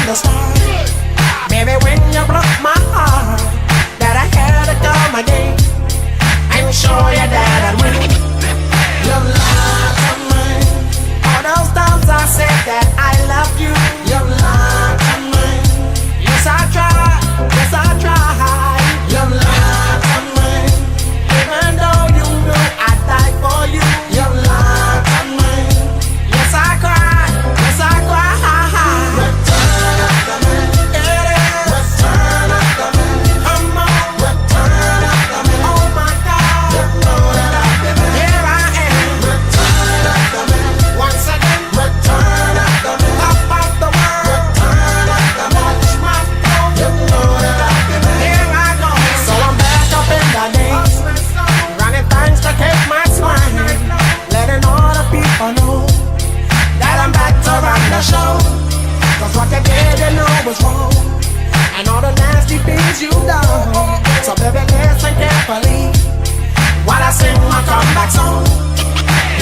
the start. Baby, when you broke my heart, that I had to come again and show you that I'd win. Your love of mine. All those times I said that I love you. Your love of mine. Yes, I tried. Yes, I tried. Your love of mine. Even though you knew I'd die for you. Your love of mine. Yes, I cried. Yes, I cried. Return of the man. Return of the man. Come on. Return of the man. Oh my God. You know that I've been there. Here I am. Return of the man. Once again. Return of the man. Top of the world. Return of the man. Watch my throne. You know that I've been there. Here I go. So I'm back up in the game. Running things to take my swine. Letting all the people know that I'm back to run the show. Cause what you did, you know was wrong. And all the nasty things you done. So baby, listen carefully while I sing my comeback song.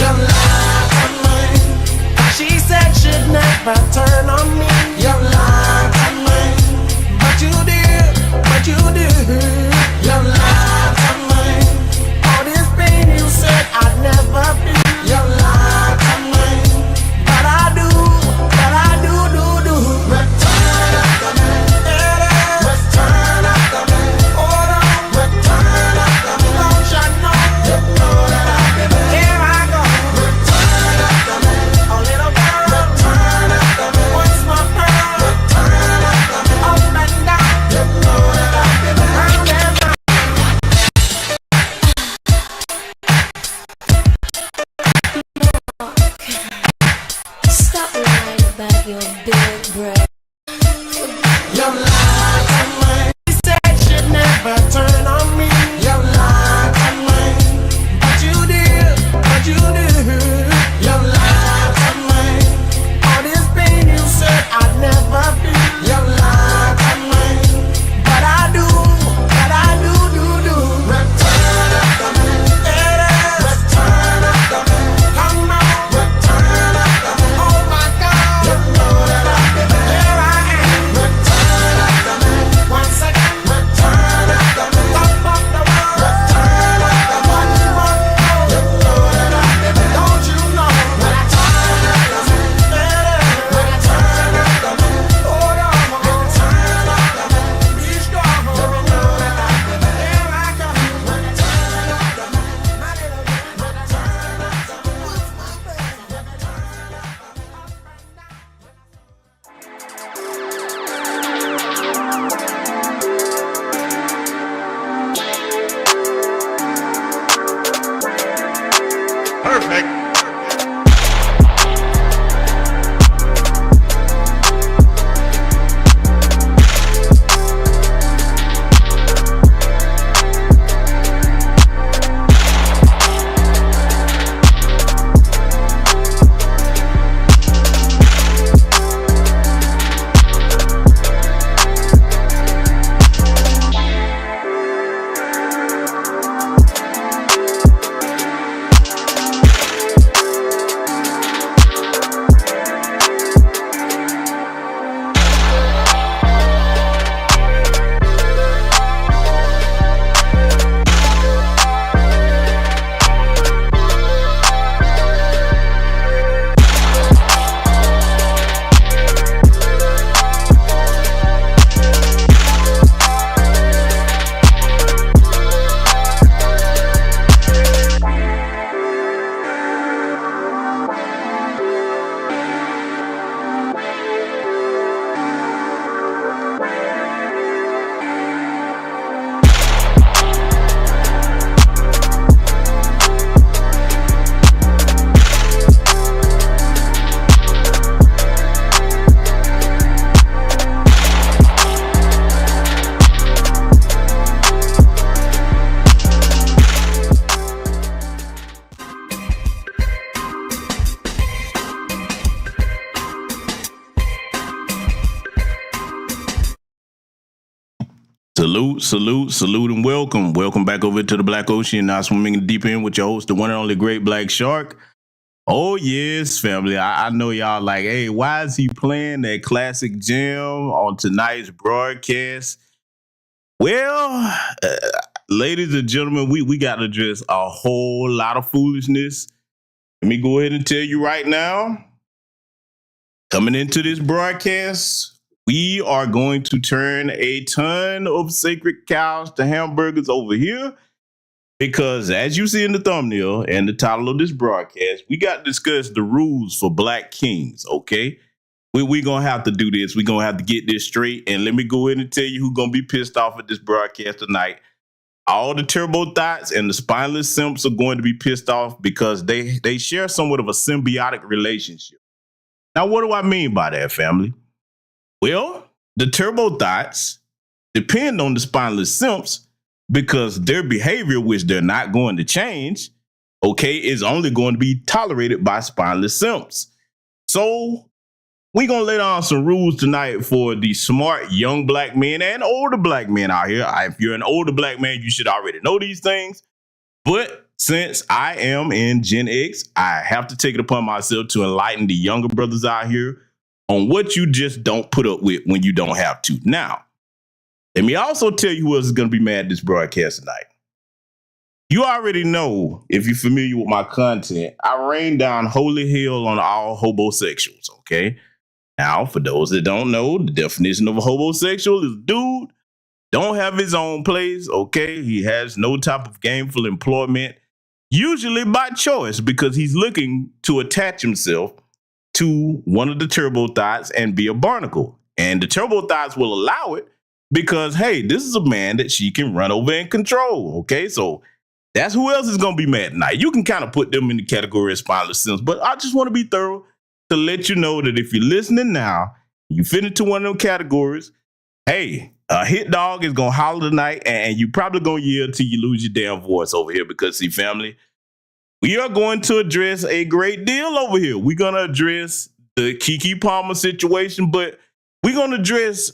Your love of mine. She said she'd never turn on me. Your love of mine. But you did, but you did. Your love of mine. All this pain you said I'd never feel. Your love of mine. But I do, do. Return of the man. Return of the man. Hold on. Return of the man. Don't you know? You know that I've been there. Here I go. Return of the man. A little girl. Return of the man. What's my pearl? Return of the man. Up and down. You know that I've been there. Round and round. Stop lying about your big breath. Your lies are mine. She said she'd never turn on me. Your lies are mine. But you did, but you did. Your lies are mine. All this pain you said I'd never feel. Your lies are mine. But I do, do. Return of the man. Return of the man. Come on. Return of the man. Oh my God. You know that I've been there. Here I am. Return of the man. Once again. Return of the man. Top of the world. Return of the man. You know that I've been there. Don't you know? Return of the man. Return of the man. Hold on. Return of the man. Be strong. You know that I've been there. Here I come. Return of the man. My little girl. Return of the man. What's my baby? Return of the man. Perfect. Salute, and welcome. Welcome back over to the Black Ocean. Now swimming deep in with your host, the one and only Great Black Shark. Oh, yes, family. I know y'all like, hey, why is he playing that classic jam on tonight's broadcast? Well, ladies and gentlemen, we got to address a whole lot of foolishness. Let me go ahead and tell you right now, coming into this broadcast, we are going to turn a ton of sacred cows to hamburgers over here. Because as you see in the thumbnail and the title of this broadcast, we got to discuss the rules for Black Kings, okay? We're going to have to do this. We're going to have to get this straight. And let me go ahead and tell you who's going to be pissed off at this broadcast tonight. All the turbo thots and the spineless simps are going to be pissed off because they share somewhat of a symbiotic relationship. Now, what do I mean by that, family? Well, the turbo thots depend on the spineless simps because their behavior, which they're not going to change, okay, is only going to be tolerated by spineless simps. So we're going to lay down some rules tonight for the smart young Black men and older Black men out here. If you're an older Black man, you should already know these things. But since I am in Gen X, I have to take it upon myself to enlighten the younger brothers out here on what you just don't put up with when you don't have to. Now, let me also tell you who else is going to be mad at this broadcast tonight. You already know, if you're familiar with my content, I rain down holy hell on all homosexuals, okay? Now, for those that don't know, the definition of a homosexual is a dude, don't have his own place, okay? He has no type of gainful employment, usually by choice because he's looking to attach himself to one of the turbo thots and be a barnacle. And the turbo thots will allow it because, hey, this is a man that she can run over and control, okay? So that's who else is going to be mad tonight. You can kind of put them in the category of spineless simps, but I just want to be thorough to let you know that if you're listening now, you fit into one of them categories, hey, a hit dog is going to holler tonight, and you probably going to yell till you lose your damn voice over here because, see, family, we are going to address a great deal over here. We're going to address the Keke Palmer situation, but we're going to address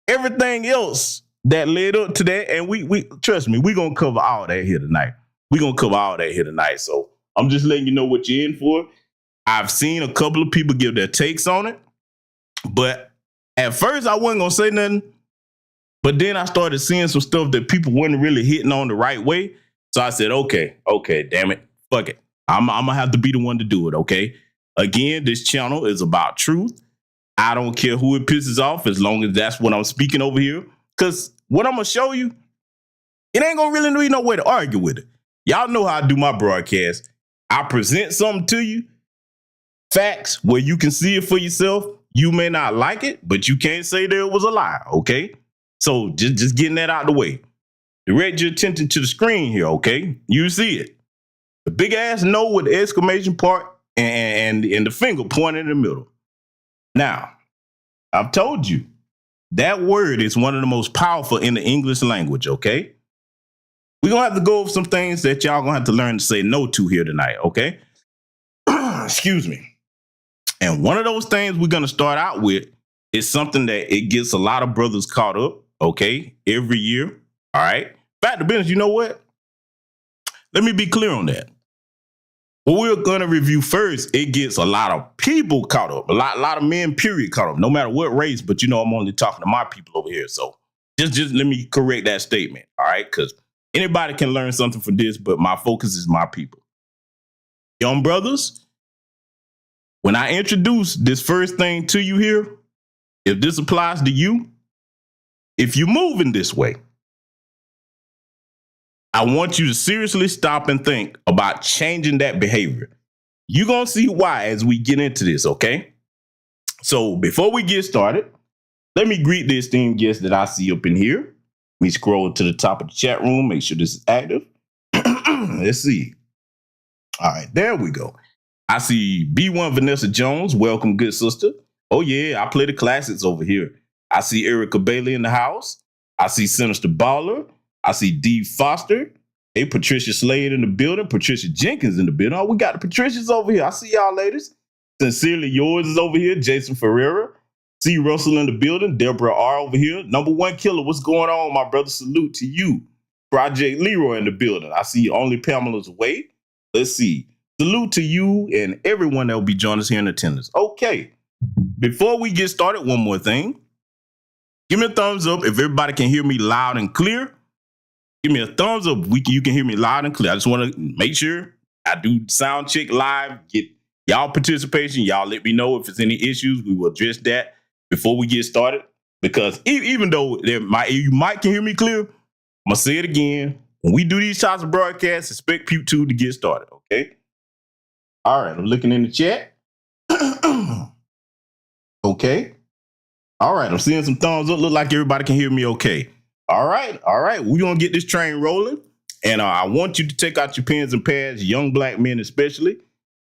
everything else that led up to that, and we trust me, we're going to cover all that here tonight. We're going to cover all that here tonight, so I'm just letting you know what you're in for. I've seen a couple of people give their takes on it, but at first I wasn't going to say nothing, but then I started seeing some stuff that people weren't really hitting on the right way, so I said, okay, damn it, fuck it. I'm going to have to be the one to do it, okay? Again, this channel is about truth. I don't care who it pisses off as long as that's what I'm speaking over here. Because what I'm going to show you, it ain't going to really be no way to argue with it. Y'all know how I do my broadcast. I present something to you, facts where you can see it for yourself. You may not like it, but you can't say that it was a lie, okay? So just getting that out of the way. Direct your attention to the screen here, okay? You see it. The big ass no with the exclamation part and the finger pointing in the middle. Now, I've told you, that word is one of the most powerful in the English language, okay? We're going to have to go over some things that y'all going to have to learn to say no to here tonight, okay? Excuse me. And one of those things we're going to start out with is something that it gets a lot of brothers caught up, okay, every year, all right? Fact of business, you know what? Let me be clear on that. What we're going to review first, it gets a lot of people caught up, a lot of men, period, caught up, no matter what race, but you know I'm only talking to my people over here. So just let me correct that statement, all right? Because anybody can learn something from this, but my focus is my people. Young brothers, when I introduce this first thing to you here, if this applies to you, if you're moving this way, I want you to seriously stop and think about changing that behavior. You're going to see why as we get into this, okay? So before we get started, let me greet the esteemed guests that I see up in here. Let me scroll to the top of the chat room, make sure this is active. Let's see. All right, there we go. I see B1 Vanessa Jones. Welcome, good sister. Oh, yeah, I play the classics over here. I see Erica Bailey in the house. I see Sinister Baller. I see D Foster. Hey, Patricia Slade in the building. Patricia Jenkins in the building. Oh, we got the Patricias over here. I see y'all ladies. Sincerely Yours is over here. Jason Ferreira. C. Russell in the building. Deborah R. over here. Number one killer. What's going on, my brother? Salute to you. Project Leroy in the building. I see Only Pamela's Way. Let's see. Salute to you and everyone that will be joining us here in attendance. Okay, before we get started, one more thing. Give me a thumbs up if everybody can hear me loud and clear. Give me a thumbs up if you can hear me loud and clear. I just want to make sure I do sound check live, get y'all participation. Y'all let me know if there's any issues. We will address that before we get started. Because even though you might can hear me clear, I'm going to say it again. When we do these types of broadcasts, expect Pew 2 to get started, okay? All right, I'm looking in the chat. Okay. All right, I'm seeing some thumbs up. Look like everybody can hear me okay. All right. We're going to get this train rolling. And I want you to take out your pens and pads, young black men especially.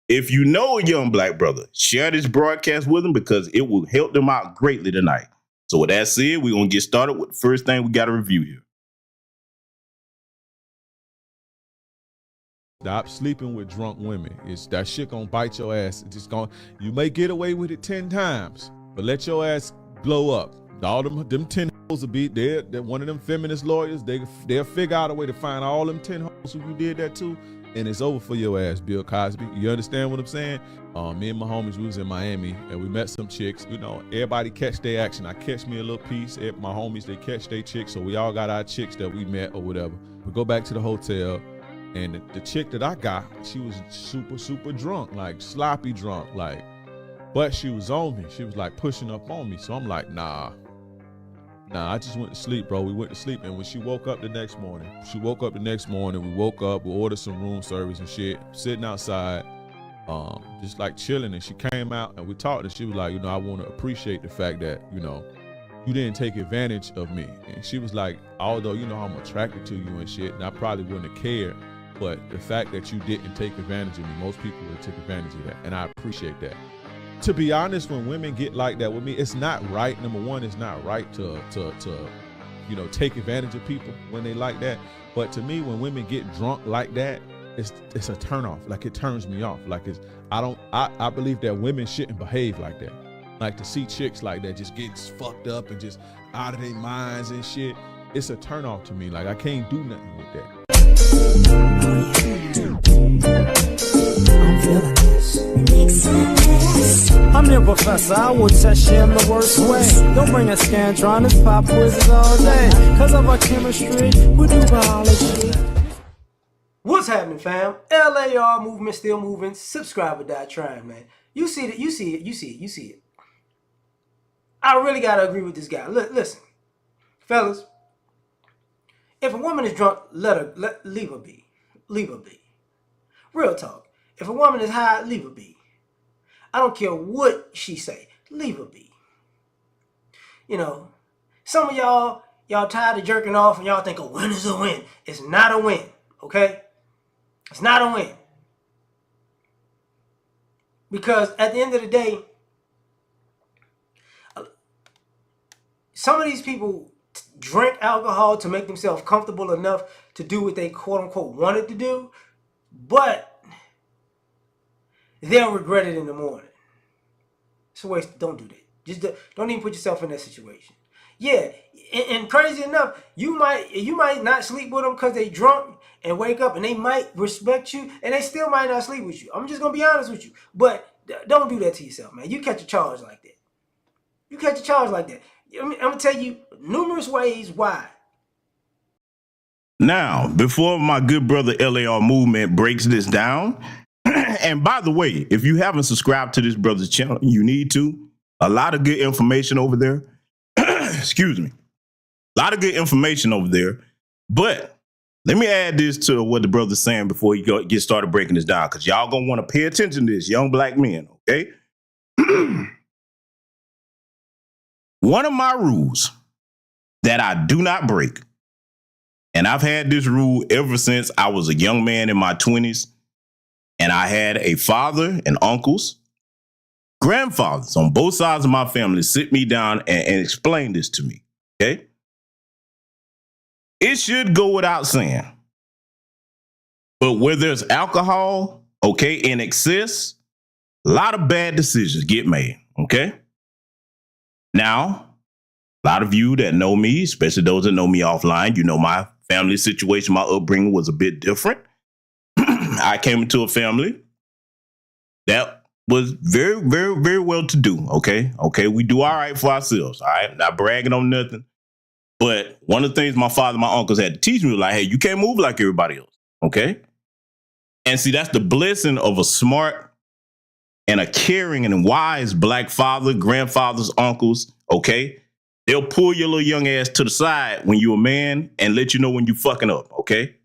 If you know a young black brother, share this broadcast with them because it will help them out greatly tonight. So with that said, we're going to get started with the first thing we got to review here. Stop sleeping with drunk women. It's that shit gonna bite your ass. It's just you may get away with it 10 times, but let your ass blow up. All them 10 hoes will be there. They're one of them feminist lawyers. They'll figure out a way to find all them 10 hoes who you did that to, and it's over for your ass, Bill Cosby. You understand what I'm saying? Me and my homies, we was in Miami, and we met some chicks. You know, everybody catch their action. I catch me a little piece. My homies, they catch their chicks, so we all got our chicks that we met or whatever. We go back to the hotel. And the chick that I got, she was super, super drunk, like sloppy drunk, but she was on me. She was like pushing up on me. So I'm like, nah, I just went to sleep, bro. We went to sleep. And when she woke up the next morning, we woke up, we ordered some room service and shit, sitting outside, just like chilling. And she came out and we talked and she was like, I want to appreciate the fact that, you didn't take advantage of me. And she was like, although I'm attracted to you and shit, and I probably wouldn't have cared, but the fact that you didn't take advantage of me, most people would take advantage of that, and I appreciate that. To be honest, when women get like that with me, it's not right. Number one, it's not right to take advantage of people when they like that. But to me, when women get drunk like that, it's a turnoff. Like, it turns me off. Like, I believe that women shouldn't behave like that. Like, to see chicks like that just getting fucked up and just out of their minds and shit, it's a turnoff to me. Like, I can't do nothing with that. I'm your professor, I will test you in the worst way. Don't bring a scantron, it's pop quizzes all day. Cause of our chemistry, we do biology. What's happening, fam? LAR movement still moving. Subscriber die trying, man. You see it. I really gotta agree with this guy. Listen, fellas. If a woman is drunk, leave her be. Leave her be. Real talk. If a woman is high, leave her be. I don't care what she say. Leave her be. Some of y'all tired of jerking off and y'all think a win is a win. It's not a win, okay? It's not a win. Because at the end of the day, some of these people drink alcohol to make themselves comfortable enough to do what they quote-unquote wanted to do, but they'll regret it in the morning. It's a waste. Don't do that. Just don't even put yourself in that situation. Yeah, and crazy enough, you might not sleep with them because they drunk and wake up, and they might respect you, and they still might not sleep with you. I'm just going to be honest with you. But don't do that to yourself, man. You catch a charge like that. I'm going to tell you numerous ways why. Now, before my good brother LAR movement breaks this down, and by the way, if you haven't subscribed to this brother's channel, you need to. A lot of good information over there. Excuse me. A lot of good information over there. But let me add this to what the brother's saying before you get started breaking this down, because y'all going to want to pay attention to this, young black men, okay? One of my rules that I do not break, and I've had this rule ever since I was a young man in my 20s, and I had a father and uncles, grandfathers on both sides of my family sit me down and explain this to me, okay? It should go without saying, but where there's alcohol, okay, in excess, a lot of bad decisions get made, okay? Now, a lot of you that know me, especially those that know me offline, you know my family situation, my upbringing was a bit different. I came into a family that was very, very, very well to do. Okay. We do all right for ourselves. All right. Not bragging on nothing. But one of the things my father and my uncles had to teach me was like, hey, you can't move like everybody else. Okay. And see, that's the blessing of a smart and a caring and wise black father, grandfathers, uncles. Okay. They'll pull your little young ass to the side when you're a man and let you know when you fucking up. Okay.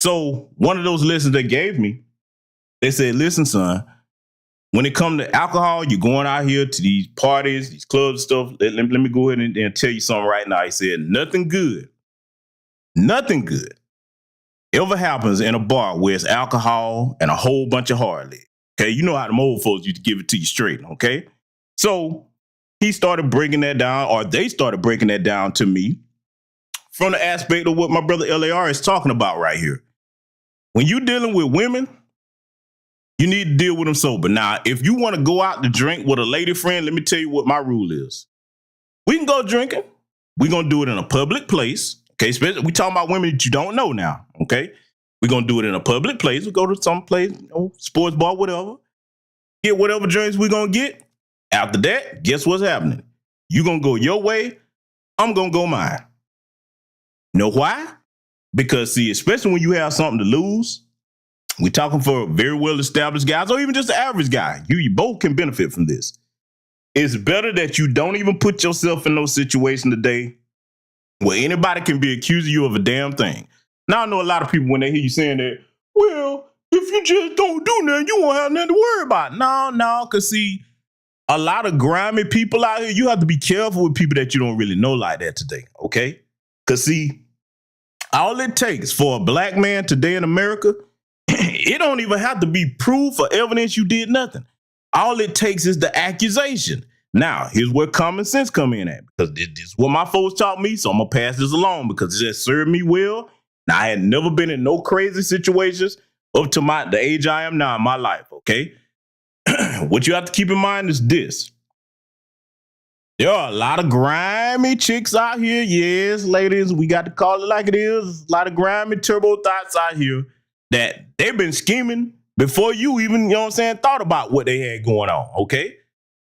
So one of those lessons they gave me, they said, listen, son, when it comes to alcohol, you're going out here to these parties, these clubs and stuff. Let me go ahead and tell you something right now. He said, nothing good ever happens in a bar where it's alcohol and a whole bunch of hard leg. Okay, you know how them old folks used to give it to you straight, okay? So he started breaking that down, or they started breaking that down to me from the aspect of what my brother LAR is talking about right here. When you're dealing with women, you need to deal with them sober. Now, if you want to go out to drink with a lady friend, let me tell you what my rule is. We can go drinking. We're going to do it in a public place. Okay, especially we talking about women that you don't know now. Okay, we're going to do it in a public place. We go to some place, sports bar, whatever. Get whatever drinks we're going to get. After that, guess what's happening? You're going to go your way. I'm going to go mine. You know why? Because, see, especially when you have something to lose, we're talking for very well-established guys or even just the average guy. You both can benefit from this. It's better that you don't even put yourself in those situations today where anybody can be accusing you of a damn thing. Now, I know a lot of people, when they hear you saying that, well, if you just don't do nothing, you won't have nothing to worry about. No, because see, a lot of grimy people out here, you have to be careful with people that you don't really know like that today, okay? Because see, all it takes for a black man today in America, it don't even have to be proof or evidence you did nothing. All it takes is the accusation. Now, here's where common sense come in at, because this is what my folks taught me, so I'm going to pass this along because it just served me well. Now, I had never been in no crazy situations up to the age I am now in my life, okay? What you have to keep in mind is this. There are a lot of grimy chicks out here. Yes, ladies, we got to call it like it is. A lot of grimy turbo thoughts out here that they've been scheming before you even, you know what I'm saying, thought about what they had going on, okay?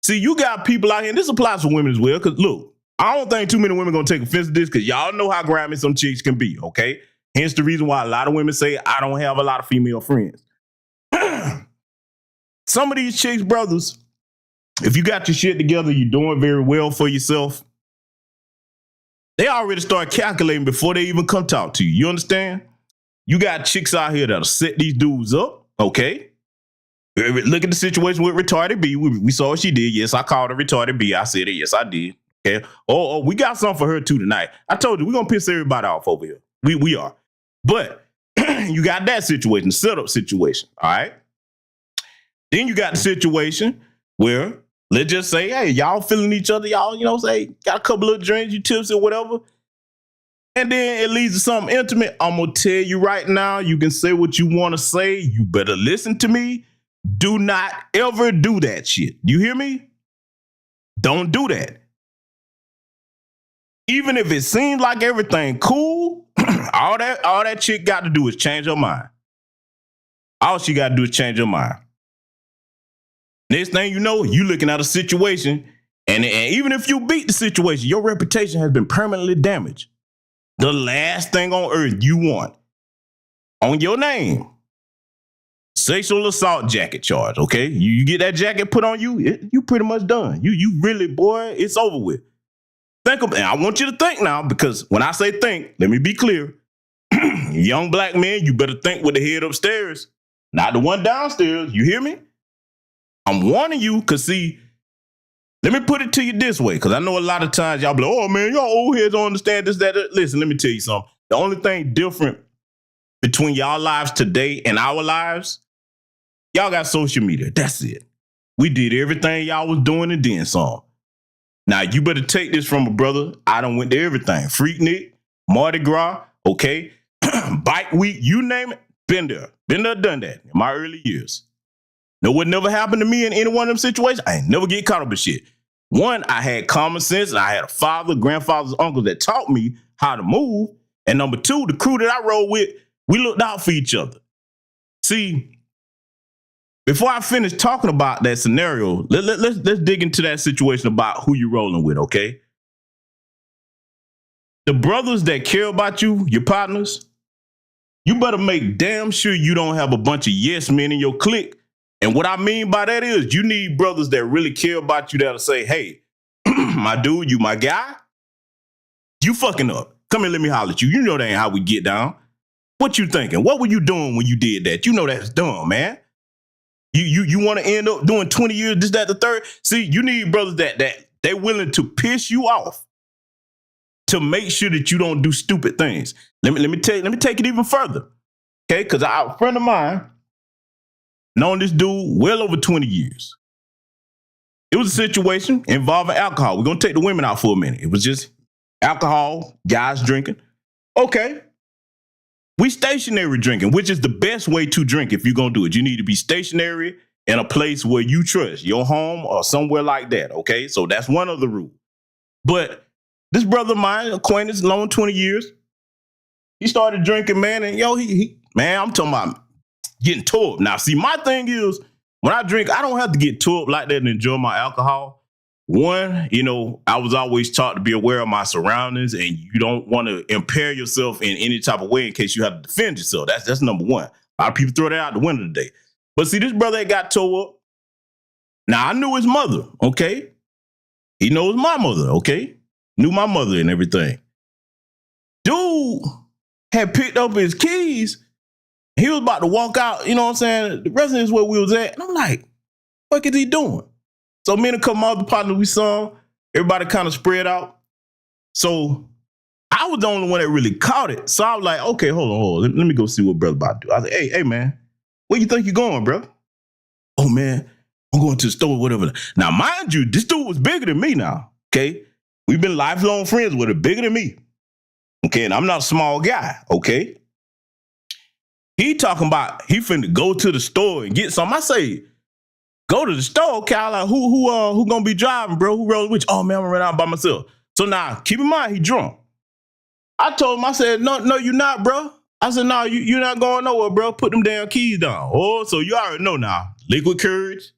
See, you got people out here, and this applies for women as well, because look, I don't think too many women going to take offense to this because y'all know how grimy some chicks can be, okay? Hence the reason why a lot of women say, I don't have a lot of female friends. Some of these chicks, brothers, if you got your shit together, you're doing very well for yourself, they already start calculating before they even come talk to you. You understand? You got chicks out here that'll set these dudes up, okay? Look at the situation with retarded B. We saw what she did. Yes, I called her retarded B. I said it. Yes, I did. Okay. Oh, we got something for her too tonight. I told you, we're going to piss everybody off over here. We are. But you got that situation, the setup situation, all right? Then you got the situation where, let's just say, hey, y'all feeling each other. Y'all, you know, say, got a couple of drinks, you tips or whatever. And then it leads to something intimate. I'm going to tell you right now, you can say what you want to say. You better listen to me. Do not ever do that shit. You hear me? Don't do that. Even if it seems like everything cool, all that chick got to do is change her mind. All she got to do is change her mind. Next thing you know, you looking at a situation, and even if you beat the situation, your reputation has been permanently damaged. The last thing on earth you want on your name, sexual assault jacket charge, okay? You get that jacket put on you, you pretty much done. You really, boy, it's over with. And I want you to think now, because when I say think, let me be clear. Young black men, you better think with the head upstairs, not the one downstairs. You hear me? I'm warning you, because see, let me put it to you this way, because I know a lot of times y'all be like, oh man, y'all old heads don't understand this, that. Listen, let me tell you something. The only thing different between y'all lives today and our lives, y'all got social media. That's it. We did everything y'all was doing and then some. Now, you better take this from a brother. I done went to everything. Freaknik, Mardi Gras, okay? Bike week, you name it. Been there, done that in my early years. Know what never happened to me in any one of them situations? I ain't never get caught up in shit. One, I had common sense, and I had a father, grandfathers, uncles that taught me how to move. And number two, the crew that I roll with, we looked out for each other. See, before I finish talking about that scenario, let's dig into that situation about who you're rolling with, okay? The brothers that care about you, your partners, you better make damn sure you don't have a bunch of yes men in your clique. And what I mean by that is you need brothers that really care about you that'll say, hey, my dude, you my guy, you fucking up. Come here, let me holler at you. You know that ain't how we get down. What you thinking? What were you doing when you did that? You know that's dumb, man. You want to end up doing 20 years, this, that, the third? See, you need brothers that they willing to piss you off to make sure that you don't do stupid things. Let me take it even further. Okay, because a friend of mine known this dude well over 20 years. It was a situation involving alcohol. We're gonna take the women out for a minute. It was just alcohol, guys drinking. Okay. We stationary drinking, which is the best way to drink if you're going to do it. You need to be stationary in a place where you trust, your home or somewhere like that, okay? So that's one of the rules. But this brother of mine, acquaintance, long 20 years, he started drinking, man, and man, I'm talking about getting tore up. Now, see, my thing is, when I drink, I don't have to get tore up like that and enjoy my alcohol. One, I was always taught to be aware of my surroundings, and you don't want to impair yourself in any type of way in case you have to defend yourself. That's number one. A lot of people throw that out the window today. But see, this brother that got tore up, now I knew his mother, okay? He knows my mother, okay? Knew my mother and everything. Dude had picked up his keys. He was about to walk out, you know what I'm saying? The residence where we was at. And I'm like, what is he doing? So me and a couple other partners, we saw him. Everybody kind of spread out. So I was the only one that really caught it. So I was like, okay, hold on. Let me go see what brother about to do. I was like, hey, man, where you think you going, bro? Oh, man, I'm going to the store, whatever. Now, mind you, this dude was bigger than me now, okay? We've been lifelong friends with him, bigger than me. Okay, and I'm not a small guy, okay? He talking about he finna go to the store and get something. I say, go to the store, okay? I like, who gonna be driving, bro? Who rolling with you? Oh, man, I'm gonna run out by myself. So now, keep in mind, he drunk. I told him, I said, no, you're not, bro. I said, no, you're not going nowhere, bro. Put them damn keys down. Oh, so you already know now. Liquid courage.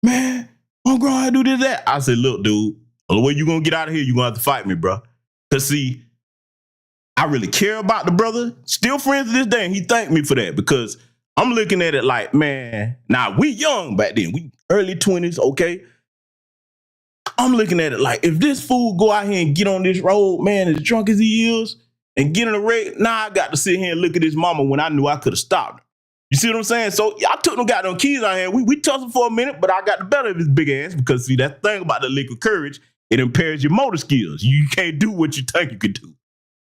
Man, I'm going to do this, that. I said, look, dude, the way you gonna get out of here, you're gonna have to fight me, bro. Because see, I really care about the brother. Still friends to this day, and he thanked me for that because I'm looking at it like, man, now we young back then. We early 20s, okay? I'm looking at it like, if this fool go out here and get on this road, man, as drunk as he is, and get in a wreck, now I got to sit here and look at his mama when I knew I could have stopped her. You see what I'm saying? So I took them goddamn keys out here. We tussled for a minute, but I got the better of his big ass because, see, that thing about the liquid courage, it impairs your motor skills. You can't do what you think you could do.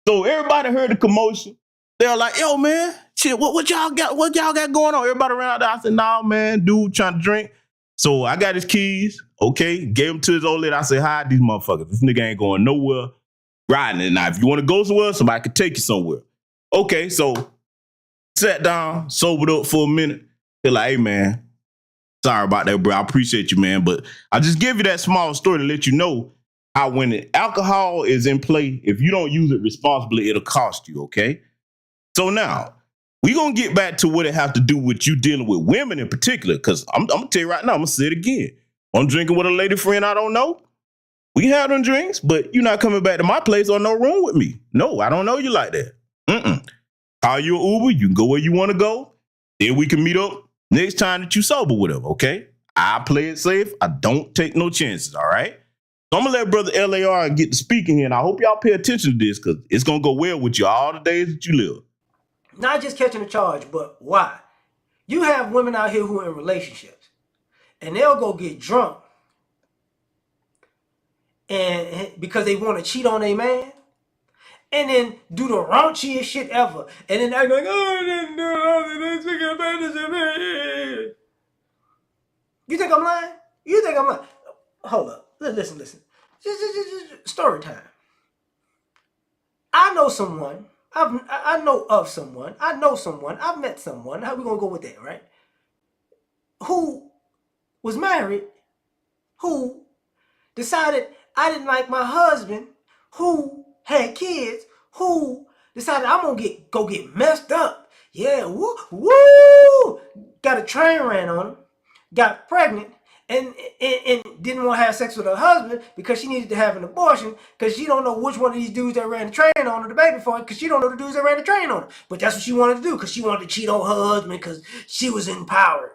So everybody heard the commotion. They're like, yo, man, shit, what y'all got going on? Everybody ran out there. I said, nah, man, dude trying to drink. So I got his keys, okay, gave him to his old lady. I said, hide these motherfuckers. This nigga ain't going nowhere riding it. Now, if you want to go somewhere, somebody can take you somewhere. Okay, so sat down, sobered up for a minute. They're like, hey, man, sorry about that, bro. I appreciate you, man. But I just give you that small story to let you know how when alcohol is in play, if you don't use it responsibly, it'll cost you, okay? So now, we're going to get back to what it have to do with you dealing with women in particular, because I'm going to tell you right now, I'm going to say it again. I'm drinking with a lady friend I don't know. We had them drinks, but you're not coming back to my place or no room with me. No, I don't know you like that. Call you an Uber. You can go where you want to go. Then we can meet up next time that you sober with them, okay? I play it safe. I don't take no chances, all right? So I'm going to let Brother LAR get to speaking here, and I hope y'all pay attention to this because it's going to go well with you all the days that you live. Not just catching a charge, but why? You have women out here who are in relationships, and they'll go get drunk and because they want to cheat on their man, and then do the raunchiest shit ever, and then they're like, oh, I didn't do it. They took advantage of me. You think I'm lying? You think I'm lying? Hold up. Listen. Just story time. I know someone. I know of someone. I know someone. I've met someone. How we gonna go with that, right? Who was married, who decided I didn't like my husband, who had kids, who decided I'm gonna go get messed up. Yeah, woo. Got a train ran on him. got pregnant and didn't want to have sex with her husband because she needed to have an abortion because she don't know which one of these dudes that ran the train on her the baby for her because she don't know the dudes that ran the train on her. But that's what she wanted to do because she wanted to cheat on her husband because she was empowered.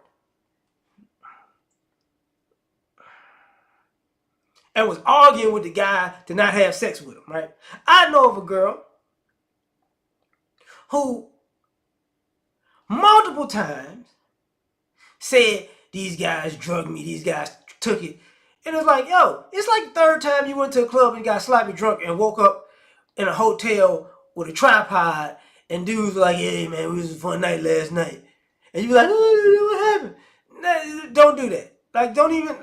And was arguing with the guy to not have sex with him, right? I know of a girl who multiple times said, these guys drugged me, these guys took it. And it was like, yo, it's like the third time you went to a club and got sloppy drunk and woke up in a hotel with a tripod and dudes were like, hey man, we was a fun night last night. And you be like, oh, what happened? Don't do that. Like, don't even,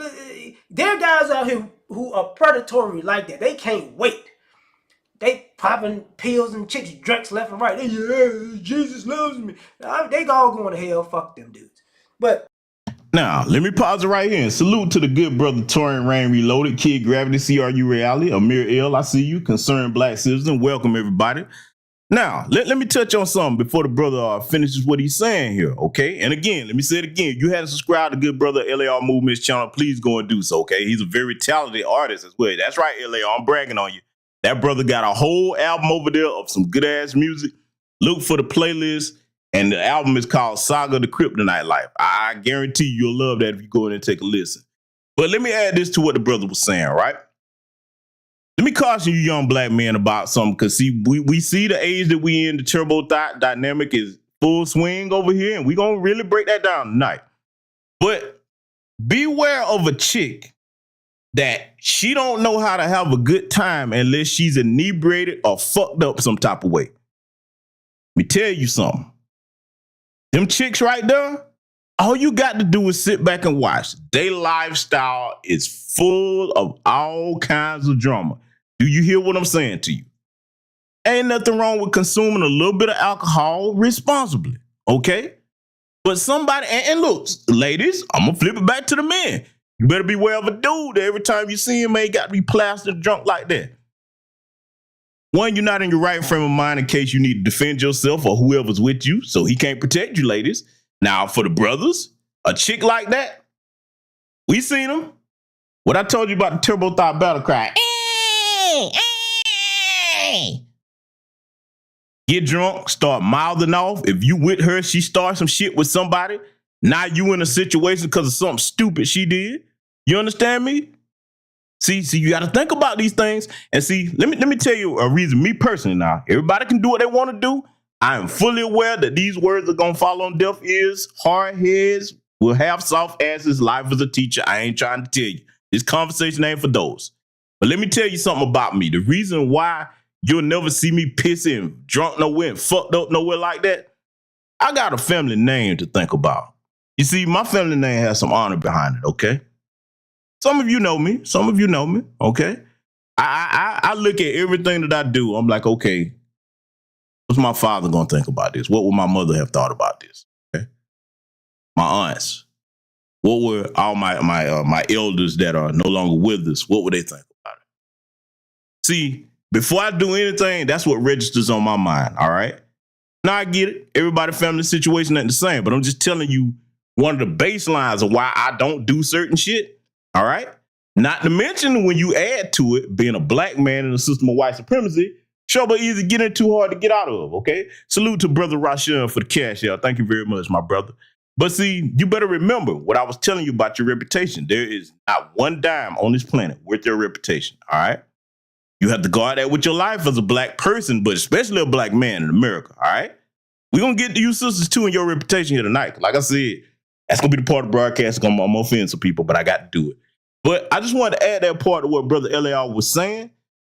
there are guys out here who are predatory like that. They can't wait. They popping pills and chicks drinks left and right. They, yeah, Jesus loves me. They all going to hell. Fuck them dudes. But now, let me pause it right here and salute to the good brother Torian Rain Reloaded, Kid Gravity, CRU Reality, Amir L, I see you, Concerned Black Citizen. Welcome, everybody. Now, let me touch on something before the brother finishes what he's saying here, okay? And again, let me say it again. If you hadn't subscribed to good brother LAR Movement's channel, please go and do so, okay? He's a very talented artist as well. That's right, LAR, I'm bragging on you. That brother got a whole album over there of some good-ass music. Look for the playlist. And the album is called Saga the Kryptonite Life. I guarantee you'll love that if you go in and take a listen. But let me add this to what the brother was saying, right? Let me caution you young black men about something, because see, we see the age that we in, the turbo thot dynamic is full swing over here, and we're going to really break that down tonight. But beware of a chick that she don't know how to have a good time unless she's inebriated or fucked up some type of way. Let me tell you something. Them chicks right there, all you got to do is sit back and watch. Their lifestyle is full of all kinds of drama. Do you hear what I'm saying to you? Ain't nothing wrong with consuming a little bit of alcohol responsibly, okay? But somebody, and look, ladies, I'm going to flip it back to the men. You better beware of a dude that every time you see him, ain't got to be plastered drunk like that. One, you're not in your right frame of mind in case you need to defend yourself or whoever's with you, so he can't protect you, ladies. Now, for the brothers, a chick like that, we seen them. What I told you about the turbo thot battle cry. Get drunk, start mouthing off. If you with her, she starts some shit with somebody. Now you in a situation because of something stupid she did. You understand me? See, you got to think about these things. And see, let me tell you a reason, me personally now. Everybody can do what they want to do. I am fully aware that these words are going to fall on deaf ears, hard heads, will have soft asses. Life as a teacher, I ain't trying to tell you. This conversation ain't for those. But let me tell you something about me. The reason why you'll never see me pissing, drunk nowhere, and fucked up nowhere like that, I got a family name to think about. You see, my family name has some honor behind it, okay? Some of you know me. Some of you know me, okay? I look at everything that I do. I'm like, okay, what's my father going to think about this? What would my mother have thought about this? Okay? My aunts. What were all my elders that are no longer with us? What would they think about it? See, before I do anything, that's what registers on my mind, all right? Now I get it. Everybody's family situation ain't the same, but I'm just telling you one of the baselines of why I don't do certain shit. All right. Not to mention when you add to it, being a black man in a system of white supremacy, sure, but easy getting too hard to get out of. OK, salute to brother Rashan for the cash out. Thank you very much, my brother. But see, you better remember what I was telling you about your reputation. There is not one dime on this planet worth your reputation. All right. You have to guard that with your life as a black person, but especially a black man in America. All right. We're going to get to you sisters too in your reputation here tonight. Like I said, that's going to be the part of the broadcast. I'm going to offend some people, but I got to do it. But I just wanted to add that part of what Brother LAR was saying.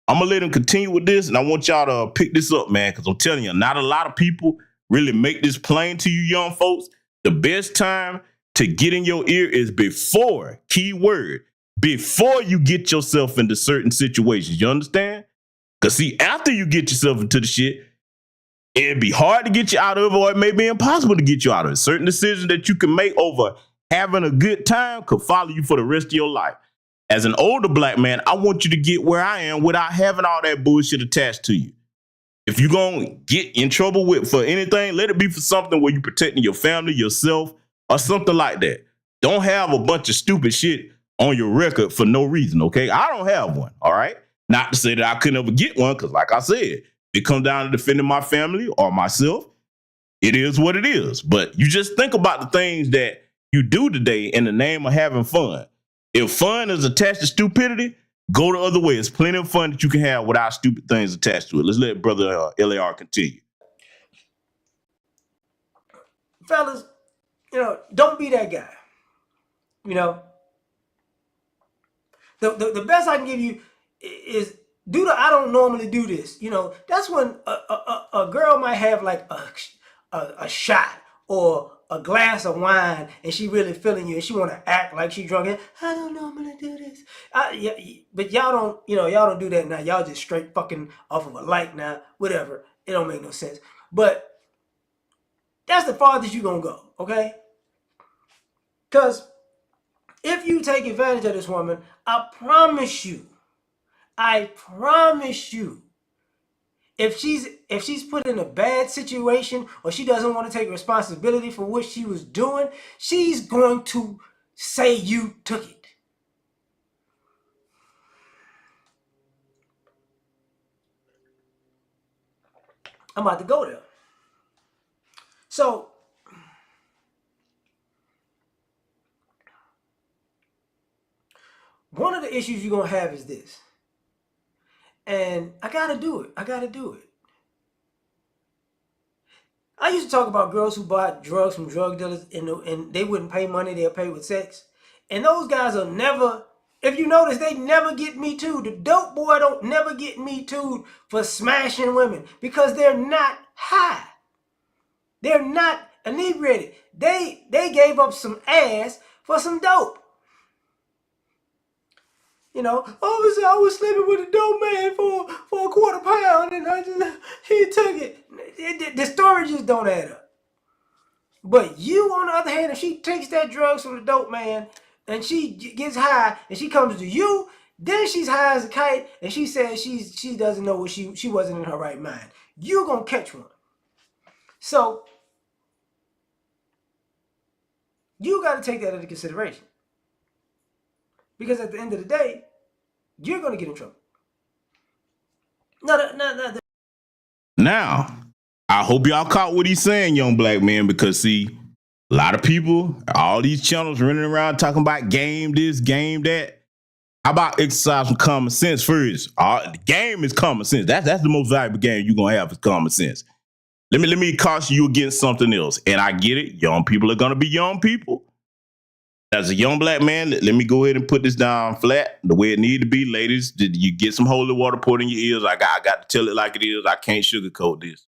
I'm going to let him continue with this, and I want y'all to pick this up, man, because I'm telling you, not a lot of people really make this plain to you young folks. The best time to get in your ear is before, key word, before you get yourself into certain situations. You understand? Because see, after you get yourself into the shit, it'd be hard to get you out of it, or it may be impossible to get you out of it. Certain decisions that you can make over having a good time could follow you for the rest of your life. As an older black man, I want you to get where I am without having all that bullshit attached to you. If you're going to get in trouble for anything, let it be for something where you're protecting your family, yourself, or something like that. Don't have a bunch of stupid shit on your record for no reason, okay? I don't have one, all right? Not to say that I could never get one, because like I said, if it comes down to defending my family or myself, it is what it is. But you just think about the things that you do today in the name of having fun. If fun is attached to stupidity, go the other way. There's plenty of fun that you can have without stupid things attached to it. Let's let brother LAR continue. Fellas, don't be that guy. The best I can give you is do the I don't normally do this. That's when a girl might have like a shot or a glass of wine and she really feeling you and she want to act like she drunk. And I don't normally do this. But y'all don't do that now. Y'all just straight fucking off of a light now. Whatever. It don't make no sense. But that's the farthest you gonna go, okay? Because if you take advantage of this woman, I promise you, if she's put in a bad situation or she doesn't want to take responsibility for what she was doing, she's going to say you took it. I'm about to go there. So, one of the issues you're going to have is this. And I got to do it. I used to talk about girls who bought drugs from drug dealers and they wouldn't pay money, they'll pay with sex. And those guys will never, if you notice, they never get Me Too. The dope boy don't never get Me Too for smashing women because they're not high. They're not inebriated. They gave up some ass for some dope. I was sleeping with a dope man for a quarter pound and he took it. The story just don't add up. But you, on the other hand, if she takes that drugs from the dope man and she gets high and she comes to you, then she's high as a kite and she says she doesn't know what she wasn't in her right mind. You're going to catch one. So, you got to take that into consideration. Because at the end of the day, you're going to get in trouble. Now, I hope y'all caught what he's saying, young black man, because see, a lot of people, all these channels running around talking about game this, game that. How about exercise some common sense first? The game is common sense. That's the most valuable game you're going to have is common sense. Let me caution you against something else. And I get it. Young people are going to be young people. As a young black man, let me go ahead and put this down flat the way it need to be. Ladies, did you get some holy water poured in your ears? I got to tell it like it is. I can't sugarcoat this.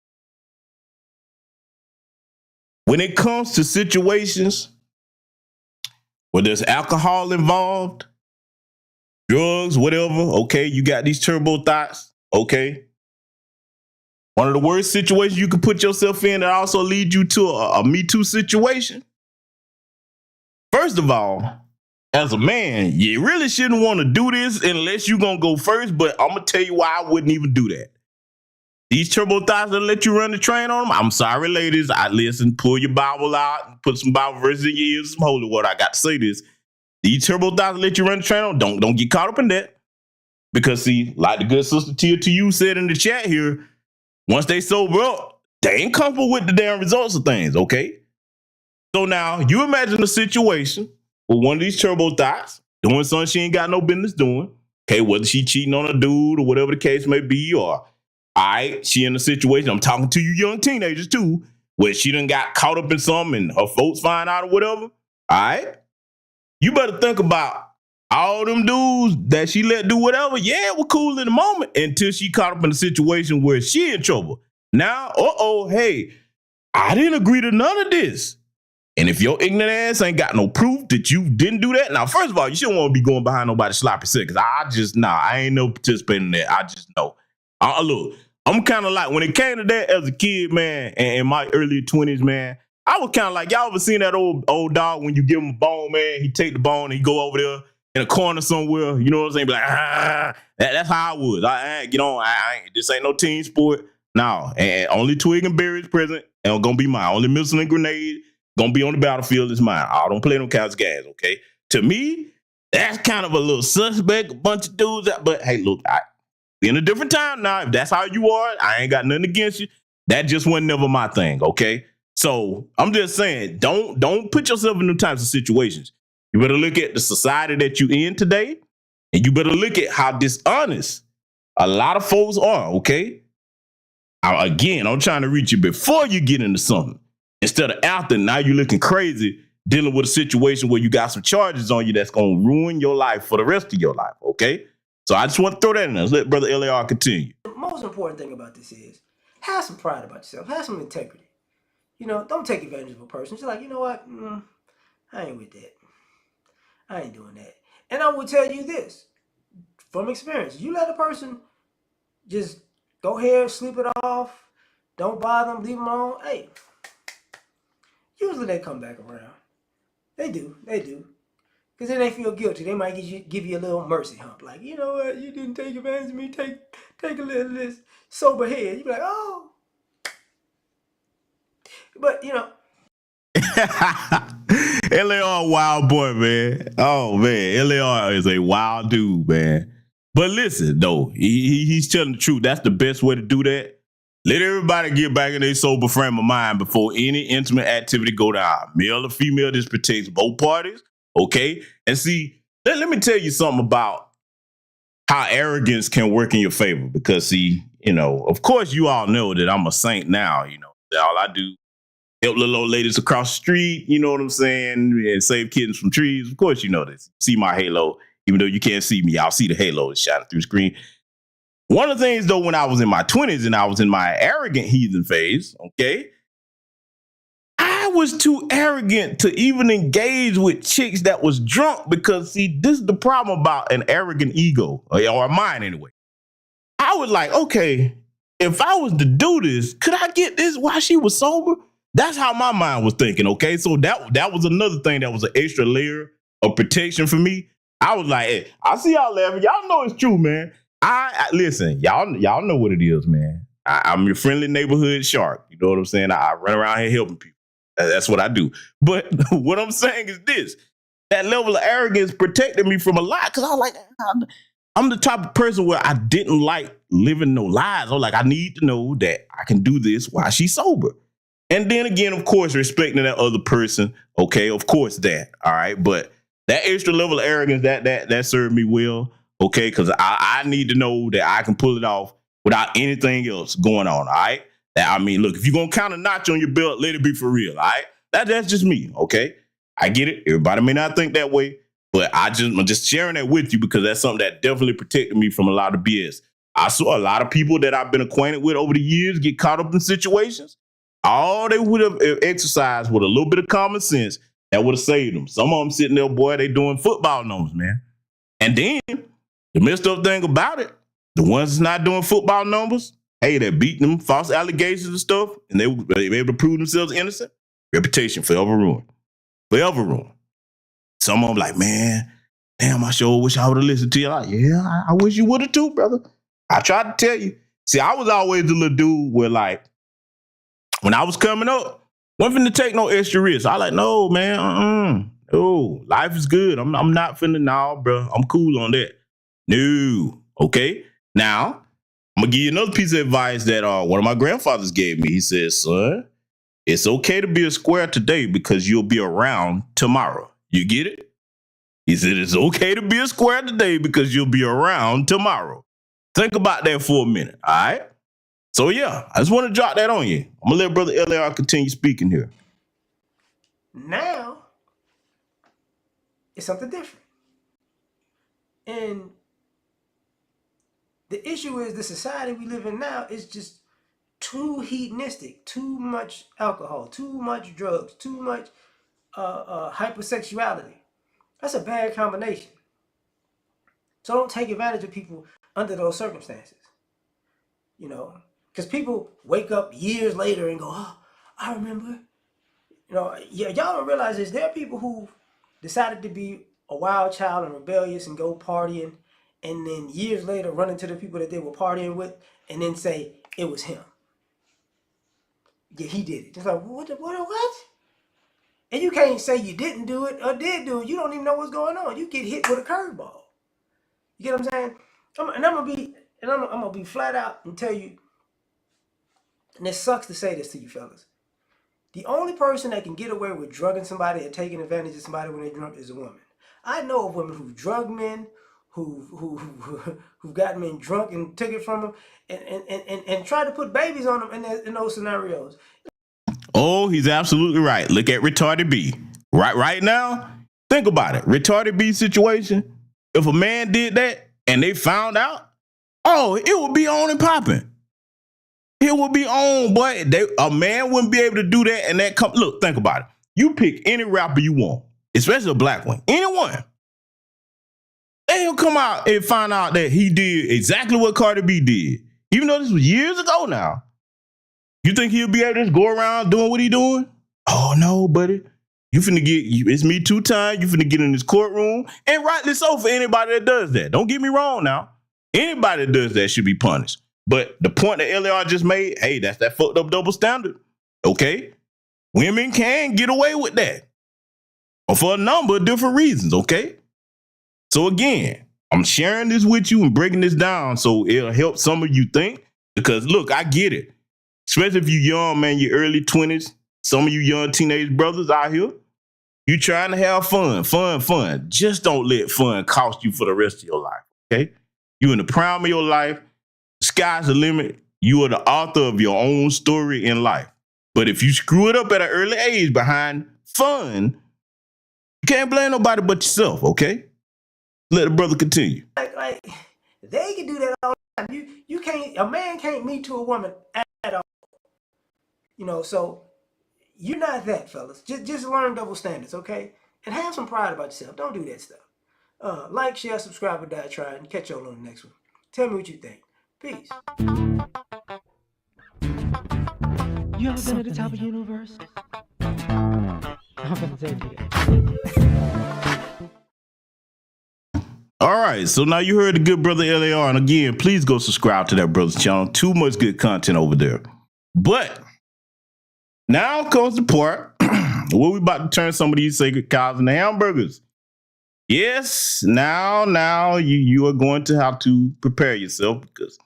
When it comes to situations where there's alcohol involved, drugs, whatever, okay, you got these turbo thoughts, okay. One of the worst situations you can put yourself in that also lead you to a Me Too situation. First of all, as a man, you really shouldn't want to do this unless you're going to go first, but I'm going to tell you why I wouldn't even do that. These turbo thoughts that let you run the train on them, I'm sorry, ladies. I listen, pull your Bible out, put some Bible verses in your ears, some holy water. I got to say this. These turbo thoughts that let you run the train on, don't get caught up in that. Because see, like the good sister Tia to you said in the chat here, once they sober up, they ain't comfortable with the damn results of things, okay? So now, you imagine a situation with one of these turbo thoughts doing something she ain't got no business doing, okay, whether she cheating on a dude or whatever the case may be, or, all right, she in a situation, I'm talking to you young teenagers too, where she done got caught up in something and her folks find out or whatever, all right? You better think about all them dudes that she let do whatever. Yeah, it was cool in the moment until she caught up in a situation where she in trouble. Now, hey, I didn't agree to none of this. And if your ignorant ass ain't got no proof that you didn't do that, now, first of all, you shouldn't want to be going behind nobody's sloppy seconds. I ain't no participating in that. I just know. Look, I'm kind of like, when it came to that as a kid, man, and in my early 20s, man, I was kind of like, y'all ever seen that old dog when you give him a bone, man, he take the bone and he go over there in a corner somewhere, you know what I'm saying? Be like, that's how I was. This ain't no team sport. No, and only twig and berries present, and gonna be my only missile and grenade. Gonna be on the battlefield is mine. I don't play no cows games, okay? To me, that's kind of a little suspect, a bunch of dudes. But hey, look, we in a different time now. If that's how you are, I ain't got nothing against you. That just wasn't never my thing, okay? So I'm just saying, don't put yourself in them types of situations. You better look at the society that you in today, and you better look at how dishonest a lot of folks are, okay? Again, I'm trying to reach you before you get into something. Instead of after, now you're looking crazy dealing with a situation where you got some charges on you that's going to ruin your life for the rest of your life, okay? So I just want to throw that in there. Let Brother LAR continue. The most important thing about this is have some pride about yourself. Have some integrity. You know, don't take advantage of a person. Just like, you know what? I ain't with that. I ain't doing that. And I will tell you this from experience. You let a person just go ahead, sleep it off, don't bother them, leave them alone. Hey, usually they come back around. They do. Because then they feel guilty. They might give you a little mercy hump. Like, you know what? You didn't take advantage of me. Take a little of this sober head. You be like, oh. But, you know. LAR wild boy, man. Oh, man. LAR is a wild dude, man. But listen, though, he's telling the truth. That's the best way to do that. Let everybody get back in their sober frame of mind before any intimate activity go down. Male or female, this protects both parties, okay? And see, let me tell you something about how arrogance can work in your favor. Because, see, you know, of course, you all know that I'm a saint now, you know. All I do, help little old ladies across the street, you know what I'm saying, and save kittens from trees. Of course, you know this. See my halo. Even though you can't see me, I'll see the halo that's shining through the screen. One of the things, though, when I was in my 20s and I was in my arrogant heathen phase, okay, I was too arrogant to even engage with chicks that was drunk because, see, this is the problem about an arrogant ego, or mine anyway. I was like, okay, if I was to do this, could I get this while she was sober? That's how my mind was thinking, okay? So that was another thing that was an extra layer of protection for me. I was like, hey, I see y'all laughing. Y'all know it's true, man. I listen, y'all know what it is, man. I'm your friendly neighborhood shark. You know what I'm saying? I run around here helping people. That's what I do. But what I'm saying is this. That level of arrogance protected me from a lot because I was like, I'm the type of person where I didn't like living no lies. I was like, I need to know that I can do this while she's sober. And then again, of course, respecting that other person. Okay, of course that. All right. But that extra level of arrogance, that served me well. Okay, because I need to know that I can pull it off without anything else going on. All right. I mean, look, if you're going to count a notch on your belt, let it be for real. All right. That's just me. Okay. I get it. Everybody may not think that way, but I'm just sharing that with you because that's something that definitely protected me from a lot of BS. I saw a lot of people that I've been acquainted with over the years get caught up in situations. All they would have exercised with a little bit of common sense that would have saved them. Some of them sitting there, boy, they doing football numbers, man. And then the messed up thing about it, the ones that's not doing football numbers, hey, they're beating them false allegations and stuff, and they were able to prove themselves innocent. Reputation forever ruined. Forever ruined. Some of them like, man, damn, I sure wish I would have listened to you. Like, yeah, I wish you would have too, brother. I tried to tell you. See, I was always the little dude where, like, when I was coming up, wasn't finna take no extra risks. I like, no, man, no, life is good. I'm not finna, nah, bro. I'm cool on that. No, okay. Now, I'm gonna give you another piece of advice that one of my grandfathers gave me. He said, son, it's okay to be a square today because you'll be around tomorrow. You get it? He said, it's okay to be a square today because you'll be around tomorrow. Think about that for a minute, all right? So, yeah, I just want to drop that on you. I'm going to let Brother LAR continue speaking here. Now, it's something different. And the issue is the society we live in now is just too hedonistic, too much alcohol, too much drugs, too much hypersexuality. That's a bad combination. So don't take advantage of people under those circumstances. You know, because people wake up years later and go, oh, I remember. You know, y'all don't realize this. There are people who decided to be a wild child and rebellious and go partying, and then years later run into the people that they were partying with and then say, it was him. Yeah, he did it. It's like, what? And you can't say you didn't do it or did do it. You don't even know what's going on. You get hit with a curveball. You get what I'm saying? I'm gonna be flat out and tell you, and it sucks to say this to you fellas. The only person that can get away with drugging somebody or taking advantage of somebody when they're drunk is a woman. I know of women who've drugged men, who've gotten men drunk and took it from them, and tried to put babies on them in those scenarios. Oh, he's absolutely right. Look at retarded B. Right now, think about it. Retarded B situation. If a man did that and they found out, oh, it would be on and popping. It would be on, boy. A man wouldn't be able to do that. And that look, think about it. You pick any rapper you want, especially a black one, anyone. And he'll come out and find out that he did exactly what Cardi B did. Even though this was years ago now. You think he'll be able to just go around doing what he doing? Oh, no, buddy. You finna it's Me Too time. You finna get in this courtroom. And rightly so for anybody that does that. Don't get me wrong now. Anybody that does that should be punished. But the point that LAR just made, hey, that's that fucked up double standard. Okay? Women can get away with that. Or for a number of different reasons, okay? So again, I'm sharing this with you and breaking this down so it'll help some of you think. Because look, I get it. Especially if you young, man, your early 20s, some of you young teenage brothers out here, you trying to have fun. Just don't let fun cost you for the rest of your life, okay? You in the prime of your life, sky's the limit. You are the author of your own story in life. But if you screw it up at an early age behind fun, you can't blame nobody but yourself, okay? Let the brother continue. Like they can do that all the time. You can't, a man can't meet to a woman at all. You know, so you're not that, fellas. Just learn double standards, okay? And have some pride about yourself. Don't do that stuff. Like, share, subscribe, or die trying. And catch y'all on the next one. Tell me what you think. Peace. You ever been at the top of the universe? I'm gonna tell you that. All right, so now you heard the good brother LAR. And again, please go subscribe to that brother's channel. Too much good content over there. But now comes the part where we about to turn some of these sacred cows into hamburgers. Yes, now you are going to have to prepare yourself because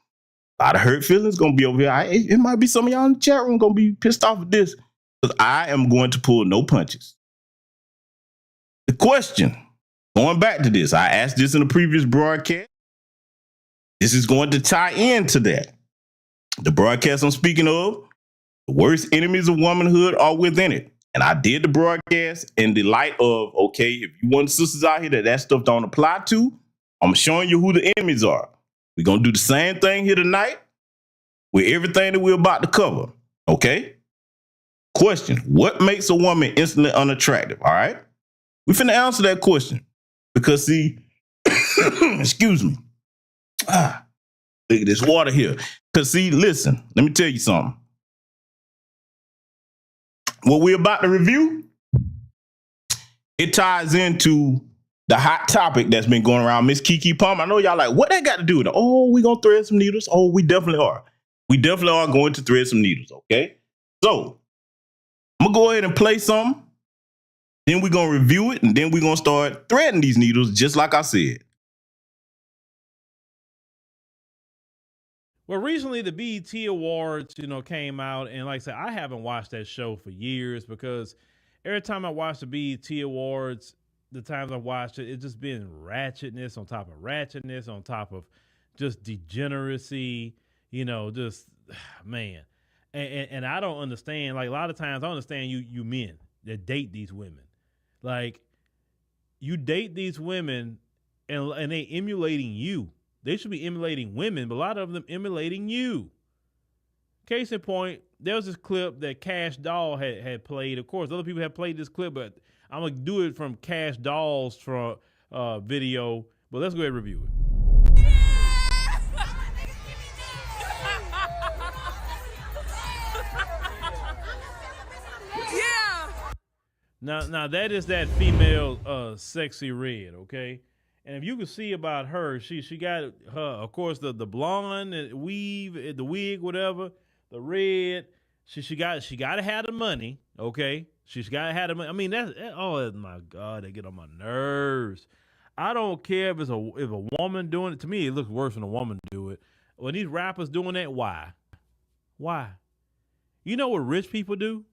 a lot of hurt feelings going to be over here. It might be some of y'all in the chat room going to be pissed off at this because I am going to pull no punches. The question, going back to this, I asked this in a previous broadcast. This is going to tie into that. The broadcast I'm speaking of, the worst enemies of womanhood are within it. And I did the broadcast in the light of, okay, if you want sisters out here that stuff don't apply to, I'm showing you who the enemies are. We're going to do the same thing here tonight with everything that we're about to cover. Okay? Question, what makes a woman instantly unattractive? All right? We finna answer that question because see, excuse me. Look at this water here. Because see, listen, let me tell you something. What we're about to review, it ties into the hot topic that's been going around, Miss Keke Palmer. I know y'all like, what that got to do with it? Oh, we gonna thread some needles? Oh, we definitely are. We definitely are going to thread some needles, okay? So, I'm gonna go ahead and play some. Then we're gonna review it, and then we're gonna start threading these needles, just like I said. Well, recently the BET Awards, came out, and like I said, I haven't watched that show for years because every time I watch the BET Awards, the times I've watched it, it's just been ratchetness on top of ratchetness on top of just degeneracy, just man. And I don't understand. Like a lot of times, I understand you men that date these women, like you date these women, and they emulating you. They should be emulating women, but a lot of them emulating you. Case in point, there was this clip that Cash Doll had played. Of course, other people have played this clip, but I'm going to do it from Cash Doll's video. But let's go ahead and review it. Yeah. Now that is that female Sexy Red, okay? And if you can see about her, she got her, of course, the blonde weave, the wig, whatever, the red. She got to have the money, okay? She's got to have the money. I mean, oh my God, they get on my nerves. I don't care if a woman doing it. To me, it looks worse when a woman do it. When these rappers doing that, why? Why? You know what rich people do?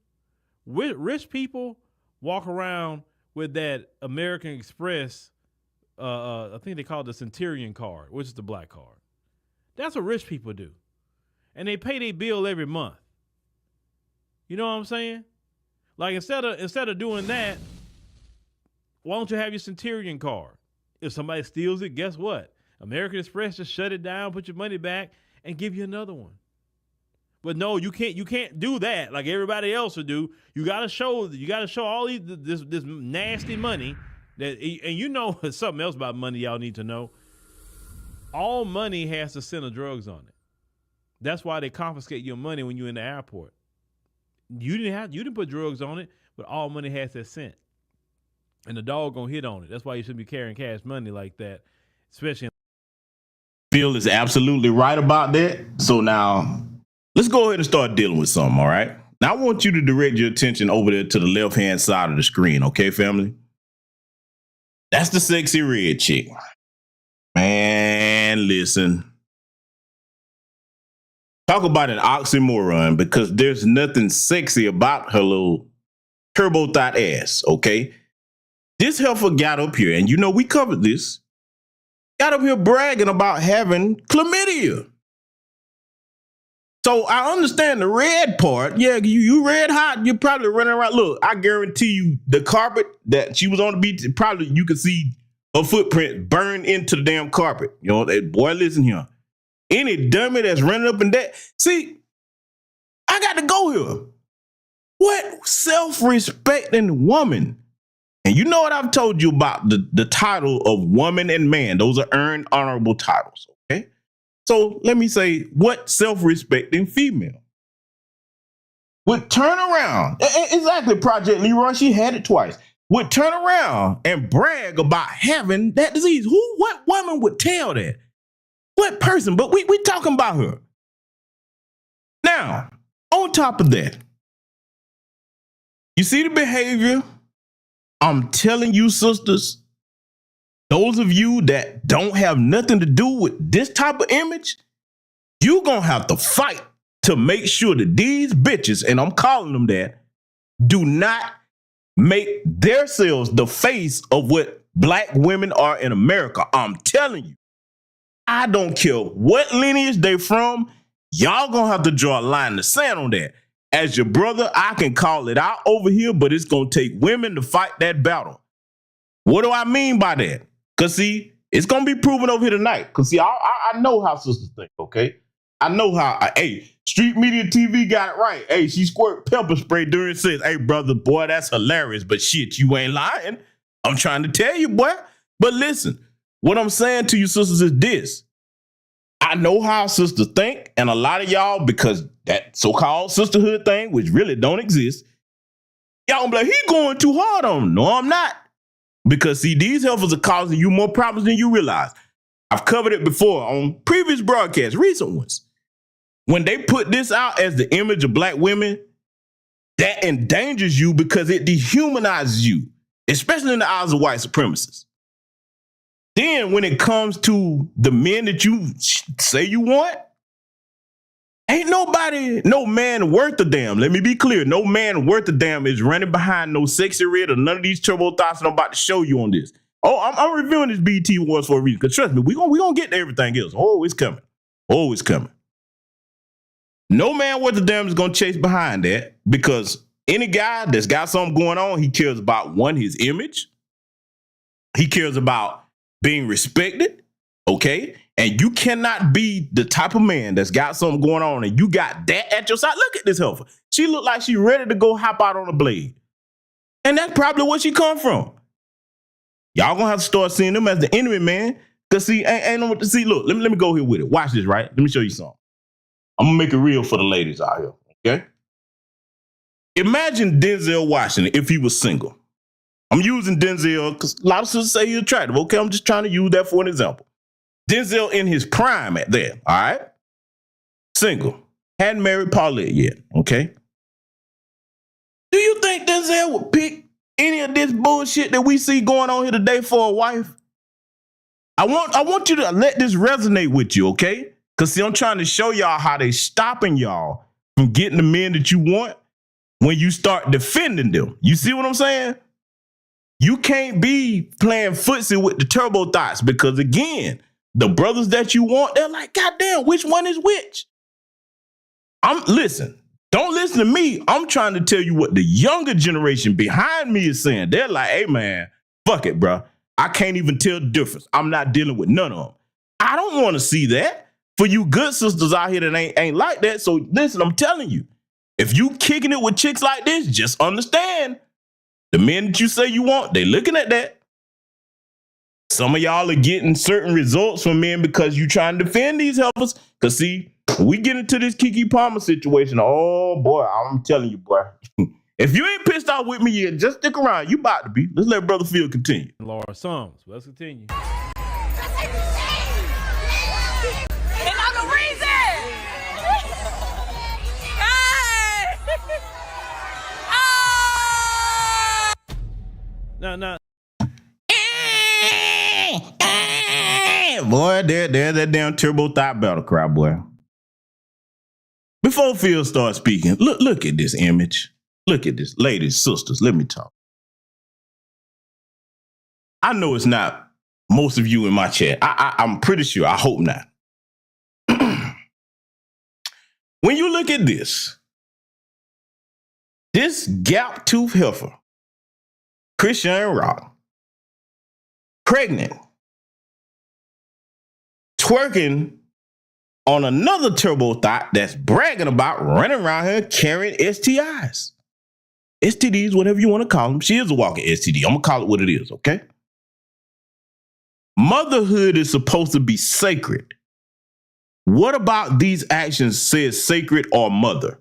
Rich people walk around with that American Express, I think they call it the Centurion card, which is the black card. That's what rich people do. And they pay their bill every month. You know what I'm saying? Like instead of doing that, why don't you have your Centurion card? If somebody steals it, guess what? American Express just shut it down, put your money back, and give you another one. But no, you can't do that like everybody else would do. You gotta show all this nasty money that, and you know something else about money y'all need to know. All money has the scent of drugs on it. That's why they confiscate your money when you're in the airport. You didn't put drugs on it, but all money has that scent. And the dog gonna hit on it. That's why you shouldn't be carrying cash money like that, especially. Phil is absolutely right about that. So now let's go ahead and start dealing with something, all right? Now I want you to direct your attention over there to the left-hand side of the screen, okay, family? That's the sexy red chick. Man, listen. Talk about an oxymoron, because there's nothing sexy about her little turbo thot ass, okay? This heifer got up here, and you know we covered this, got up here bragging about having chlamydia. So I understand the red part. Yeah, you red hot, you're probably running around. Look, I guarantee you the carpet that she was on the beach, probably you could see her footprint burn into the damn carpet. You know, boy, listen here. Any dummy that's running up and down. See, I got to go here. What self-respecting woman? And you know what I've told you about the title of woman and man. Those are earned honorable titles, okay? So let me say, what self-respecting female would turn around? Exactly, Project Leroy, she had it twice. Would turn around and brag about having that disease. What woman would tell that? What person? But we talking about her. Now, on top of that, you see the behavior? I'm telling you, sisters, those of you that don't have nothing to do with this type of image, you're going to have to fight to make sure that these bitches, and I'm calling them that, do not make themselves the face of what black women are in America. I'm telling you. I don't care what lineage they from. Y'all gonna have to draw a line in the sand on that. As your brother, I can call it out over here, but it's gonna take women to fight that battle. What do I mean by that? Because see, it's gonna be proven over here tonight. Because see, I know how sisters think, okay? I know how, hey, Street Media TV got it right. Hey, she squirt pepper spray during sex. Hey, brother, boy, that's hilarious. But shit, you ain't lying. I'm trying to tell you, boy. But listen. What I'm saying to you sisters is this. I know how sisters think, and a lot of y'all, because that so-called sisterhood thing, which really don't exist, y'all gonna be like, he going too hard on them. No, I'm not. Because see, these heifers are causing you more problems than you realize. I've covered it before on previous broadcasts, recent ones. When they put this out as the image of black women, that endangers you because it dehumanizes you, especially in the eyes of white supremacists. Then when it comes to the men that you say you want, ain't nobody, no man worth a damn. Let me be clear. No man worth a damn is running behind no sexy red or none of these turbo thoughts that I'm about to show you on this. Oh, I'm reviewing this BT Awards for a reason. Because trust me, we gonna get to everything else. Oh, it's coming. Oh, it's coming. No man worth a damn is gonna chase behind that, because any guy that's got something going on, he cares about, one, his image. He cares about being respected, okay? And you cannot be the type of man that's got something going on and you got that at your side. Look at this heifer. She look like she ready to go hop out on a blade. And that's probably where she come from. Y'all gonna have to start seeing them as the enemy, man. Cause see, see, look, let me go here with it. Watch this, right? Let me show you something. I'm gonna make it real for the ladies out here, okay? Imagine Denzel Washington if he was single. I'm using Denzel because a lot of sisters say he's attractive. Okay, I'm just trying to use that for an example. Denzel in his prime at there, all right? Single. Hadn't married Paulette yet, okay? think Denzel would pick any of this bullshit that we see going on here today for a wife? I want you to let this resonate with you, okay? Because see, I'm trying to show y'all how they stopping y'all from getting the men that you want when you start defending them. You see what I'm saying? You can't be playing footsie with the turbo thoughts because, again, the brothers that you want, they're like, God damn, which one is which? Listen, don't listen to me. I'm trying to tell you what the younger generation behind me is saying. They're like, hey, man, fuck it, bro. I can't even tell the difference. I'm not dealing with none of them. I don't want to see that. For you good sisters out here that ain't like that. So listen, I'm telling you, if you kicking it with chicks like this, just understand the men that you say you want, they looking at that. Some of y'all are getting certain results from men because you trying to defend these helpers. Because see, we get into this Keke Palmer situation. Oh boy, I'm telling you, boy. If you ain't pissed off with me yet, just stick around. You about to be. Let's let Brother Phil continue. Laura Sums. Let's continue. No. Boy, there's that damn turbo thought battle cry, boy. Before Phil starts speaking, look at this image. Look at this. Ladies, sisters, let me talk. I know it's not most of you in my chat. I'm pretty sure. I hope not. When you look at this gap-toothed heifer, Christian Rock, pregnant, twerking on another turbo thought that's bragging about running around here carrying STIs. STDs, whatever you want to call them. She is a walking STD. I'm going to call it what it is, okay? Motherhood is supposed to be sacred. What about these actions says sacred or mother?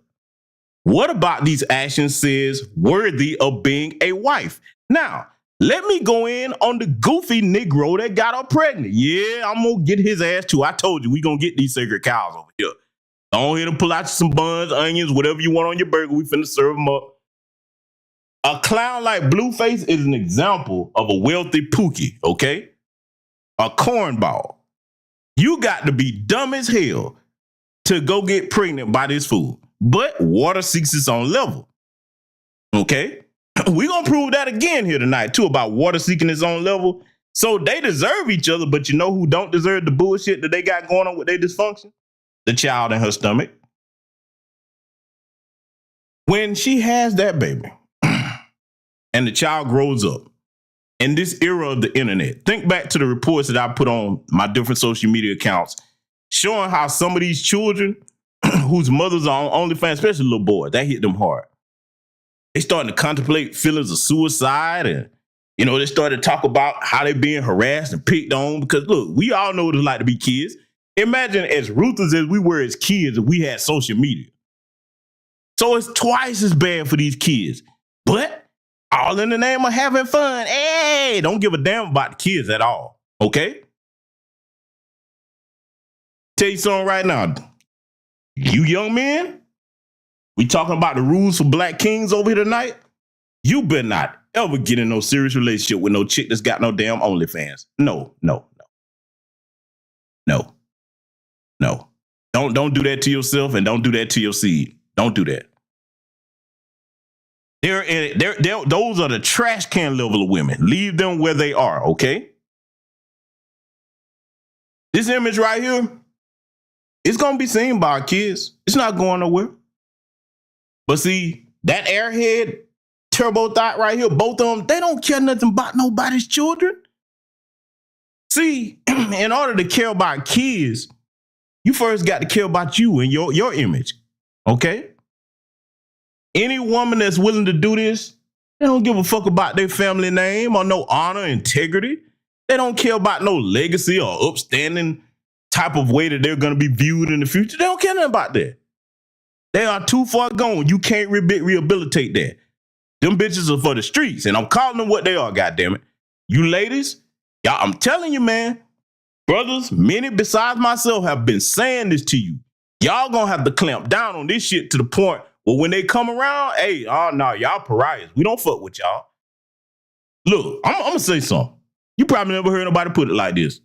What about these actions says worthy of being a wife? Now, let me go in on the goofy Negro that got her pregnant. Yeah, I'm going to get his ass too. I told you, we going to get these sacred cows over here. Go ahead and pull out some buns, onions, whatever you want on your burger. We finna serve them up. A clown like Blueface is an example of a wealthy pookie, okay? A cornball. You got to be dumb as hell to go get pregnant by this fool. But water seeks its own level, okay? We're going to prove that again here tonight, too, about water seeking its own level. So they deserve each other, but you know who don't deserve the bullshit that they got going on with their dysfunction? The child in her stomach. When she has that baby and the child grows up, in this era of the internet, think back to the reports that I put on my different social media accounts, showing how some of these children whose mothers are on OnlyFans, especially little boys, that hit them hard. They starting to contemplate feelings of suicide, and they started to talk about how they being harassed and picked on. Because look, we all know what it's like to be kids. Imagine as ruthless as we were as kids if we had social media. So it's twice as bad for these kids. But all in the name of having fun. Hey, don't give a damn about the kids at all. Okay? Tell you something right now. You young men, we talking about the rules for black kings over here tonight. You better not ever get in no serious relationship with no chick that's got no damn OnlyFans. No. Don't do that to yourself, and don't do that to your seed. Don't do that. Those are the trash can level of women. Leave them where they are, okay? This image right here, it's going to be seen by our kids. It's not going nowhere. But see, that airhead turbo thought right here, both of them, they don't care nothing about nobody's children. See, in order to care about kids, you first got to care about you and your image, okay? Any woman that's willing to do this, they don't give a fuck about their family name or no honor, integrity. They don't care about no legacy or upstanding type of way that they're going to be viewed in the future. They don't care nothing about that. They are too far gone. You can't rehabilitate that. Them bitches are for the streets, and I'm calling them what they are, goddammit. You ladies, y'all, I'm telling you, man, brothers, many besides myself have been saying this to you. Y'all gonna have to clamp down on this shit to the point But when they come around, hey, oh no, y'all pariahs. We don't fuck with y'all. Look, I'm gonna say something. You probably never heard nobody put it like this.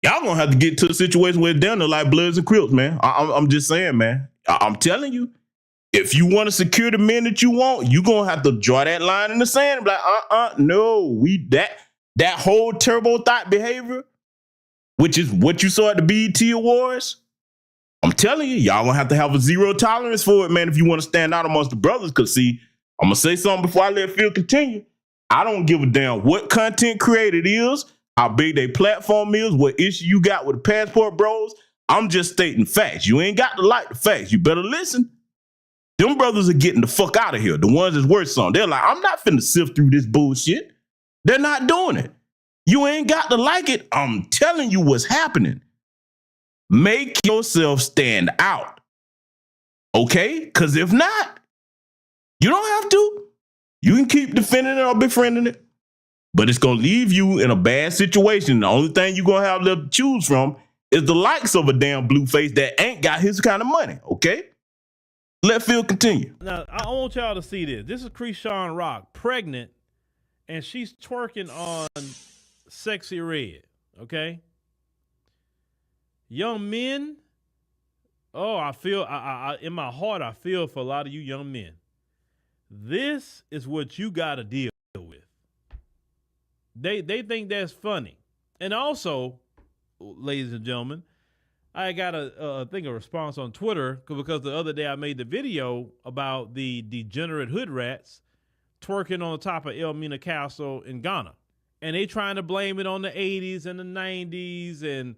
Y'all gonna have to get to a situation where it's down to like Bloods and Crips, man. I'm just saying, man. I'm telling you, if you want to secure the men that you want, you gonna have to draw that line in the sand and be like, no, that whole turbo thot behavior, which is what you saw at the BET Awards. I'm telling you, y'all gonna have a zero tolerance for it, man, if you want to stand out amongst the brothers. Cause see, I'm gonna say something before I let Phil continue. I don't give a damn what content created is, how big they platform is, what issue you got with the passport bros. I'm just stating facts. You ain't got to like the facts. You better listen. Them brothers are getting the fuck out of here. The ones that's worth something. They're like, I'm not finna sift through this bullshit. They're not doing it. You ain't got to like it. I'm telling you what's happening. Make yourself stand out. Okay? Because if not, you don't have to. You can keep defending it or befriending it. But it's going to leave you in a bad situation. The only thing you're going to have left to choose from is the likes of a damn Blueface that ain't got his kind of money. Okay? Let Phil continue. Now, I want y'all to see this. This is Krishan Rock, pregnant, and she's twerking on Sexy Red, okay? Young men, I feel, in my heart, I feel for a lot of you young men. This is what you got to deal with. They think that's funny. And also, ladies and gentlemen, I got a response on Twitter because the other day I made the video about the degenerate hood rats twerking on top of Elmina Castle in Ghana. And they trying to blame it on the 80s and the 90s and,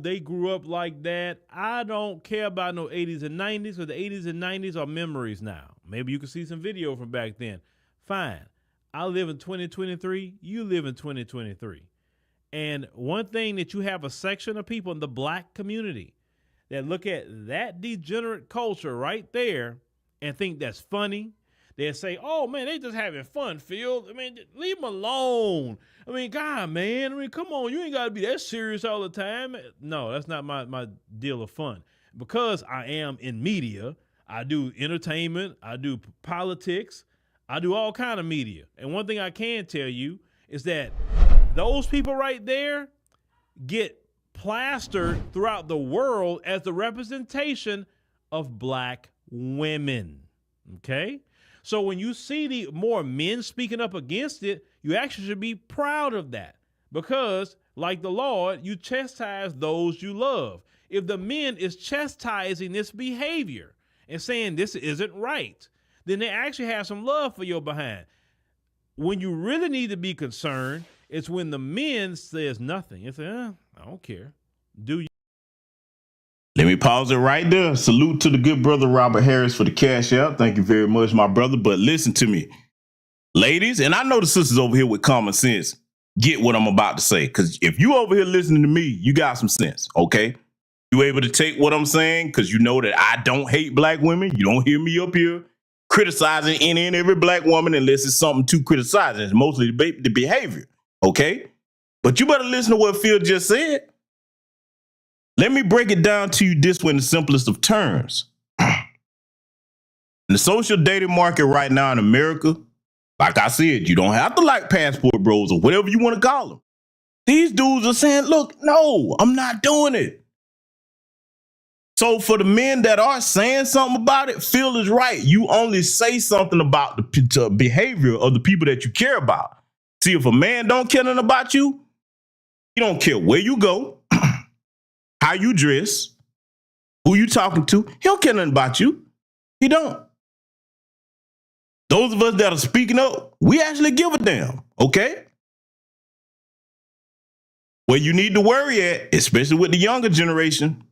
they grew up like that. I don't care about no 80s and 90s because the 80s and 90s are memories now. Maybe you can see some video from back then. Fine. I live in 2023. You live in 2023. And one thing that you have a section of people in the black community that look at that degenerate culture right there and think that's funny. They say, oh, man, they just having fun, Phil. I mean, leave them alone. I mean, God, man. I mean, come on. You ain't got to be that serious all the time. No, that's not my deal of fun. Because I am in media, I do entertainment, I do politics, I do all kind of media. And one thing I can tell you is that those people right there get plastered throughout the world as the representation of black women, okay? So when you see the more men speaking up against it, you actually should be proud of that because, like the Lord, you chastise those you love. If the men is chastising this behavior and saying this isn't right, then they actually have some love for your behind. When you really need to be concerned, it's when the men says nothing. It's I don't care. Do you? Let me pause it right there. Salute to the good brother Robert Harris for the cash out. Thank you very much, my brother. But listen to me, ladies, and I know the sisters over here with common sense get what I'm about to say. Because if you over here listening to me, you got some sense, okay? You able to take what I'm saying? Because you know that I don't hate black women. You don't hear me up here criticizing any and every black woman unless it's something to criticize. It's mostly the behavior, okay? But you better listen to what Phil just said. Let me break it down to you this way in the simplest of terms. In the social dating market right now in America, like I said, you don't have to like passport bros or whatever you want to call them. These dudes are saying, look, no, I'm not doing it. So for the men that are saying something about it, Phil is right. You only say something about the behavior of the people that you care about. See, if a man don't care nothing about you, he don't care where you go, how you dress, who you talking to. He don't care nothing about you. He don't. Those of us that are speaking up, we actually give a damn, okay? Where you need to worry at, especially with the younger generation,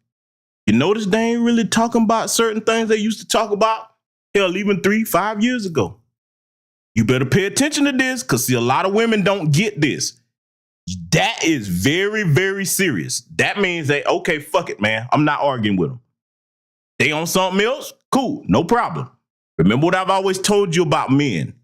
you notice they ain't really talking about certain things they used to talk about, hell, even 3-5 years ago. You better pay attention to this because, see, a lot of women don't get this. That is very, very serious. That means they, okay, fuck it, man. I'm not arguing with them. They on something else? Cool, no problem. Remember what I've always told you about men.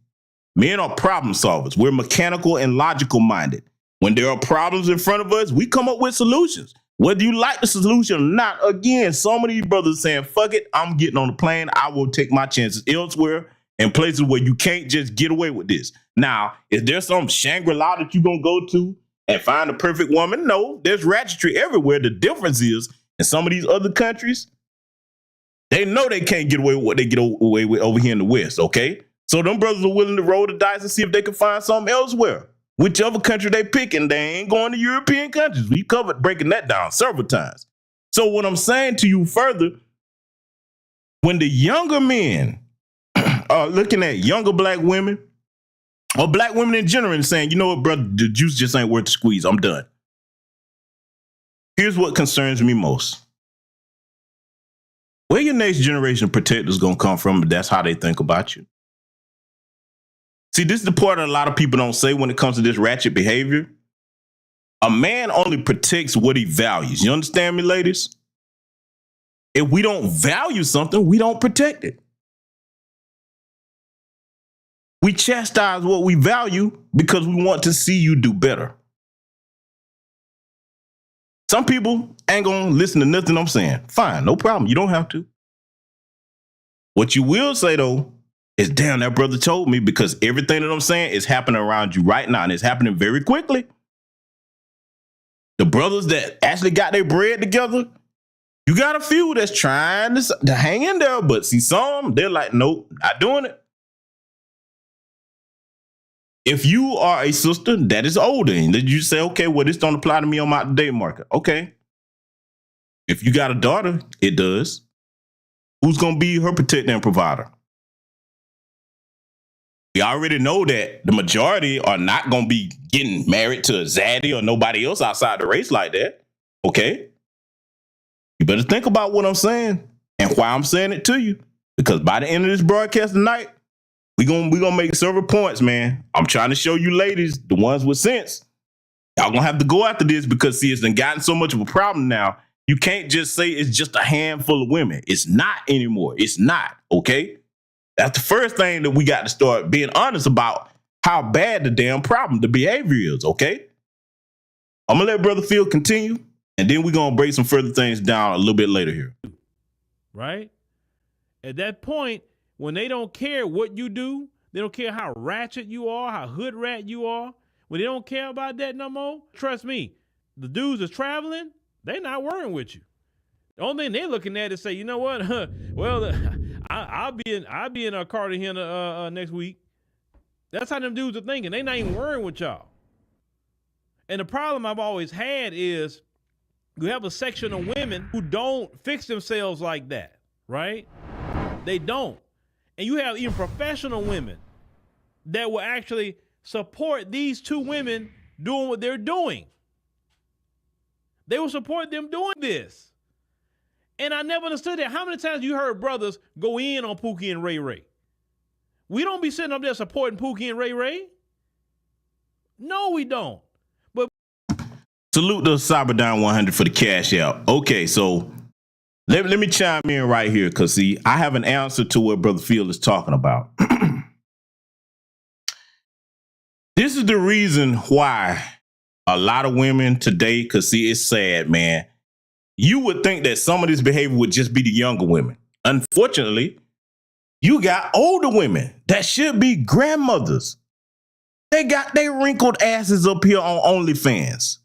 Men are problem solvers. We're mechanical and logical minded. When there are problems in front of us, we come up with solutions. Whether you like the solution or not, again, some of these brothers saying, fuck it, I'm getting on the plane. I will take my chances elsewhere in places where you can't just get away with this. Now, is there some Shangri-La that you're going to go to and find the perfect woman? No, there's ratchetry everywhere. The difference is, in some of these other countries, they know they can't get away with what they get away with over here in the West, okay? So them brothers are willing to roll the dice and see if they can find something elsewhere. Whichever country they picking, they ain't going to European countries. We covered breaking that down several times. So what I'm saying to you further, when the younger men are looking at younger black women, or black women in general, and saying, you know what, brother, the juice just ain't worth the squeeze. I'm done. Here's what concerns me most. Where your next generation protectors gonna come from, but that's how they think about you. See, this is the part that a lot of people don't say when it comes to this ratchet behavior. A man only protects what he values. You understand me, ladies? If we don't value something, we don't protect it. We chastise what we value because we want to see you do better. Some people ain't gonna listen to nothing I'm saying. Fine, no problem. You don't have to. What you will say, though, is, damn, that brother told me, because everything that I'm saying is happening around you right now, and it's happening very quickly. The brothers that actually got their bread together, you got a few that's trying to hang in there, but see some, they're like, nope, not doing it. If you are a sister that is older and that you say, okay, well, this don't apply to me on my date market. Okay. If you got a daughter, it does. Who's going to be her protector and provider? We already know that the majority are not going to be getting married to a zaddy or nobody else outside the race like that. Okay. You better think about what I'm saying and why I'm saying it to you. Because by the end of this broadcast tonight, we gonna make several points, man. I'm trying to show you ladies, the ones with sense. Y'all gonna have to go after this because, see, it's done gotten so much of a problem now. You can't just say it's just a handful of women. It's not anymore. It's not, okay? That's the first thing that we got to start being honest about, how bad the damn problem, the behavior is, okay? I'm gonna let Brother Phil continue, and then we're gonna break some further things down a little bit later here. Right? At that point, when they don't care what you do, they don't care how ratchet you are, how hood rat you are, when they don't care about that no more, trust me, the dudes that's traveling, they not worrying with you. The only thing they're looking at is say, you know what? Well, I'll be in Cartagena next week. That's how them dudes are thinking. They not even worrying with y'all. And the problem I've always had is you have a section of women who don't fix themselves like that, right? They don't. And you have even professional women that will actually support these two women doing what they're doing. They will support them doing this. And I never understood that. How many times you heard brothers go in on Pookie and Ray Ray? We don't be sitting up there supporting Pookie and Ray Ray. No, we don't. But salute the Cyberdown 100 for the cash out. Okay, so let me chime in right here, because, see, I have an answer to what Brother Phil is talking about. This is the reason why a lot of women today, because, see, it's sad, man. You would think that some of this behavior would just be the younger women. Unfortunately, you got older women that should be grandmothers. They got their wrinkled asses up here on OnlyFans.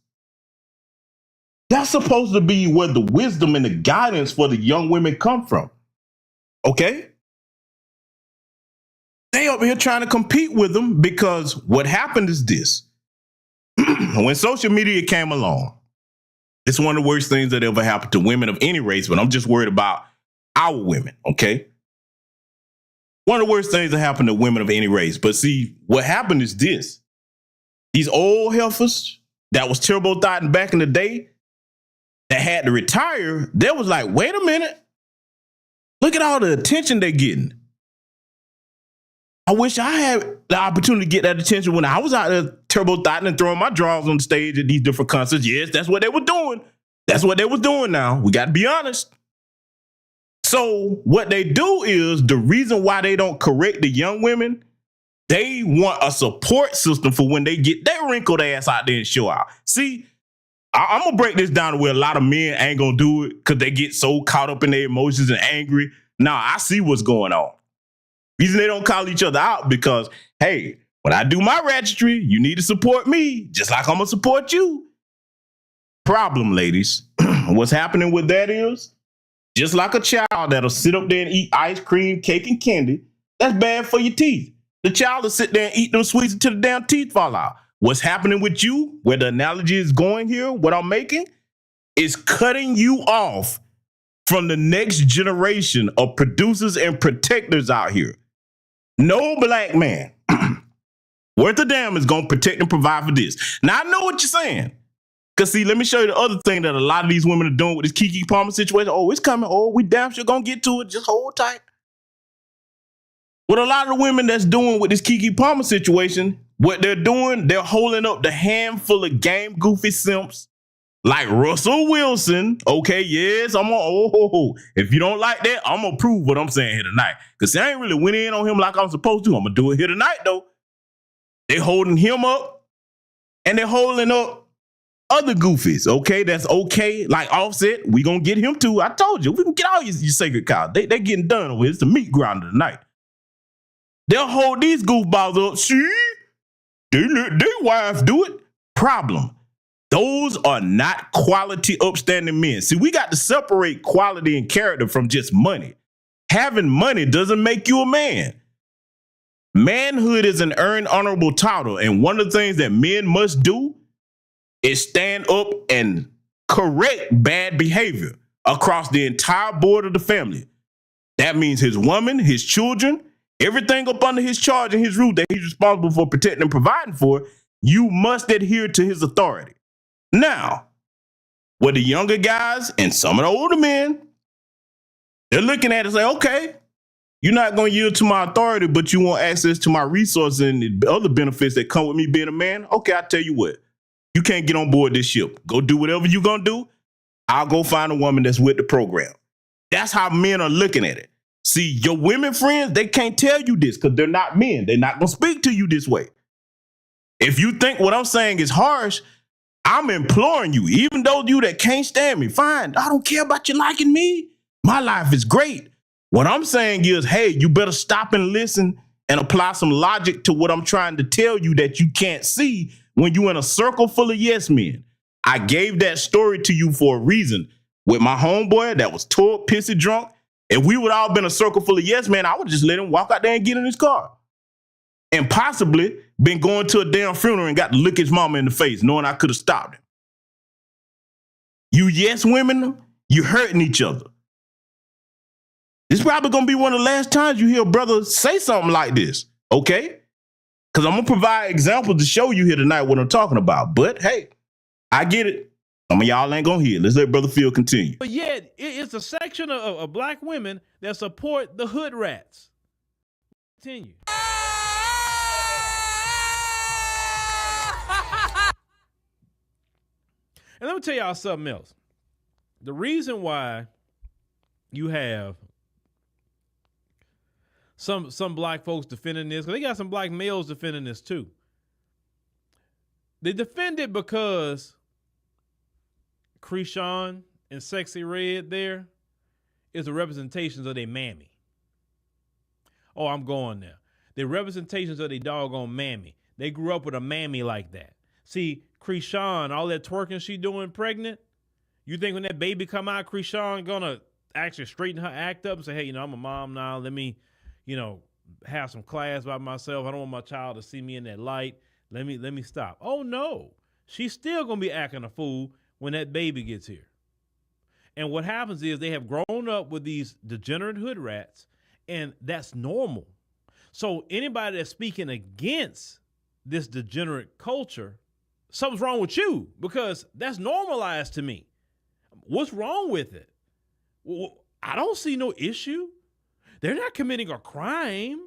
That's supposed to be where the wisdom and the guidance for the young women come from. Okay? They up here trying to compete with them, because what happened is this. When social media came along, it's one of the worst things that ever happened to women of any race, but I'm just worried about our women, okay? One of the worst things that happened to women of any race. But see, what happened is this. These old heifers that was turbo-thotting back in the day, that had to retire, they was like, wait a minute. Look at all the attention they're getting. I wish I had the opportunity to get that attention when I was out there turbo-thotting and throwing my draws on stage at these different concerts. Yes, that's what they were doing. That's what they was doing now. We got to be honest. So what they do is, the reason why they don't correct the young women, they want a support system for when they get their wrinkled ass out there and show out. See, I'm gonna break this down to where a lot of men ain't gonna do it because they get so caught up in their emotions and angry. Now I see what's going on. Reason they don't call each other out because, hey, when I do my ratchetry, you need to support me, just like I'm gonna support you. Problem, ladies. What's happening with that is, just like a child that'll sit up there and eat ice cream, cake, and candy, that's bad for your teeth. The child will sit there and eat them sweets until the damn teeth fall out. What's happening with you, where the analogy is going here, what I'm making, is cutting you off from the next generation of producers and protectors out here. No black man worth a damn is going to protect and provide for this. Now, I know what you're saying. Because, see, let me show you the other thing that a lot of these women are doing with this Keke Palmer situation. Oh, it's coming. Oh, we damn sure going to get to it. Just hold tight. What a lot of the women that's doing with this Keke Palmer situation, what they're doing, they're holding up the handful of game goofy simps like Russell Wilson. Okay, yes, if you don't like that, I'm going to prove what I'm saying here tonight. Because I ain't really went in on him like I'm supposed to. I'm going to do it here tonight, though. They holding him up, and they're holding up other goofies, okay? That's okay. Like Offset, we going to get him too. I told you, we can get all your sacred cows. They getting done over here. It's the meat grinder tonight. They'll hold these goofballs up. See? They let their wife do it. Problem. Those are not quality, upstanding men. See, we got to separate quality and character from just money. Having money doesn't make you a man. Manhood is an earned honorable title, and one of the things that men must do is stand up and correct bad behavior across the entire board of the family. That means his woman, his children, everything up under his charge and his roof that he's responsible for protecting and providing for, you must adhere to his authority. Now, with the younger guys and some of the older men, they're looking at it and say, okay, you're not going to yield to my authority, but you want access to my resources and the other benefits that come with me being a man. Okay, I'll tell you what. You can't get on board this ship. Go do whatever you're going to do. I'll go find a woman that's with the program. That's how men are looking at it. See, your women friends, they can't tell you this because they're not men. They're not going to speak to you this way. If you think what I'm saying is harsh, I'm imploring you, even though you that can't stand me, fine. I don't care about you liking me. My life is great. What I'm saying is, hey, you better stop and listen and apply some logic to what I'm trying to tell you that you can't see when you're in a circle full of yes men. I gave that story to you for a reason. With my homeboy that was tore, pissy drunk, if we would all been a circle full of yes men, I would just let him walk out there and get in his car. And possibly been going to a damn funeral and got to look his mama in the face, knowing I could have stopped him. You yes women, you hurting each other. This is probably going to be one of the last times you hear a brother say something like this, okay? Because I'm going to provide examples to show you here tonight what I'm talking about. But, hey, I get it. Some of y'all ain't going to hear it. Let's let Brother Phil continue. But yet, it's a section of black women that support the hood rats. Continue. And let me tell y'all something else. The reason why you have some black folks defending this, because they got some black males defending this too. They defend it because Krishan and Sexy Red there is a representation of their mammy. Oh, I'm going there. They're representations of their doggone mammy. They grew up with a mammy like that. See, Krishan, all that twerking she doing pregnant, you think when that baby come out, Krishan gonna actually straighten her act up and say, hey, I'm a mom now. Let me, have some class by myself. I don't want my child to see me in that light. Let me stop. Oh no, she's still gonna be acting a fool when that baby gets here. And what happens is they have grown up with these degenerate hood rats, and that's normal. So anybody that's speaking against this degenerate culture, something's wrong with you, because that's normalized to me. What's wrong with it? Well, I don't see no issue. They're not committing a crime.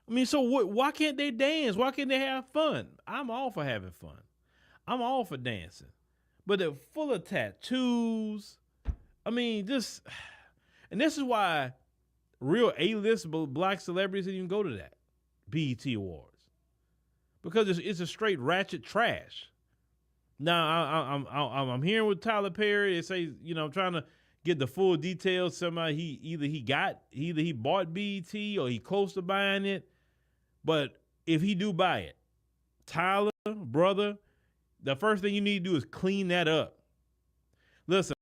I mean, so why can't they dance? Why can't they have fun? I'm all for having fun. I'm all for dancing. But they're full of tattoos. I mean, and this is why real A-list black celebrities didn't even go to that BET Awards. Because it's a straight ratchet trash. Now I'm hearing with Tyler Perry. It say, you know, I'm trying to get the full details. Somebody either he bought BET or he close to buying it. But if he do buy it, Tyler, brother, the first thing you need to do is clean that up. Listen,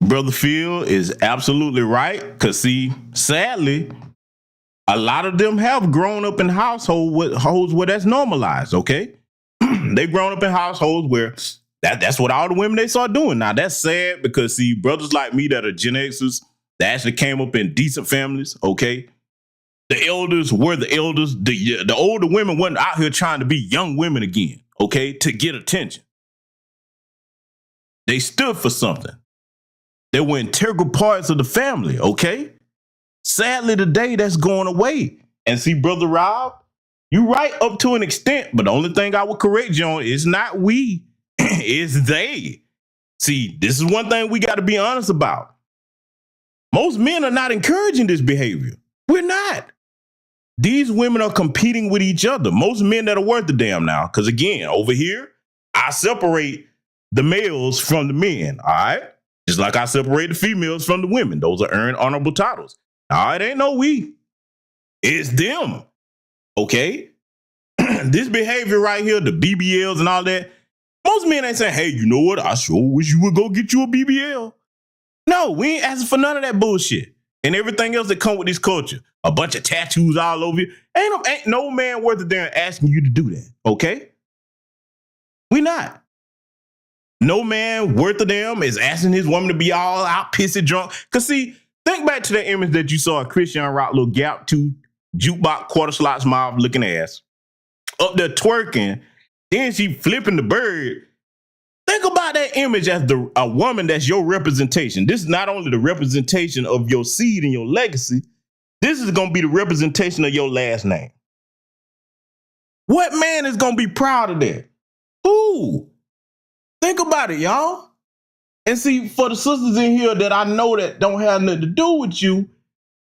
Brother Phil is absolutely right. Because, see, sadly, a lot of them have grown up in households where that's normalized, okay? They've grown up in households where that's what all the women they start doing. Now, that's sad because, see, brothers like me that are Gen Xers that actually came up in decent families, okay? The elders were the elders. The older women weren't out here trying to be young women again, okay, to get attention. They stood for something. They were integral parts of the family, okay? Sadly, today, that's going away. And see, Brother Rob, you're right up to an extent, but the only thing I would correct you on is not we, it's they. See, this is one thing we got to be honest about. Most men are not encouraging this behavior. We're not. These women are competing with each other. Most men that are worth a damn now, because again, over here, I separate the males from the men, all right? Just like I separate the females from the women. Those are earned honorable titles. All right, ain't no we. It's them. Okay? This behavior right here, the BBLs and all that, most men ain't saying, hey, you know what? I sure wish you would go get you a BBL. No, we ain't asking for none of that bullshit. And everything else that come with this culture. A bunch of tattoos all over you. Ain't no man worth a damn asking you to do that. Okay? We not. No man worth a damn is asking his woman to be all out pissy drunk. Because see, think back to that image that you saw of Christian Rock, little gap tooth, jukebox, quarter slots, mouth looking ass. Up there twerking. Then she flipping the bird. Think about that image as a woman that's your representation. This is not only the representation of your seed and your legacy. This is going to be the representation of your last name. What man is going to be proud of that? Who? Think about it, y'all. And see, for the sisters in here that I know that don't have nothing to do with you,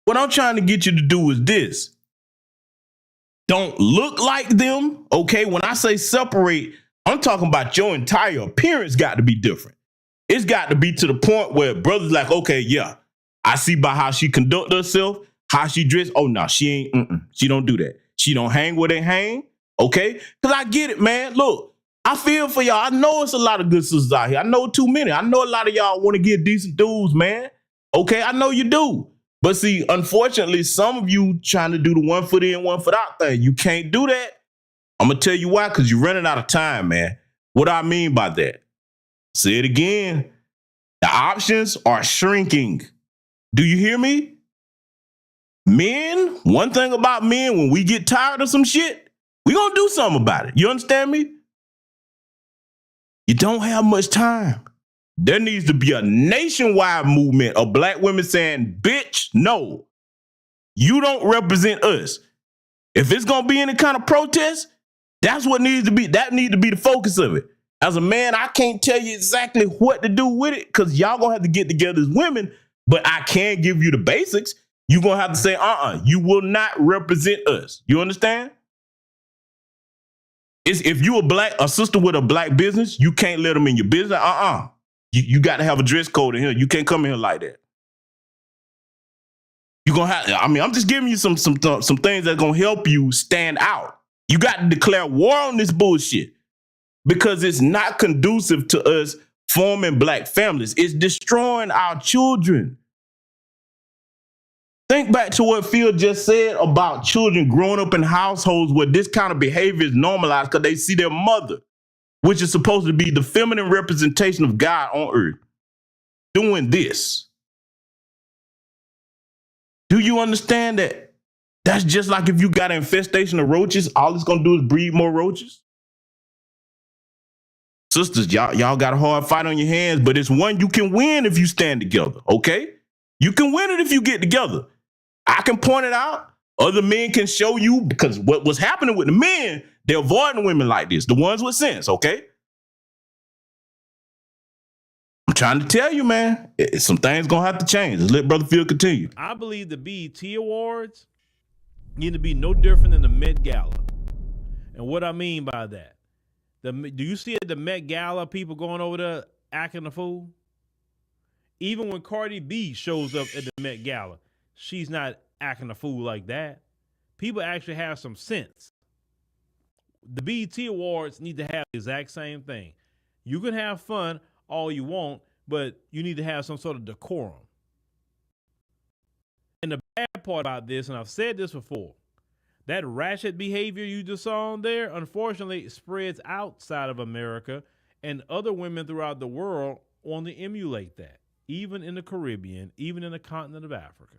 what I'm trying to get you to do is this. Don't look like them, okay? When I say separate, I'm talking about your entire appearance got to be different. It's got to be to the point where brothers like, okay, yeah, I see by how she conduct herself, how she dress. Oh, no, she ain't, she don't do that. She don't hang where they hang, okay? Because I get it, man. Look. I feel for y'all. I know it's a lot of good sisters out here. I know too many. I know a lot of y'all want to get decent dudes, man. Okay, I know you do. But see, unfortunately, some of you trying to do the 1 foot in, 1 foot out thing. You can't do that. I'm going to tell you why, because you're running out of time, man. What do I mean by that? Say it again. The options are shrinking. Do you hear me? Men, one thing about men, when we get tired of some shit, we're going to do something about it. You understand me? You don't have much time. There needs to be a nationwide movement of black women saying, bitch, no, you don't represent us. If it's going to be any kind of protest, that's what needs to be. That needs to be the focus of it. As a man, I can't tell you exactly what to do with it because y'all going to have to get together as women, but I can give you the basics. You're going to have to say, you will not represent us. You understand? If you a sister with a black business, you can't let them in your business. You got to have a dress code in here. You can't come in here like that. You're gonna have. I mean, I'm just giving you some things that's gonna help you stand out. You got to declare war on this bullshit because it's not conducive to us forming black families. It's destroying our children. Think back to what Phil just said about children growing up in households where this kind of behavior is normalized because they see their mother, which is supposed to be the feminine representation of God on earth, doing this. Do you understand that? That's just like if you got an infestation of roaches, all it's going to do is breed more roaches. Sisters, y'all got a hard fight on your hands, but it's one you can win if you stand together, okay? You can win it if you get together. I can point it out. Other men can show you because what's happening with the men, they're avoiding women like this, the ones with sense, okay? I'm trying to tell you, man, some things going to have to change. Let's let Brother Phil continue. I believe the BET Awards need to be no different than the Met Gala. And what I mean by that, Do you see at the Met Gala people going over there acting a fool? Even when Cardi B shows up at the Met Gala, she's not acting a fool like that. People actually have some sense. The BET Awards need to have the exact same thing. You can have fun all you want, but you need to have some sort of decorum. And the bad part about this, and I've said this before, that ratchet behavior you just saw on there, unfortunately, spreads outside of America, and other women throughout the world want to emulate that, even in the Caribbean, even in the continent of Africa.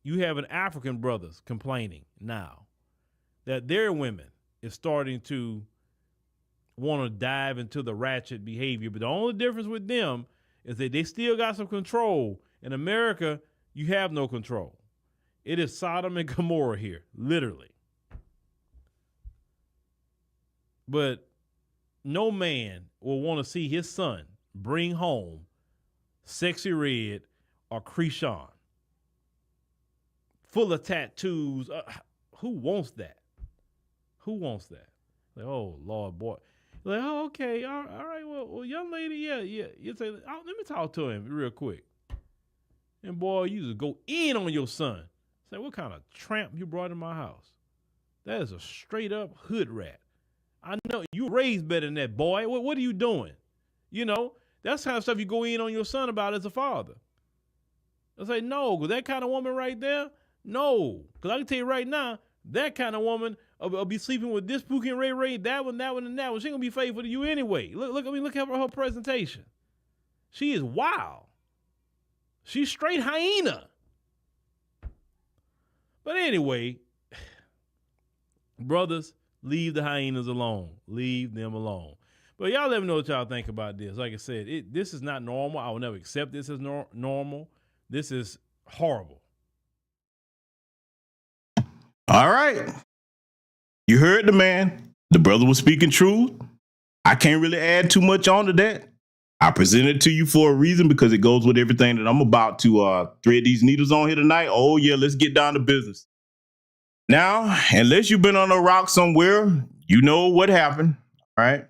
You have an African brothers complaining now that their women is starting to want to dive into the ratchet behavior. But the only difference with them is that they still got some control. In America, you have no control. It is Sodom and Gomorrah here, literally. But no man will want to see his son bring home Sexy Red or Krishan, full of tattoos. Who wants that? Who wants that? Like, oh, Lord, boy. Like, oh, okay, all right, well, young lady, yeah. You say, oh, let me talk to him real quick. And boy, you just go in on your son. Say, what kind of tramp you brought in my house? That is a straight up hood rat. I know you raised better than that, boy. What are you doing? You know, that's the kind of stuff you go in on your son about as a father. I say, no, because that kind of woman right there, no. Because I can tell you right now, that kind of woman will be sleeping with this Pookie and Ray Ray, that one, and that one. She going to be faithful to you anyway. Look at her presentation. She is wild. She's straight hyena. But anyway, brothers, leave the hyenas alone. Leave them alone. But y'all let me know what y'all think about this. Like I said, this is not normal. I will never accept this as normal. This is horrible. All right. You heard the man. The brother was speaking truth. I can't really add too much onto that. I presented it to you for a reason because it goes with everything that I'm about to thread these needles on here tonight. Oh, yeah, let's get down to business. Now, unless you've been on a rock somewhere, you know what happened, all right?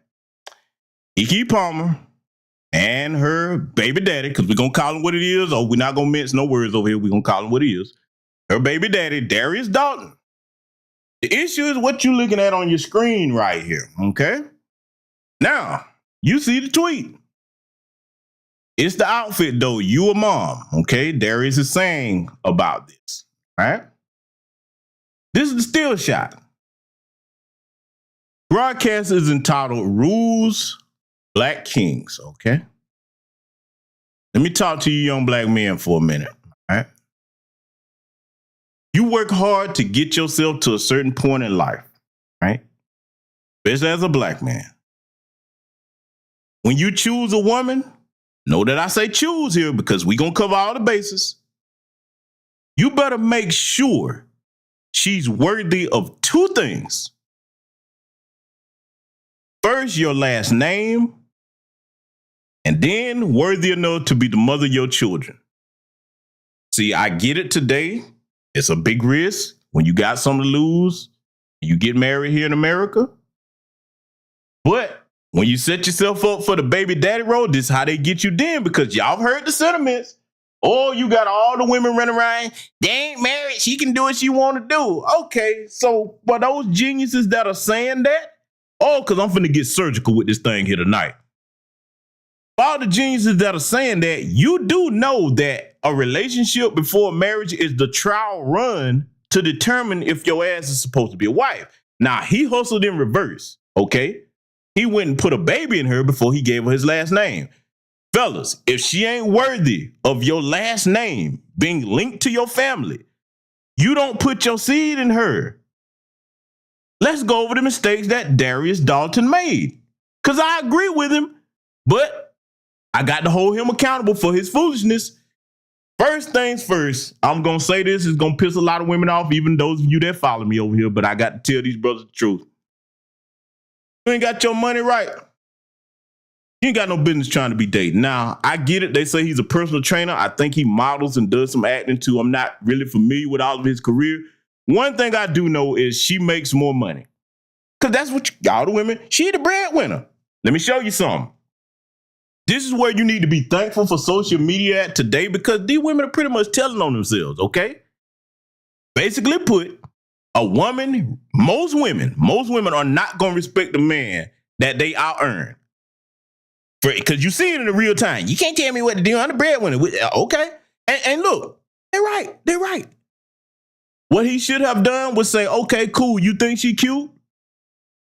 Keke Palmer and her baby daddy, because we're going to call him what it is, or we're not going to mince no words over here. We're going to call him what it is. Her baby daddy, Darius Dalton. The issue is what you're looking at on your screen right here, okay? Now, you see the tweet. It's the outfit, though. You a mom, okay? Darius is saying about this, all right? This is the still shot. Broadcast is entitled Rules Black Kings, okay? Let me talk to you young black men for a minute, all right? You work hard to get yourself to a certain point in life, right? Especially as a black man. When you choose a woman, know that I say choose here because we're going to cover all the bases. You better make sure she's worthy of two things. First, your last name, and then worthy enough to be the mother of your children. See, I get it today. It's a big risk when you got something to lose. You get married here in America. But when you set yourself up for the baby daddy role, this is how they get you then, because y'all heard the sentiments. Oh, you got all the women running around. They ain't married. She can do what she want to do. Okay, so for those geniuses that are saying that, oh, because I'm finna get surgical with this thing here tonight. For all the geniuses that are saying that, you do know that a relationship before marriage is the trial run to determine if your ass is supposed to be a wife. Now, he hustled in reverse, okay? He went and put a baby in her before he gave her his last name. Fellas, if she ain't worthy of your last name being linked to your family, you don't put your seed in her. Let's go over the mistakes that Darius Dalton made. Because I agree with him, but I got to hold him accountable for his foolishness. First things first, I'm going to say this is going to piss a lot of women off, even those of you that follow me over here, but I got to tell these brothers the truth. You ain't got your money right. You ain't got no business trying to be dating. Now, I get it. They say he's a personal trainer. I think he models and does some acting too. I'm not really familiar with all of his career. One thing I do know is she makes more money. Because that's what y'all the women, she the breadwinner. Let me show you something. This is where you need to be thankful for social media at today, because these women are pretty much telling on themselves, okay? Basically put, a woman, most women are not going to respect the man that they out-earn. Because you see it in the real time. You can't tell me what to do. I'm the breadwinner. Okay. And look, they're right. What he should have done was say, okay, cool, you think she cute?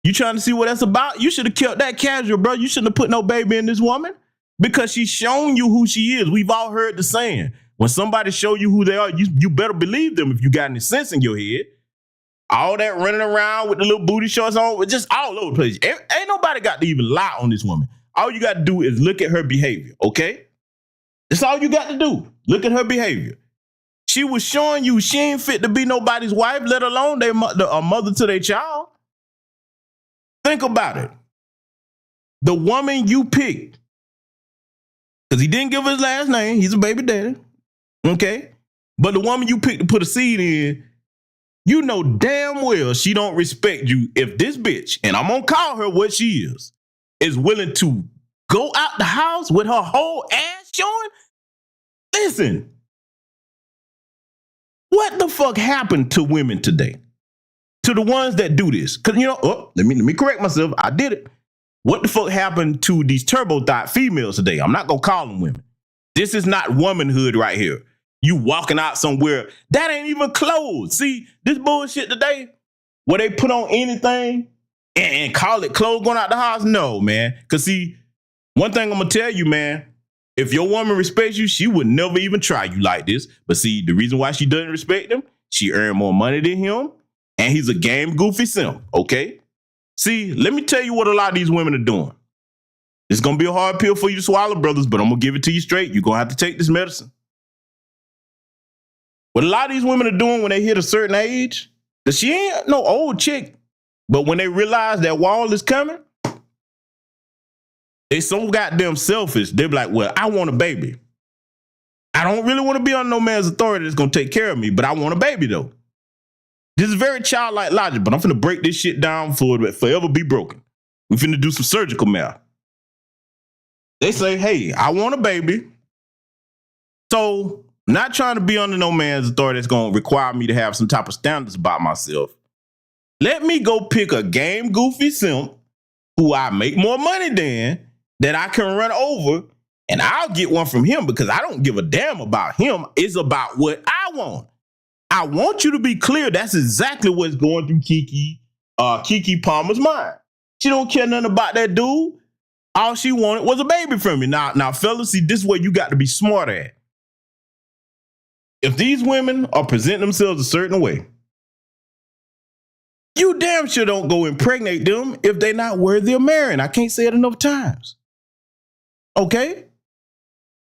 You trying to see what that's about? You should have kept that casual, bro. You shouldn't have put no baby in this woman, because she's shown you who she is. We've all heard the saying, when somebody show you who they are, you better believe them if you got any sense in your head. All that running around with the little booty shorts on, just all over the place. Ain't nobody got to even lie on this woman. All you got to do is look at her behavior, okay? That's all you got to do. Look at her behavior. She was showing you she ain't fit to be nobody's wife, let alone a mother to their child. Think about it. The woman you picked, because he didn't give his last name, he's a baby daddy, okay? But the woman you picked to put a seed in, you know damn well she don't respect you if this bitch, and I'm gonna call her what she is willing to go out the house with her whole ass showing. Listen, what the fuck happened to women today? To the ones that do this? Because, let me correct myself. I did it. What the fuck happened to these turbo thot females today? I'm not gonna call them women. This is not womanhood right here. You walking out somewhere, that ain't even clothes. See, this bullshit today, where they put on anything and call it clothes going out the house? No, man. Because see, one thing I'm going to tell you, man, if your woman respects you, she would never even try you like this. But see, the reason why she doesn't respect him, she earned more money than him, and he's a game goofy simp, okay? See, let me tell you what a lot of these women are doing. It's going to be a hard pill for you to swallow, brothers, but I'm going to give it to you straight. You're going to have to take this medicine. What a lot of these women are doing when they hit a certain age, because she ain't no old chick, but when they realize that wall is coming, they so goddamn selfish. They're like, well, I want a baby. I don't really want to be on no man's authority that's going to take care of me, but I want a baby, though. This is very childlike logic, but I'm finna break this shit down for it forever be broken. We finna do some surgical math. They say, hey, I want a baby. So, not trying to be under no man's authority that's going to require me to have some type of standards about myself. Let me go pick a game goofy simp who I make more money than, that I can run over, and I'll get one from him, because I don't give a damn about him. It's about what I want. I want you to be clear. That's exactly what's going through Keke Palmer's mind. She don't care nothing about that dude. All she wanted was a baby from me. Now, fellas, see, this is where you got to be smart at. If these women are presenting themselves a certain way, you damn sure don't go impregnate them if they're not worthy of marrying. I can't say it enough times. Okay?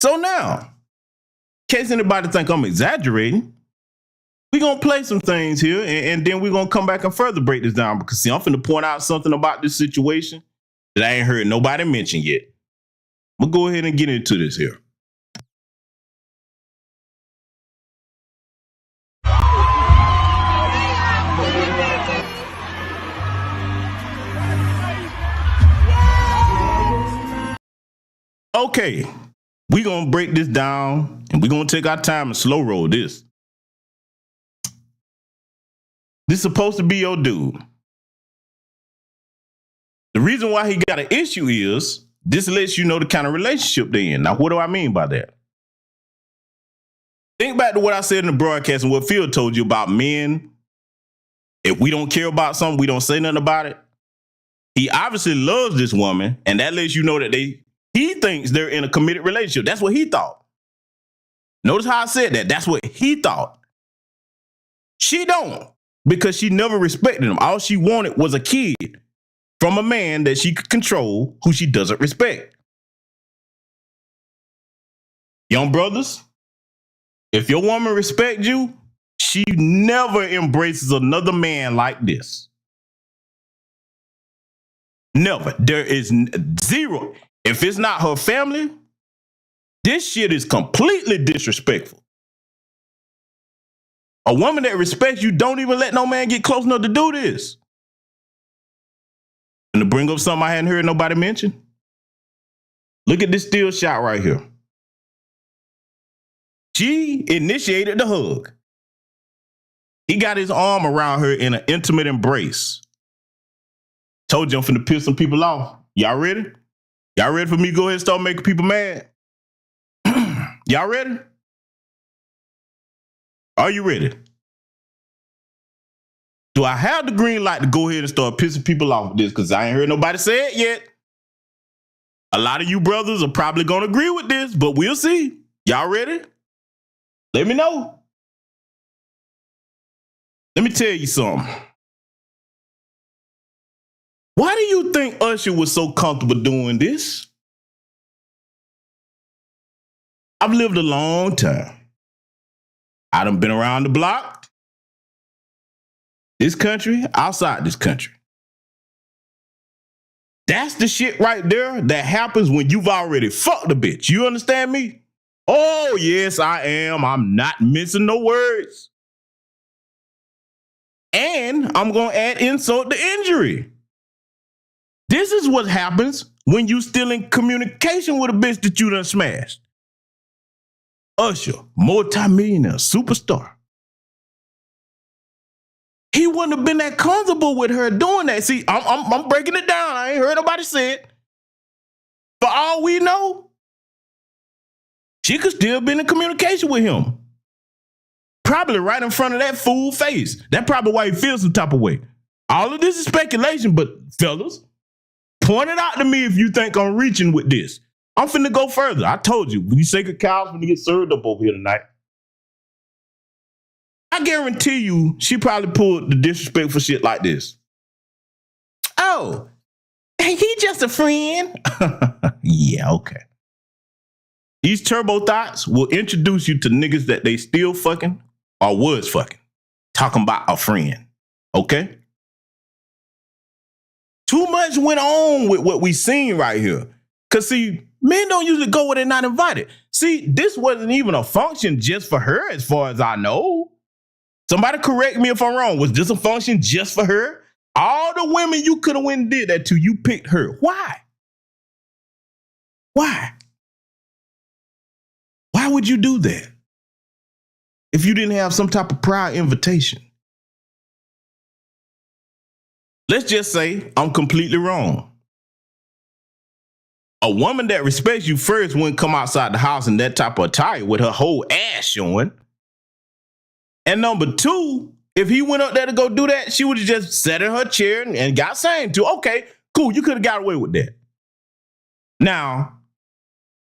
So now, in case anybody think I'm exaggerating, we're going to play some things here, and then we're going to come back and further break this down, because see, I'm finna point out something about this situation that I ain't heard nobody mention yet. I'm going to go ahead and get into this here. Okay, we're going to break this down, and we're going to take our time and slow roll this. This is supposed to be your dude. The reason why he got an issue is this lets you know the kind of relationship they're in. Now, what do I mean by that? Think back to what I said in the broadcast and what Phil told you about men. If we don't care about something, we don't say nothing about it. He obviously loves this woman, and that lets you know that he thinks they're in a committed relationship. That's what he thought. Notice how I said that. That's what he thought. She don't, because she never respected him. All she wanted was a kid from a man that she could control, who she doesn't respect. Young brothers, if your woman respects you, she never embraces another man like this. Never. There is zero. If it's not her family, this shit is completely disrespectful. A woman that respects you don't even let no man get close enough to do this. And to bring up something I hadn't heard nobody mention, look at this still shot right here. She initiated the hug. He got his arm around her in an intimate embrace. Told you I'm finna piss some people off. Y'all ready? Y'all ready for me to go ahead and start making people mad? Y'all ready? Are you ready? Do I have the green light to go ahead and start pissing people off with this? Because I ain't heard nobody say it yet. A lot of you brothers are probably going to agree with this, but we'll see. Y'all ready? Let me know. Let me tell you something. Why do you think Usher was so comfortable doing this? I've lived a long time. I done been around the block. This country, outside this country. That's the shit right there that happens when you've already fucked a bitch. You understand me? Oh, yes, I am. I'm not missing no words. And I'm going to add insult to injury. This is what happens when you still in communication with a bitch that you done smashed. Usher, multi-millionaire, superstar. He wouldn't have been that comfortable with her doing that. See, I'm breaking it down. I ain't heard nobody say it. For all we know, she could still been in communication with him. Probably right in front of that fool face. That's probably why he feels some type of way. All of this is speculation, but fellas, point it out to me if you think I'm reaching with this. I'm finna go further. I told you, when you sacred cows finna get served up over here tonight. I guarantee you, she probably pulled the disrespectful shit like this. Oh, he just a friend. Yeah, okay. These turbo thoughts will introduce you to niggas that they still fucking or was fucking. Talking about a friend, okay? Too much went on with what we seen right here. Because, see, men don't usually go where they're not invited. See, this wasn't even a function just for her as far as I know. Somebody correct me if I'm wrong. Was this a function just for her? All the women you could have went and did that to, you picked her. Why? Why? Why would you do that if you didn't have some type of prior invitation? Let's just say I'm completely wrong. A woman that respects you first wouldn't come outside the house in that type of attire with her whole ass showing. And number two, if he went up there to go do that, she would have just sat in her chair and got sang to. Okay, cool, you could have got away with that. Now,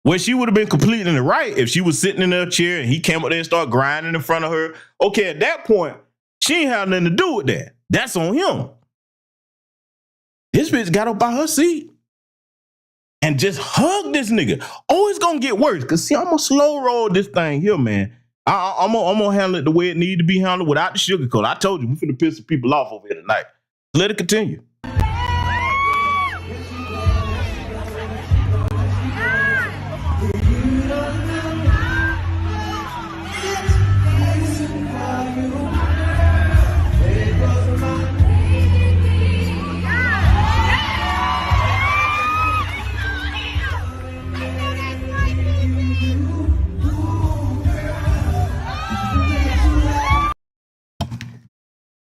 where she would have been completely in the right if she was sitting in her chair and he came up there and started grinding in front of her. Okay, at that point, she ain't had nothing to do with that. That's on him. This bitch got up by her seat and just hugged this nigga. Oh, it's gonna get worse. Cause see, I'm gonna slow roll this thing here, man. I'm gonna handle it the way it need to be handled without the sugar coat. I told you, we finna piss some people off over here tonight. Let it continue.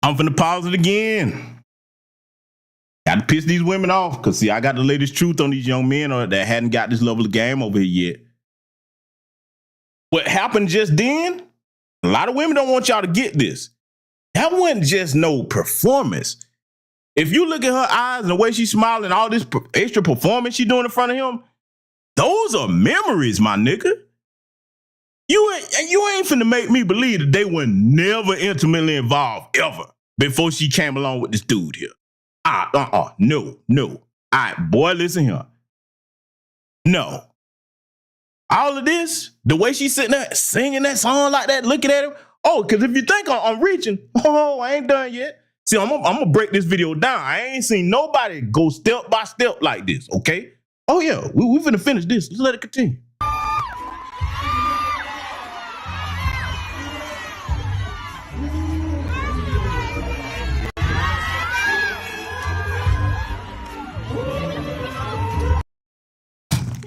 I'm finna pause it again. Got to piss these women off because, see, I got the latest truth on these young men that hadn't got this level of game over here yet. What happened just then, a lot of women don't want y'all to get this. That wasn't just no performance. If you look at her eyes and the way she's smiling, all this extra performance she doing in front of him, those are memories, my nigga. You ain't finna make me believe that they were never intimately involved ever before she came along with this dude here. No. All right, boy, listen here. No. All of this, the way she's sitting there singing that song like that, looking at him. Oh, because if you think I'm reaching, I ain't done yet. See, I'm gonna break this video down. I ain't seen nobody go step by step like this, okay? Oh yeah, we finna finish this. Let's let it continue.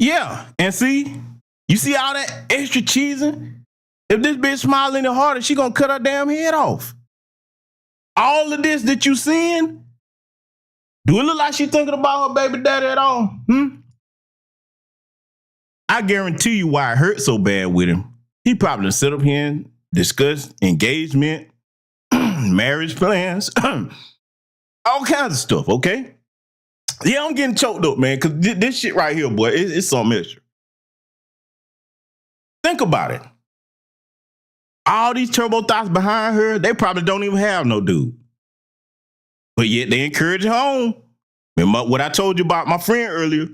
Yeah, and see, you see all that extra cheesing? If this bitch smile any harder, she gonna cut her damn head off. All of this that you seeing, do it look like she thinking about her baby daddy at all? I guarantee you why it hurt so bad with him. He probably sit up here and discuss engagement, marriage plans, all kinds of stuff, okay? Yeah, I'm getting choked up, man, because this shit right here, boy, it's something extra. Think about it. All these turbo thoughts behind her, they probably don't even have no dude. But yet they encourage her on. Remember what I told you about my friend earlier?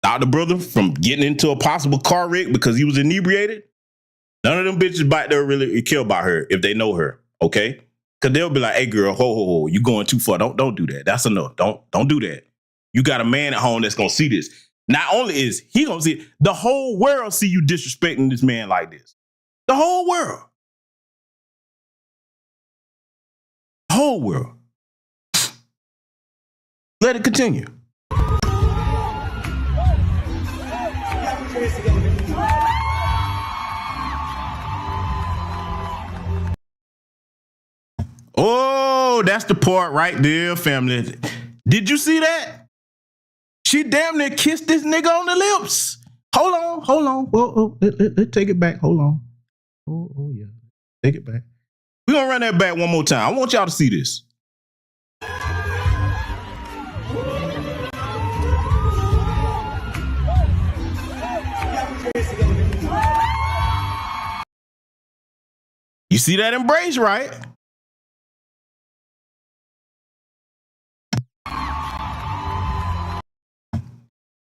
Stop the brother from getting into a possible car wreck because he was inebriated. None of them bitches back there really care about her if they know her, okay? Because they'll be like, hey, girl, ho, you going too far. Don't do that. That's enough. Don't do that. You got a man at home that's going to see this. Not only is he going to see it, the whole world see you disrespecting this man like this. The whole world. Whole world. Let it continue. Oh, that's the part right there, family. Did you see that? She damn near kissed this nigga on the lips. Hold on. Whoa, let's take it back. Hold on. Oh, yeah. Take it back. We're going to run that back one more time. I want y'all to see this. You see that embrace, right?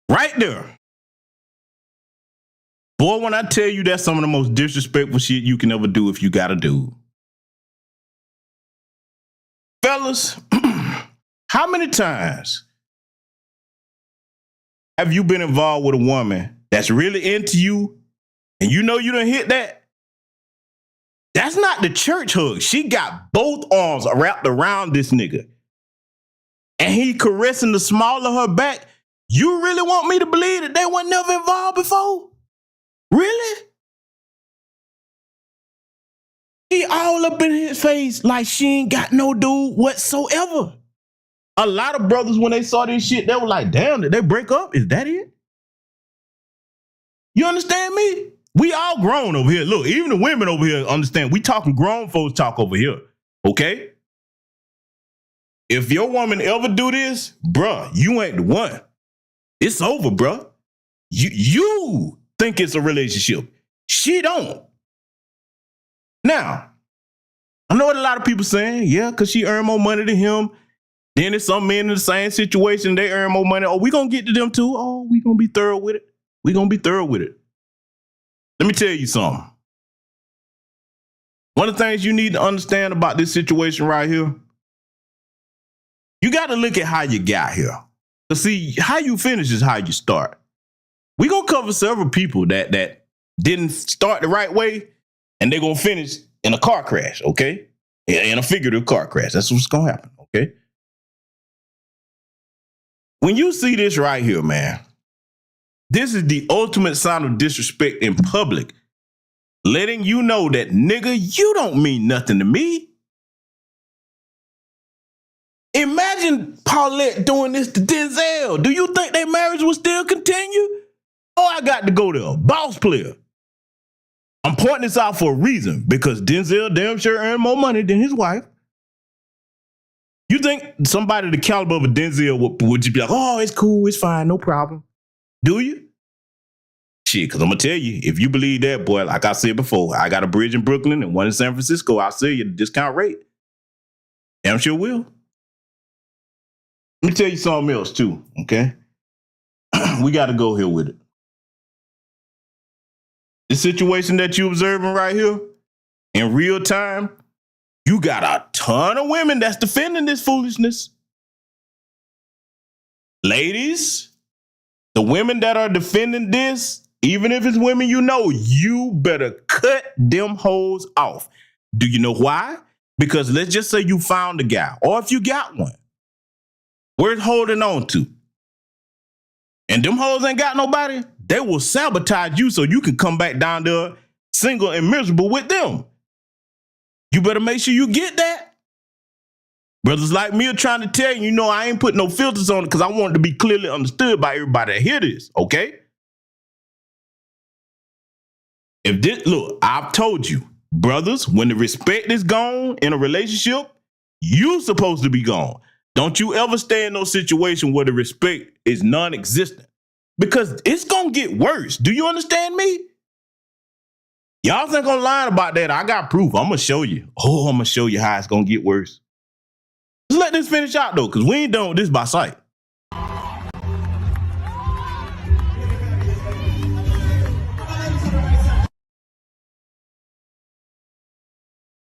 Right there. Boy, when I tell you that's some of the most disrespectful shit you can ever do if you got a dude. Fellas, how many times have you been involved with a woman that's really into you and you know you done hit that? That's not the church hug. She got both arms wrapped around this nigga. And he caressing the small of her back. You really want me to believe that they weren't never involved before? Really? He all up in his face like she ain't got no dude whatsoever. A lot of brothers, when they saw this shit, they were like, damn, did they break up? Is that it? You understand me? We all grown over here. Look, even the women over here understand. We talking grown folks talk over here, okay? If your woman ever do this, bruh, you ain't the one. It's over, bruh. You think it's a relationship. She don't. Now, I know what a lot of people saying, yeah, because she earned more money than him. Then there's some men in the same situation, they earn more money. Oh, we gonna get to them too. Oh, we gonna be thorough with it. We gonna be thorough with it. Let me tell you something. One of the things you need to understand about this situation right here, you got to look at how you got here. To see how you finish is how you start. We're going to cover several people that didn't start the right way, and they're going to finish in a car crash, okay? In a figurative car crash. That's what's going to happen, okay? When you see this right here, man, this is the ultimate sign of disrespect in public. Letting you know that, nigga, you don't mean nothing to me. Imagine Paulette doing this to Denzel. Do you think their marriage will still continue? Oh, I got to go there. Boss player. I'm pointing this out for a reason, because Denzel damn sure earned more money than his wife. You think somebody the caliber of a Denzel would you be like, oh, it's cool, it's fine, no problem. Do you? Shit, because I'm going to tell you, if you believe that, boy, like I said before, I got a bridge in Brooklyn and one in San Francisco. I'll sell you the discount rate. Damn sure will. Let me tell you something else too, okay? We got to go here with it. This situation that you're observing right here, in real time, you got a ton of women that's defending this foolishness. Ladies, the women that are defending this, even if it's women you know, you better cut them hoes off. Do you know why? Because let's just say you found a guy, or if you got one, worth holding on to. and them hoes ain't got nobody, they will sabotage you so you can come back down there single and miserable with them. You better make sure you get that. Brothers like me are trying to tell you, I ain't putting no filters on it because I want it to be clearly understood by everybody that hear this, okay? Look, I've told you, brothers, when the respect is gone in a relationship, you supposed to be gone. Don't you ever stay in no situation where the respect is non-existent, because it's gonna get worse. Do you understand me? Y'all think I'm lying about that? I got proof. I'm gonna show you. I'm gonna show you how it's gonna get worse. Let's let this finish out though, because we ain't done with this by sight.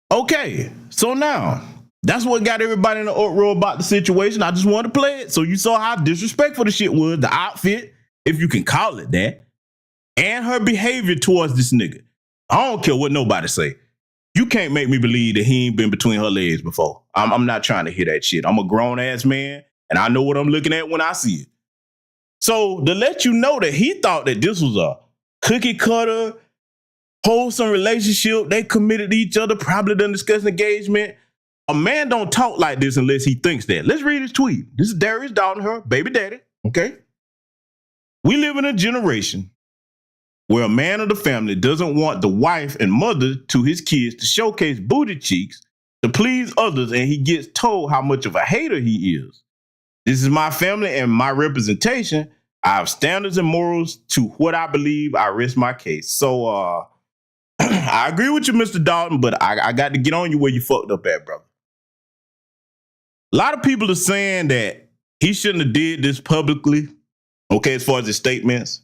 Okay, so now that's what got everybody in the uproar about the situation. I just wanted to play it so you saw how disrespectful the shit was, the outfit, if you can call it that, and her behavior towards this nigga. I don't care what nobody say. You can't make me believe that he ain't been between her legs before. I'm not trying to hear that shit. I'm a grown ass man, and I know what I'm looking at when I see it. So to let you know that he thought that this was a cookie cutter, wholesome relationship, they committed to each other, probably done discussed engagement. A man don't talk like this unless he thinks that. Let's read his tweet. This is Darius Dalton, her baby daddy, okay? We live in a generation where a man of the family doesn't want the wife and mother to his kids to showcase booty cheeks to please others, and he gets told how much of a hater he is. This is my family and my representation. I have standards and morals to what I believe. I rest my case. So I agree with you, Mr. Dalton, but I got to get on you where you fucked up at, brother. A lot of people are saying that he shouldn't have did this publicly, okay, as far as his statements.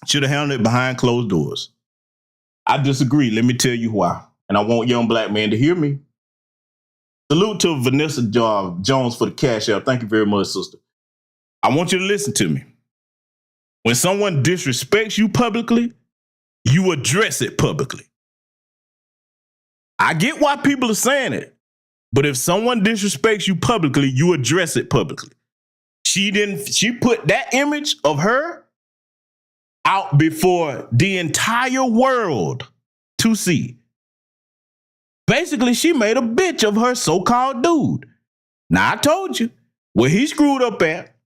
Should have handled it behind closed doors. I disagree. Let me tell you why. And I want young black men to hear me. Salute to Vanessa Jones for the cash out. Thank you very much, sister. I want you to listen to me. When someone disrespects you publicly, you address it publicly. I get why people are saying it, but if someone disrespects you publicly, you address it publicly. She put that image of her out before the entire world to see. Basically, she made a bitch of her so-called dude. Now, I told you, where he screwed up at,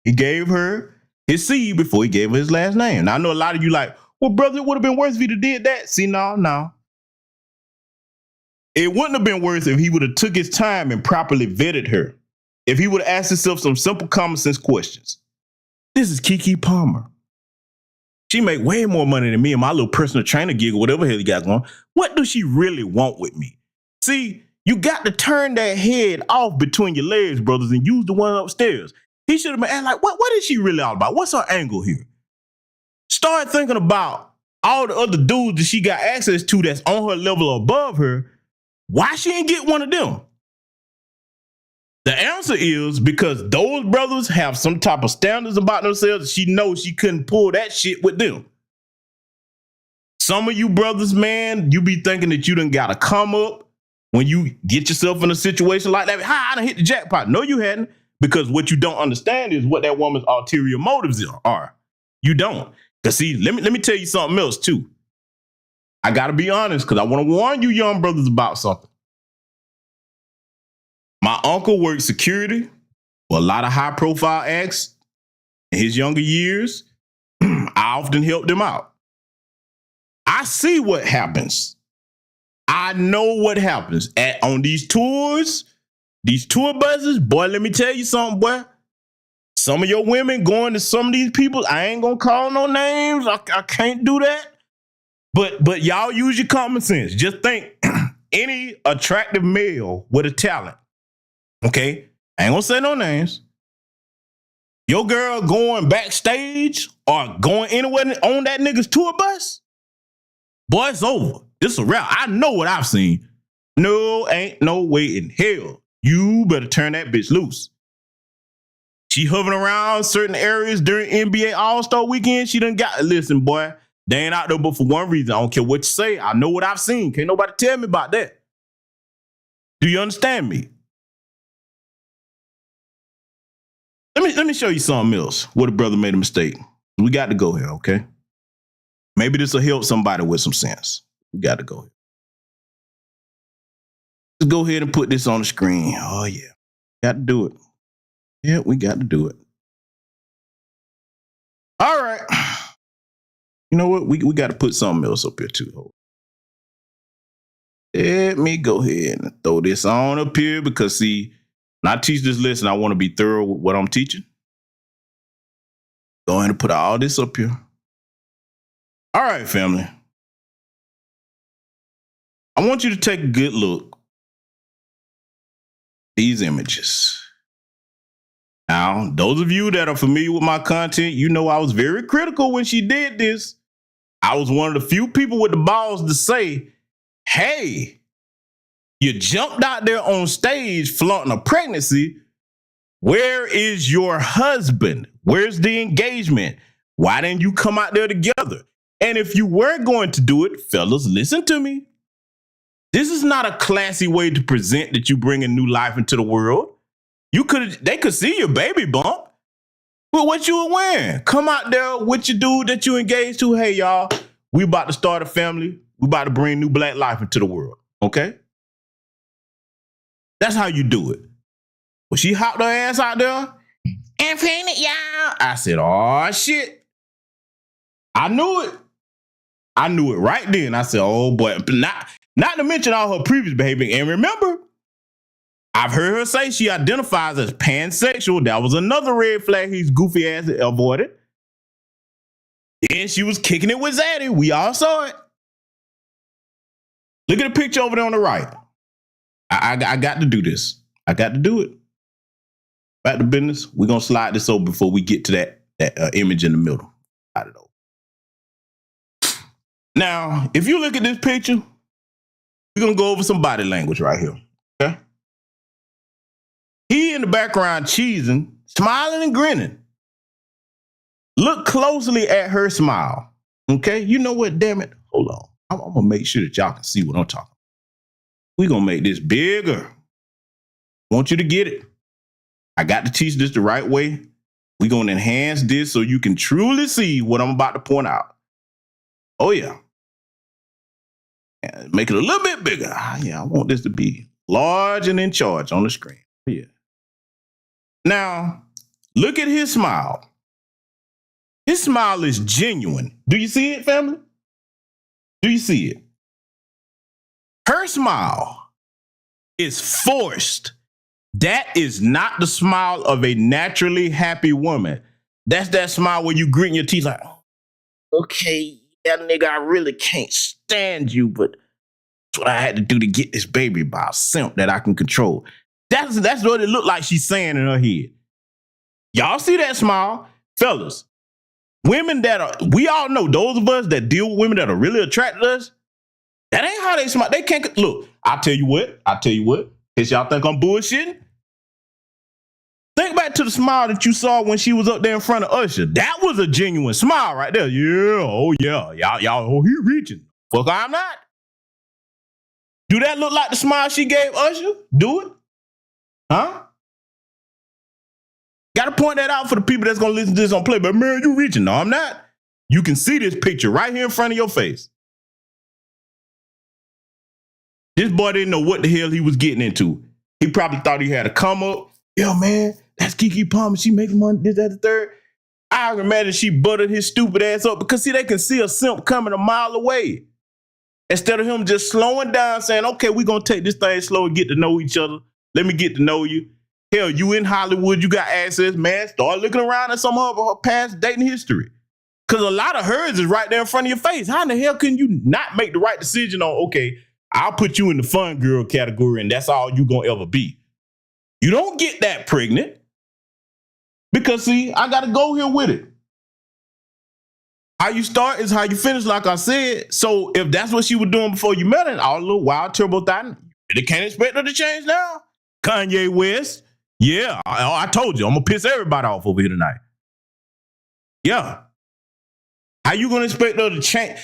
he gave her his seed before he gave her his last name. Now, I know a lot of you like, well, brother, it would have been worse if he'd have did that. See, no. It wouldn't have been worse if he would have took his time and properly vetted her. If he would have asked himself some simple common sense questions. This is Keke Palmer. She make way more money than me and my little personal trainer gig or whatever hell you got going. What does she really want with me? See, you got to turn that head off between your legs, brothers, and use the one upstairs. He should have been asking, like, what is she really all about? What's her angle here? Start thinking about all the other dudes that she got access to that's on her level or above her. Why she ain't get one of them? The answer is because those brothers have some type of standards about themselves. She knows she couldn't pull that shit with them. Some of you brothers, man, you be thinking that you done got to come up when you get yourself in a situation like that. I done hit the jackpot. No, you hadn't, because what you don't understand is what that woman's ulterior motives are. You don't. Because see, let me tell you something else too. I got to be honest, because I want to warn you young brothers about something. My uncle worked security for a lot of high-profile acts in his younger years. I often helped him out. I see what happens. I know what happens on these tours, these tour buses. Boy, let me tell you something, boy. Some of your women going to some of these people, I ain't gonna call no names. I can't do that. But y'all use your common sense. Just think, any attractive male with a talent, okay, I ain't gonna say no names. Your girl going backstage or going anywhere on that nigga's tour bus, boy, it's over. This a wrap. I know what I've seen. No, ain't no way in hell. You better turn that bitch loose. She hovering around certain areas during NBA All-Star weekend. She done got, listen, boy, they ain't out there but for one reason. I don't care what you say. I know what I've seen. Can't nobody tell me about that. Do you understand me? Let me show you something else where the brother made a mistake. We got to go here, okay? Maybe this will help somebody with some sense. We got to go here. Let's go ahead and put this on the screen. Oh, yeah. Got to do it. Yeah, we got to do it. All right. You know what? We got to put something else up here, too. Let me go ahead and throw this on up here because, see, when I teach this lesson, I want to be thorough with what I'm teaching. Go ahead and put all this up here. All right, family. I want you to take a good look at these images. Now, those of you that are familiar with my content, you know I was very critical when she did this. I was one of the few people with the balls to say, hey, you jumped out there on stage flaunting a pregnancy. Where is your husband? Where's the engagement? Why didn't you come out there together? And if you were going to do it, fellas, listen to me. This is not a classy way to present that you bring a new life into the world. They could see your baby bump. But what you were wearing? Come out there with your dude that you engaged to. Hey, y'all, we about to start a family. We about to bring new black life into the world. Okay? That's how you do it. When she hopped her ass out there, I'm pregnant, y'all. I said, oh, shit. I knew it. I knew it right then. I said, oh, boy. Not to mention all her previous behavior. And remember, I've heard her say she identifies as pansexual. That was another red flag he's goofy ass avoided. Then she was kicking it with Zaddy. We all saw it. Look at the picture over there on the right. I got to do this. I got to do it. Back to business. We're going to slide this over before we get to that image in the middle. I don't know. Now, if you look at this picture, we're going to go over some body language right here. Okay? He in the background cheesing, smiling and grinning. Look closely at her smile. Okay? You know what? Damn it. Hold on. I'm going to make sure that y'all can see what I'm talking about. We're going to make this bigger. Want you to get it. I got to teach this the right way. We're going to enhance this so you can truly see what I'm about to point out. Oh, yeah. And make it a little bit bigger. Yeah, I want this to be large and in charge on the screen. Yeah. Now, look at his smile. His smile is genuine. Do you see it, family? Do you see it? Her smile is forced. That is not the smile of a naturally happy woman. That's that smile where you grit your teeth like, okay, that nigga, I really can't stand you, but that's what I had to do to get this baby by a simp that I can control. That's what it looked like she's saying in her head. Y'all see that smile? Fellas, women we all know, those of us that deal with women that are really attracted to us, that ain't how they smile. They can't, look, I'll tell you what, cause y'all think I'm bullshitting. Think back to the smile that you saw when she was up there in front of Usher. That was a genuine smile right there. Yeah, oh yeah, y'all, oh, he reaching. Fuck, I'm not. Do that look like the smile she gave Usher? Do it? Huh? Got to point that out for the people that's going to listen to this on play. But man, you reaching. No, I'm not. You can see this picture right here in front of your face. This boy didn't know what the hell he was getting into. He probably thought he had a come up. Yo, man, that's Keke Palmer. She making money, this, that, the third. I imagine she buttered his stupid ass up because, see, they can see a simp coming a mile away. Instead of him just slowing down, saying, okay, we're going to take this thing slow and get to know each other. Let me get to know you. Hell, you in Hollywood, you got access, man. Start looking around at some of her past dating history. Because a lot of hers is right there in front of your face. How in the hell can you not make the right decision on, okay, I'll put you in the fun girl category and that's all you going to ever be? You don't get that pregnant. Because, see, I got to go here with it. How you start is how you finish, like I said. So if that's what she was doing before you met her, all the little wild turbo thot, you can't expect her to change now. Kanye West. Yeah, I told you, I'm going to piss everybody off over here tonight. Yeah. How you going to expect her to change?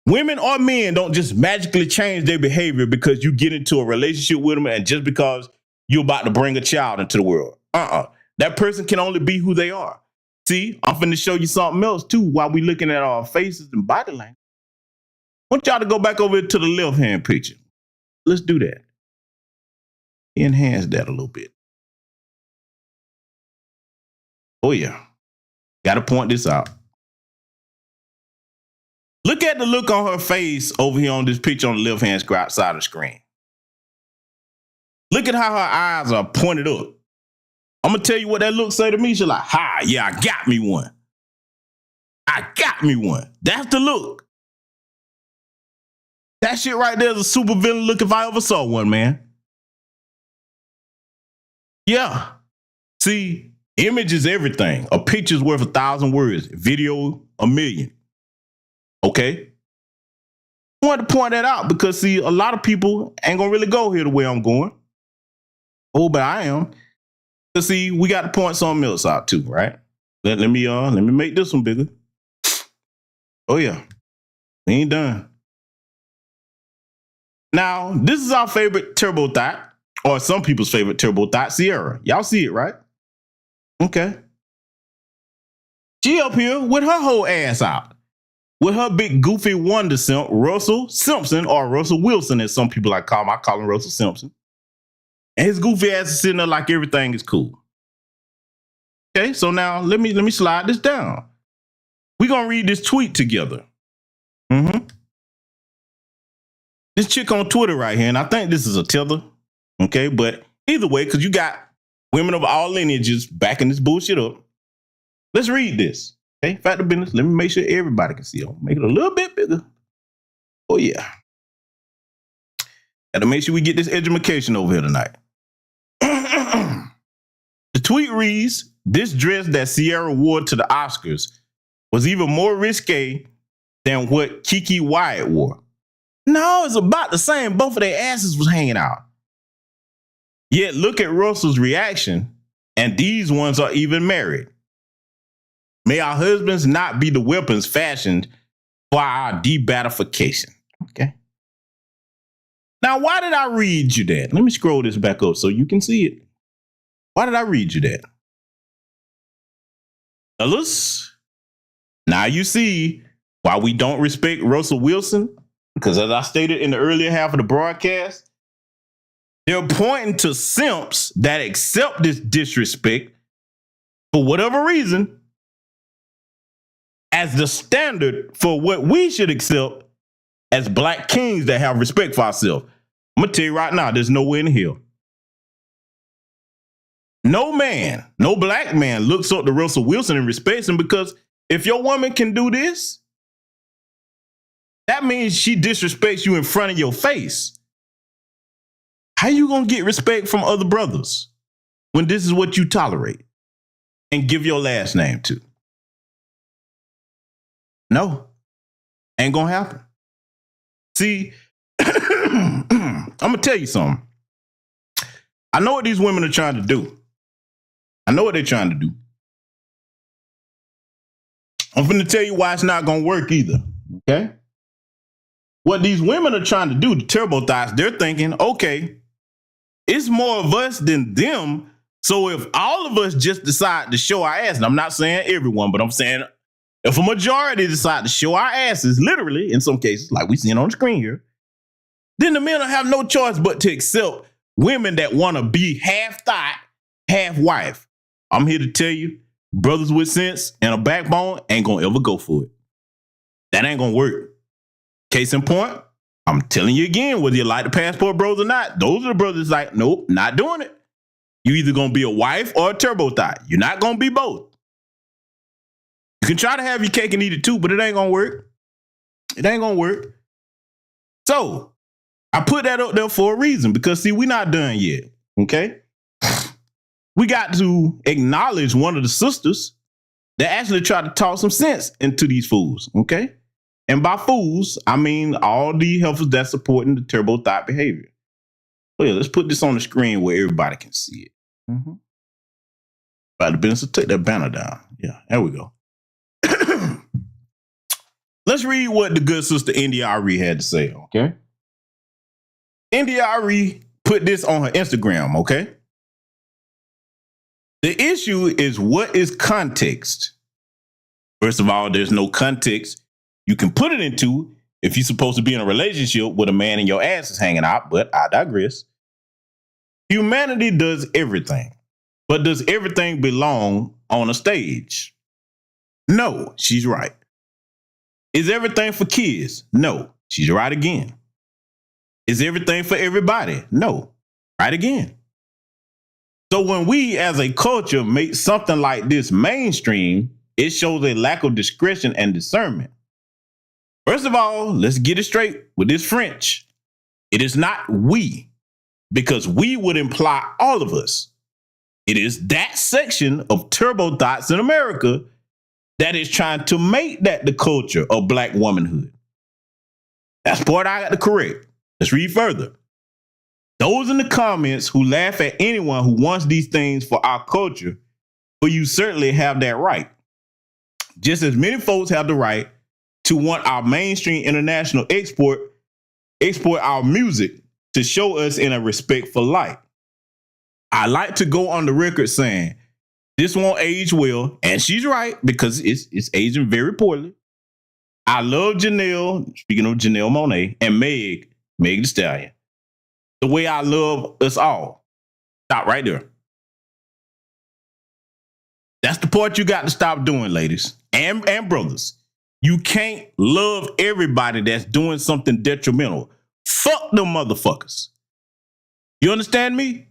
Women or men don't just magically change their behavior because you get into a relationship with them and just because you're about to bring a child into the world. That person can only be who they are. See, I'm finna show you something else too while we looking at our faces and body language. I want y'all to go back over to the left hand picture. Let's do that. Enhance that a little bit. Oh yeah. Gotta point this out. Look at the look on her face over here on this picture on the left hand side of the screen. Look at how her eyes are pointed up. I'm gonna tell you what that look say to me. She's like, ha, yeah, I got me one. I got me one. That's the look. That shit right there is a super villain look if I ever saw one, man. Yeah. See, image is everything. A picture's worth 1,000 words. Video, 1,000,000. Okay? I wanted to point that out because, see, a lot of people ain't gonna really go here the way I'm going. Oh, but I am. Because, see, we got to point something else out too, right? Let me make this one bigger. Oh, yeah. We ain't done. Now, this is our favorite turbo thot, or some people's favorite turbo thot, Sierra. Y'all see it, right? Okay. She up here with her whole ass out. With her big goofy wonder simp, Russell Simpson, or Russell Wilson, as some people like call him. I call him Russell Simpson. And his goofy ass is sitting there like everything is cool. Okay, so now let me slide this down. We're gonna read this tweet together. This chick on Twitter right here, and I think this is a tether. Okay, but either way, because you got women of all lineages backing this bullshit up. Let's read this. Okay, fact of business. Let me make sure everybody can see it. Make it a little bit bigger. Oh yeah. Gotta make sure we get this education over here tonight. The tweet reads, this dress that Sierra wore to the Oscars was even more risque than what Keke Wyatt wore. No, it's about the same. Both of their asses was hanging out. Yet look at Russell's reaction, and these ones are even married. May our husbands not be the weapons fashioned for our debattification. Okay. Now, why did I read you that? Let me scroll this back up so you can see it. Why did I read you that? Fellas, now you see why we don't respect Russell Wilson. Because as I stated in the earlier half of the broadcast, they're pointing to simps that accept this disrespect for whatever reason as the standard for what we should accept as black kings that have respect for ourselves. I'm going to tell you right now, there's nowhere in here. No man, no black man looks up to Russell Wilson and respects him because if your woman can do this, that means she disrespects you in front of your face. How you gonna get respect from other brothers when this is what you tolerate and give your last name to? No, ain't gonna happen. See, I'm gonna tell you something. I know what these women are trying to do. I know what they're trying to do. I'm gonna tell you why it's not gonna work either, okay? What these women are trying to do, the turbo thots, they're thinking, okay, it's more of us than them. So if all of us just decide to show our ass, and I'm not saying everyone, but I'm saying if a majority decide to show our asses, literally, in some cases, like we seeing on the screen here, then the men will have no choice but to accept women that want to be half thot, half wife. I'm here to tell you, brothers with sense and a backbone ain't gonna ever go for it. That ain't gonna work. Case in point, I'm telling you again, whether you like the passport bros or not, those are the brothers like, nope, not doing it. You either gonna be a wife or a turbo thot. You're not gonna be both. You can try to have your cake and eat it too, but it ain't gonna work. It ain't gonna work. So I put that up there for a reason because see, we're not done yet. Okay. We got to acknowledge one of the sisters that actually tried to talk some sense into these fools. Okay. And by fools, I mean all the healthers that's supporting the turbo thot behavior. Well, yeah, let's put this on the screen where everybody can see it. By the business, take that banner down. Yeah, there we go. Let's read what the good sister India Ari had to say, okay? India Ari put this on her Instagram, okay? The issue is, what is context? First of all, there's no context you can put it into if you're supposed to be in a relationship with a man and your ass is hanging out, but I digress. Humanity does everything, but does everything belong on a stage? No, she's right. Is everything for kids? No, she's right again. Is everything for everybody? No, right again. So when we as a culture make something like this mainstream, it shows a lack of discretion and discernment. First of all, let's get it straight with this French. It is not we, because we would imply all of us. It is that section of turbo thots in America that is trying to make that the culture of black womanhood. That's the part I got to correct. Let's read further. Those in the comments who laugh at anyone who wants these things for our culture, but you certainly have that right. Just as many folks have the right to want our mainstream international export our music to show us in a respectful light. I like to go on the record saying this won't age well, and she's right, because it's aging very poorly. I love Janelle, speaking of Janelle Monáe, and Meg Thee Stallion, the way I love us all. Stop right there. That's the part you got to stop doing, ladies and brothers. You can't love everybody that's doing something detrimental. Fuck them motherfuckers. You understand me?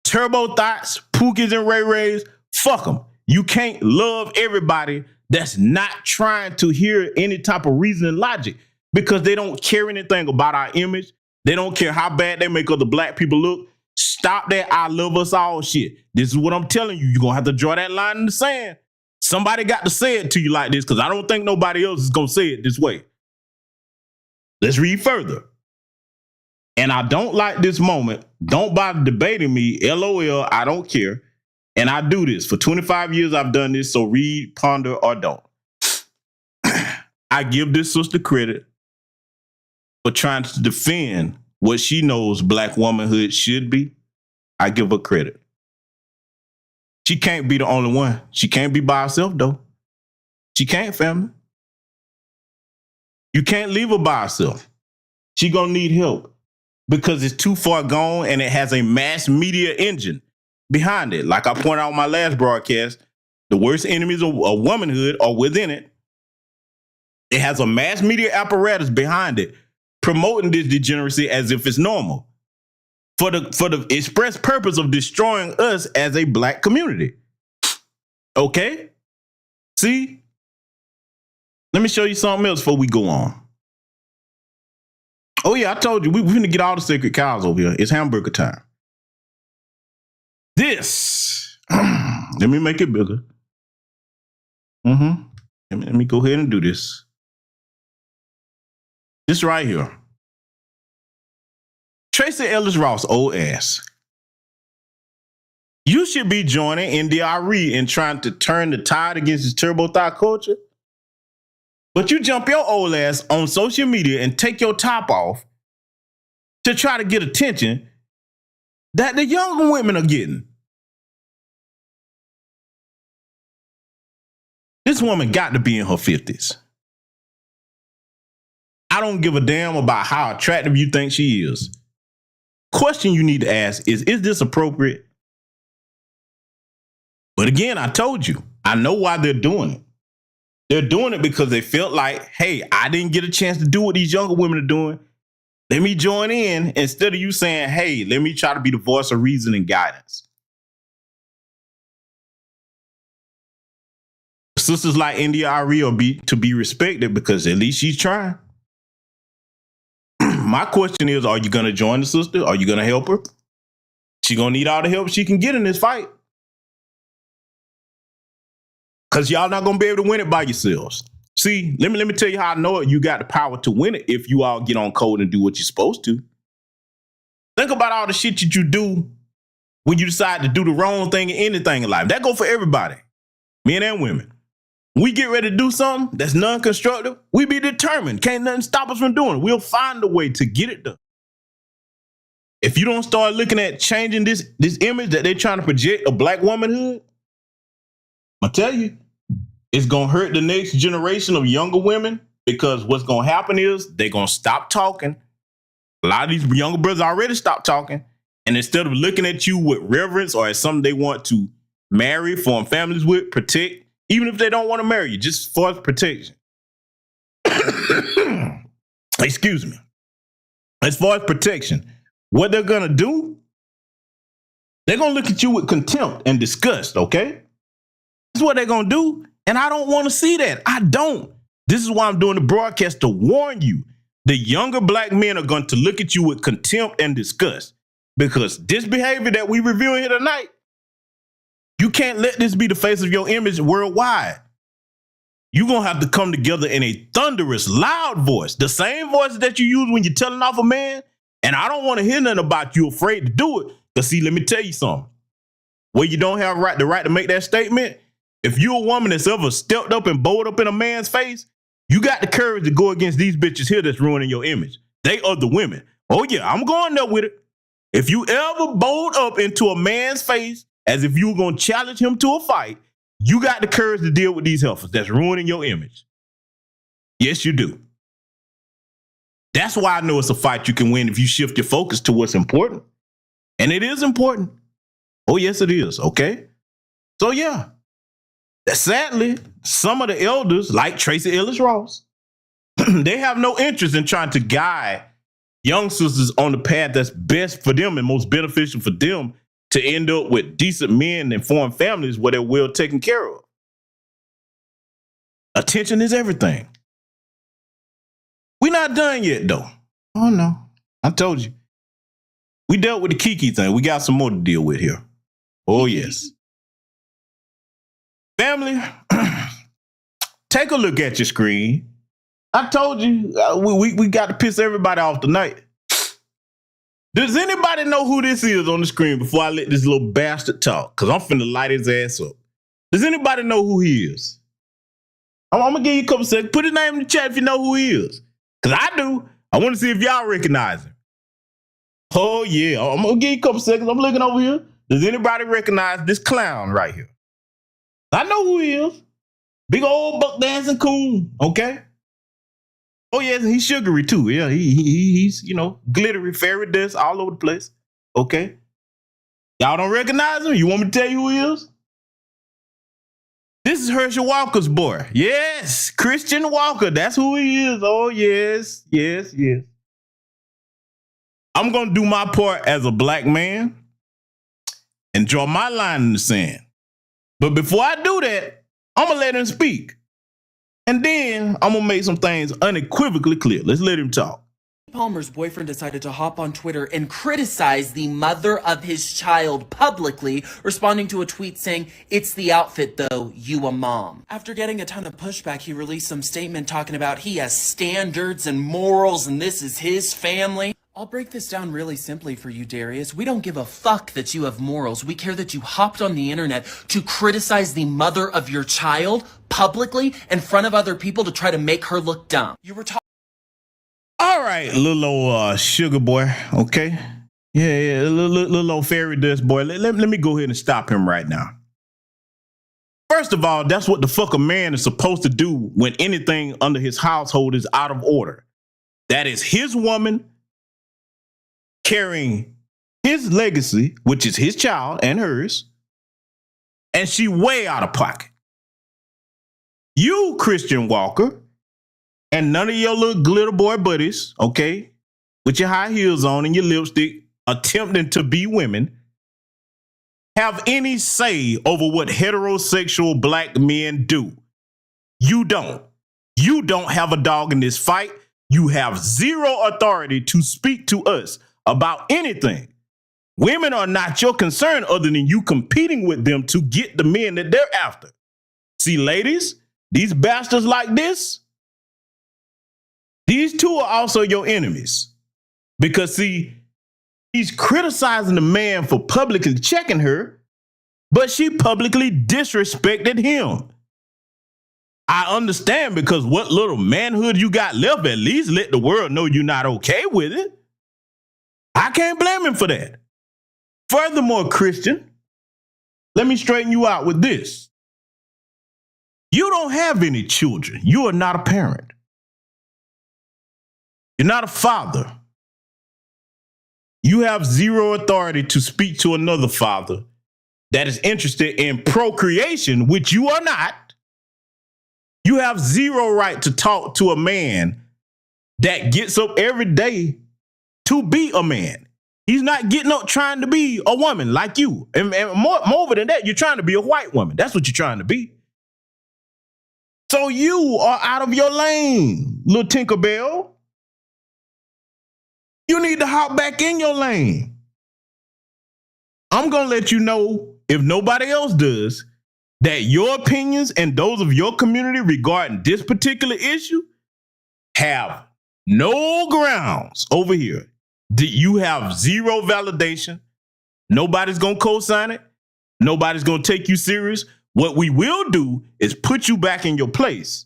Turbo Thots, Pookies and Ray Rays, fuck them. You can't love everybody that's not trying to hear any type of reason and logic, because they don't care anything about our image. They don't care how bad they make other black people look. Stop that I love us all shit. This is what I'm telling you. You're going to have to draw that line in the sand. Somebody got to say it to you like this, because I don't think nobody else is going to say it this way. Let's read further. And I don't like this moment. Don't bother debating me. LOL, I don't care. And I do this. For 25 years, I've done this. So read, ponder, or don't. I give this sister credit for trying to defend what she knows black womanhood should be. I give her credit. She can't be the only one. She can't be by herself, though. She can't, family. You can't leave her by herself. She gonna need help, because it's too far gone and it has a mass media engine behind it. Like I pointed out in my last broadcast, the worst enemies of womanhood are within it. It has a mass media apparatus behind it, promoting this degeneracy as if it's normal, for the express purpose of destroying us as a black community. Okay? See? Let me show you something else before we go on. Oh yeah, I told you, we're going to get all the sacred cows over here. It's hamburger time. This, let me make it bigger. Let me go ahead and do this. This right here. Tracy Ellis Ross, old ass. You should be joining NDRE and trying to turn the tide against this turbo thot culture. But you jump your old ass on social media and take your top off to try to get attention that the younger women are getting. This woman got to be in her 50s. I don't give a damn about how attractive you think she is. Question you need to ask is this appropriate? But again, I told you, I know why they're doing it. They're doing it because they felt like, hey, I didn't get a chance to do what these younger women are doing. Let me join in, instead of you saying, hey, let me try to be the voice of reason and guidance. Sisters like NDRE are to be respected, because at least she's trying. My question is, are you going to join the sister? Are you going to help her? She going to need all the help she can get in this fight. Because y'all not going to be able to win it by yourselves. See, let me tell you how I know it. You got the power to win it if you all get on code and do what you're supposed to. Think about all the shit that you do when you decide to do the wrong thing in anything in life. That go for everybody, men and women. When we get ready to do something that's non-constructive, we be determined. Can't nothing stop us from doing it. We'll find a way to get it done. if you don't start looking at changing this image that they're trying to project of black womanhood, I'll tell you, it's going to hurt the next generation of younger women, because what's going to happen is they're going to stop talking. A lot of these younger brothers already stopped talking. And instead of looking at you with reverence or as something they want to marry, form families with, protect, even if they don't want to marry you, just for protection. Excuse me. As far as protection, what they're going to do, they're going to look at you with contempt and disgust, okay? That's what they're going to do. And I don't want to see that. I don't. This is why I'm doing the broadcast, to warn you. The younger black men are going to look at you with contempt and disgust, because this behavior that we reviewing here tonight, you can't let this be the face of your image worldwide. You're going to have to come together in a thunderous, loud voice, the same voice that you use when you're telling off a man. And I don't want to hear nothing about you afraid to do it. Because see, let me tell you something. Where you don't have the right to make that statement, if you're a woman that's ever stepped up and bowled up in a man's face, you got the courage to go against these bitches here that's ruining your image. They are the women. Oh yeah, I'm going there with it. If you ever bowled up into a man's face as if you were going to challenge him to a fight, you got the courage to deal with these heifers that's ruining your image. Yes, you do. That's why I know it's a fight you can win if you shift your focus to what's important. And it is important. Oh, yes, it is. Okay. So, yeah. Sadly, some of the elders, like Tracy Ellis Ross, they have no interest in trying to guide young sisters on the path that's best for them and most beneficial for them to end up with decent men and form families where they're well taken care of. Attention is everything. We're not done yet, though. Oh, no. I told you. We dealt with the Keke thing. We got some more to deal with here. Oh, yes. Family, take a look at your screen. I told you, we got to piss everybody off tonight. Does anybody know who this is on the screen before I let this little bastard talk? Because I'm finna light his ass up. Does anybody know who he is? I'm going to give you a couple seconds. Put his name in the chat if you know who he is. Because I do. I want to see if y'all recognize him. Oh, yeah. I'm going to give you a couple seconds. I'm looking over here. Does anybody recognize this clown right here? I know who he is. Big old buck dancing coon. Okay? Oh, yes, he's sugary, too. Yeah, he's, glittery, fairy dust all over the place. Okay? Y'all don't recognize him? You want me to tell you who he is? This is Herschel Walker's boy. Yes, Christian Walker. That's who he is. Oh, yes, yes, yes. I'm going to do my part as a black man and draw my line in the sand. But before I do that, I'm going to let him speak. And then I'm going to make some things unequivocally clear. Let's let him talk. Palmer's boyfriend decided to hop on Twitter and criticize the mother of his child publicly, responding to a tweet saying, "It's the outfit though, you a mom." After getting a ton of pushback, he released some statement talking about he has standards and morals and this is his family. I'll break this down really simply for you, Darius. We don't give a fuck that you have morals. We care that you hopped on the internet to criticize the mother of your child publicly in front of other people to try to make her look dumb. You were talking. All right, little old sugar boy, okay? Yeah, little old fairy dust boy. Let me go ahead and stop him right now. First of all, that's what the fuck a man is supposed to do when anything under his household is out of order. That is his woman carrying his legacy, which is his child and hers, and she way out of pocket. You, Christian Walker, and none of your little glitter boy buddies, okay, with your high heels on and your lipstick, attempting to be women, have any say over what heterosexual black men do. You don't. You don't have a dog in this fight. You have zero authority to speak to us about anything. Women are not your concern other than you competing with them to get the men that they're after. See, ladies, these bastards like this, these two are also your enemies. Because, see, he's criticizing the man for publicly checking her, but she publicly disrespected him. I understand, because what little manhood you got left, at least let the world know you're not okay with it. I can't blame him for that. Furthermore, Christian, let me straighten you out with this. You don't have any children. You are not a parent. You're not a father. You have zero authority to speak to another father that is interested in procreation, which you are not. You have zero right to talk to a man that gets up every day to be a man. He's not getting up trying to be a woman like you. And more than that, you're trying to be a white woman. That's what you're trying to be. So you are out of your lane, little Tinkerbell. You need to hop back in your lane. I'm going to let you know, if nobody else does, that your opinions and those of your community regarding this particular issue have no grounds over here. You have zero validation. Nobody's going to co-sign it. Nobody's going to take you serious. What we will do is put you back in your place.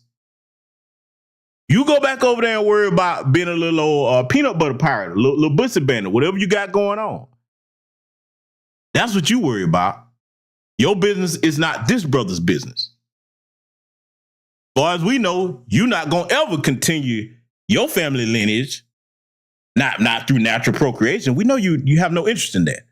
You go back over there and worry about being a little old peanut butter pirate, a little bussy bandit, whatever you got going on. That's what you worry about. Your business is not this brother's business. As far as we know, you're not going to ever continue your family lineage, not through natural procreation. We know you have no interest in that.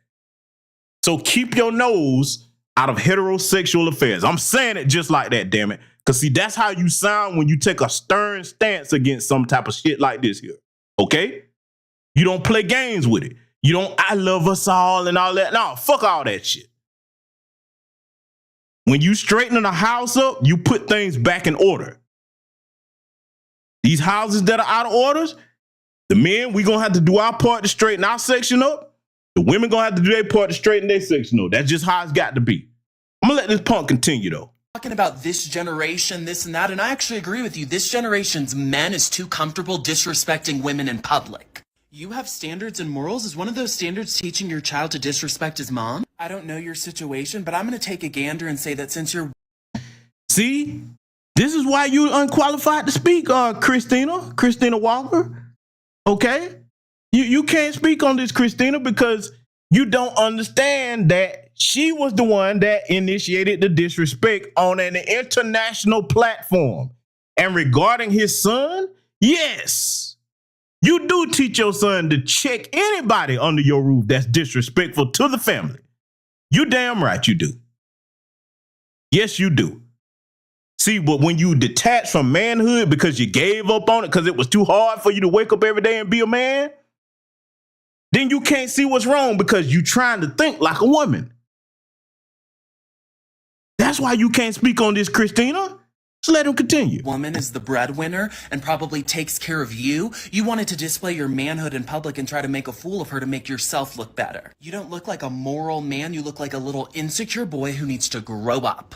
So keep your nose out of heterosexual affairs. I'm saying it just like that, damn it. Because, see, that's how you sound when you take a stern stance against some type of shit like this here. Okay? You don't play games with it. You don't, I love us all and all that. No, fuck all that shit. When you straighten a house up, you put things back in order. These houses that are out of orders, the men, we going to have to do our part to straighten our section up. The women going to have to do their part to straighten their section up. That's just how it's got to be. I'm going to let this punk continue, though. Talking about this generation, this and that, and I actually agree with you. This generation's men is too comfortable disrespecting women in public. You have standards and morals. Is one of those standards teaching your child to disrespect his mom? I don't know your situation, but I'm going to take a gander and say that since you're... See, this is why you're unqualified to speak, Christina Walker. Okay? You can't speak on this, Christina, because you don't understand that she was the one that initiated the disrespect on an international platform. And regarding his son, yes, you do teach your son to check anybody under your roof that's disrespectful to the family. You damn right you do. Yes, you do. See, but when you detach from manhood because you gave up on it because it was too hard for you to wake up every day and be a man, then you can't see what's wrong because you're trying to think like a woman. That's why you can't speak on this, Christina. So let him continue. Woman is the breadwinner and probably takes care of you. You wanted to display your manhood in public and try to make a fool of her to make yourself look better. You don't look like a moral man. You look like a little insecure boy who needs to grow up.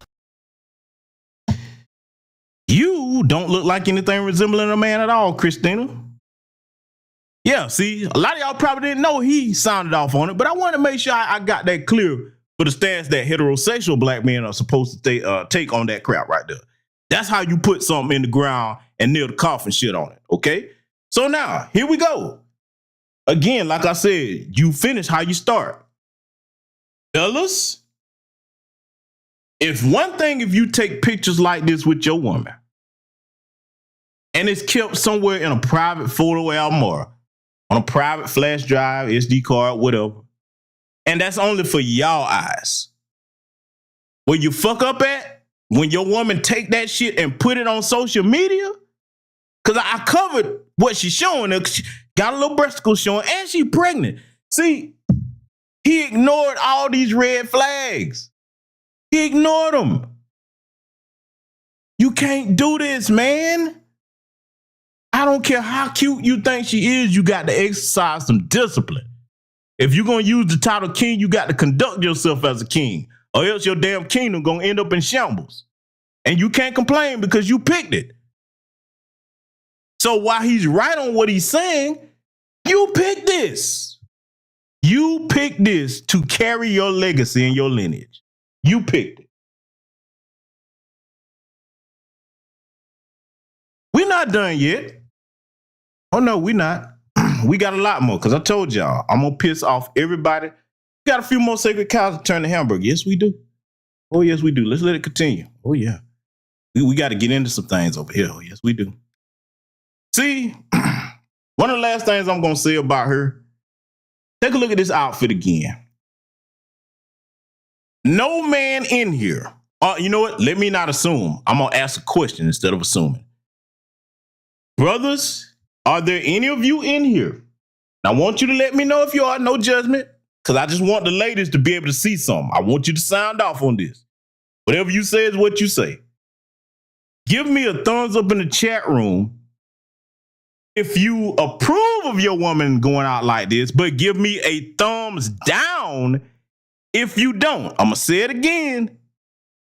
You don't look like anything resembling a man at all, Christina. Yeah, see, a lot of y'all probably didn't know he sounded off on it, but I want to make sure I got that clear for the stance that heterosexual black men are supposed to take on that crap right there. That's how you put something in the ground and nail the coffin shit on it, okay? So now, here we go. Again, like I said, you finish how you start. Fellas, if you take pictures like this with your woman and it's kept somewhere in a private photo album or on a private flash drive, SD card, whatever, and that's only for y'all eyes, where you fuck up at when your woman take that shit and put it on social media, because I covered what she's showing. She got a little breasticle showing and she pregnant. See, he ignored all these red flags. He ignored them. You can't do this, man. I don't care how cute you think she is, you got to exercise some discipline. If you're going to use the title king, you got to conduct yourself as a king, or else your damn kingdom going to end up in shambles. And you can't complain because you picked it. So while he's right on what he's saying, you picked this. You picked this to carry your legacy and your lineage. You picked it. We're not done yet. Oh, no, we're not. we got a lot more because I told y'all I'm gonna piss off everybody. We got a few more sacred cows to turn to hamburger. Yes, we do. Oh, yes, we do. Let's let it continue. Oh, yeah. We got to get into some things over here. Oh, yes, we do. See, one of the last things I'm gonna say about her. Take a look at this outfit again. No man in here. You know what? Let me not assume. I'm going to ask a question instead of assuming. Brothers, are there any of you in here? I want you to let me know if you are. No judgment. Because I just want the ladies to be able to see something. I want you to sound off on this. Whatever you say is what you say. Give me a thumbs up in the chat room if you approve of your woman going out like this, but give me a thumbs down if you don't. I'm going to say it again.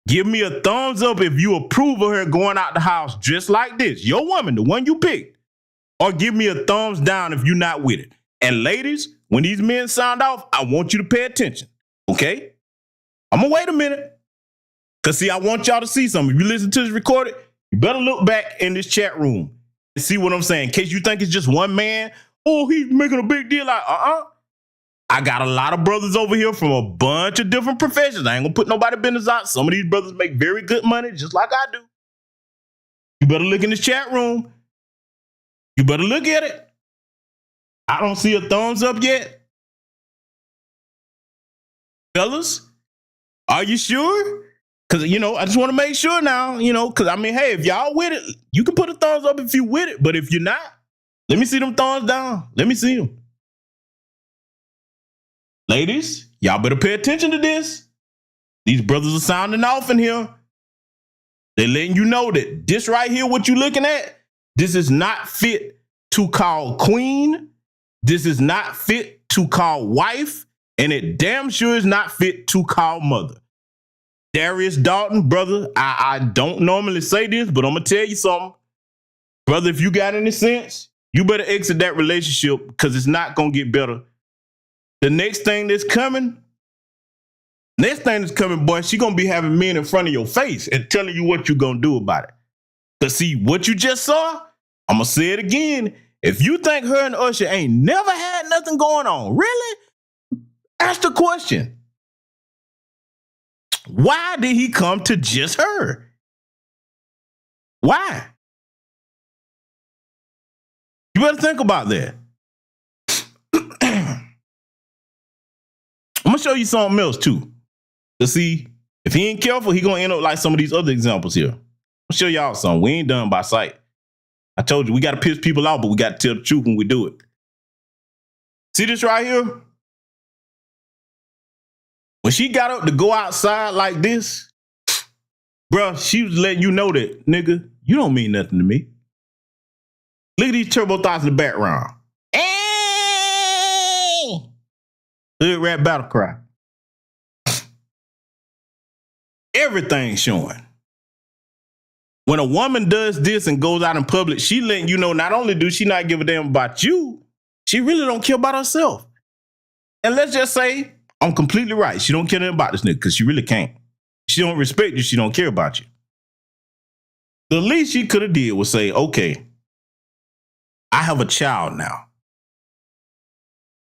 Give me a thumbs up if you approve of her going out the house just like this. Your woman, the one you picked. Or give me a thumbs down if you're not with it. And ladies, when these men sound off, I want you to pay attention. Okay? I'm going to wait a minute. Because, see, I want y'all to see something. If you listen to this recorded, you better look back in this chat room and see what I'm saying. In case you think it's just one man. Oh, he's making a big deal. Like, I got a lot of brothers over here from a bunch of different professions. I ain't going to put nobody business out. Some of these brothers make very good money, just like I do. You better look in this chat room. You better look at it. I don't see a thumbs up yet. Fellas, are you sure? Because, I just want to make sure now, because, hey, if y'all with it, you can put a thumbs up if you with it. But if you're not, let me see them thumbs down. Let me see them. Ladies, y'all better pay attention to this. These brothers are sounding off in here. They're letting you know that this right here, what you're looking at, this is not fit to call queen. This is not fit to call wife. And it damn sure is not fit to call mother. Darius Dalton, brother, I don't normally say this, but I'm going to tell you something. Brother, if you got any sense, you better exit that relationship because it's not going to get better. The next thing that's coming, boy, she going to be having men in front of your face and telling you what you're going to do about it. Because see, what you just saw, I'm going to say it again. If you think her and Usher ain't never had nothing going on, really? Ask the question. Why did he come to just her? Why? You better think about that. I'm going to show you something else, too. To see, if he ain't careful, he going to end up like some of these other examples here. I'll show y'all something. We ain't done by sight. I told you, we got to piss people off, but we got to tell the truth when we do it. See this right here? When she got up to go outside like this, bruh, she was letting you know that, nigga, you don't mean nothing to me. Look at these turbo thoughts in the background. Hood rap battle cry. Everything's showing. When a woman does this and goes out in public, she letting you know not only do she not give a damn about you, she really don't care about herself. And let's just say, I'm completely right. She don't care nothing about this nigga because she really can't. She don't respect you. She don't care about you. The least she could have did was say, okay, I have a child now.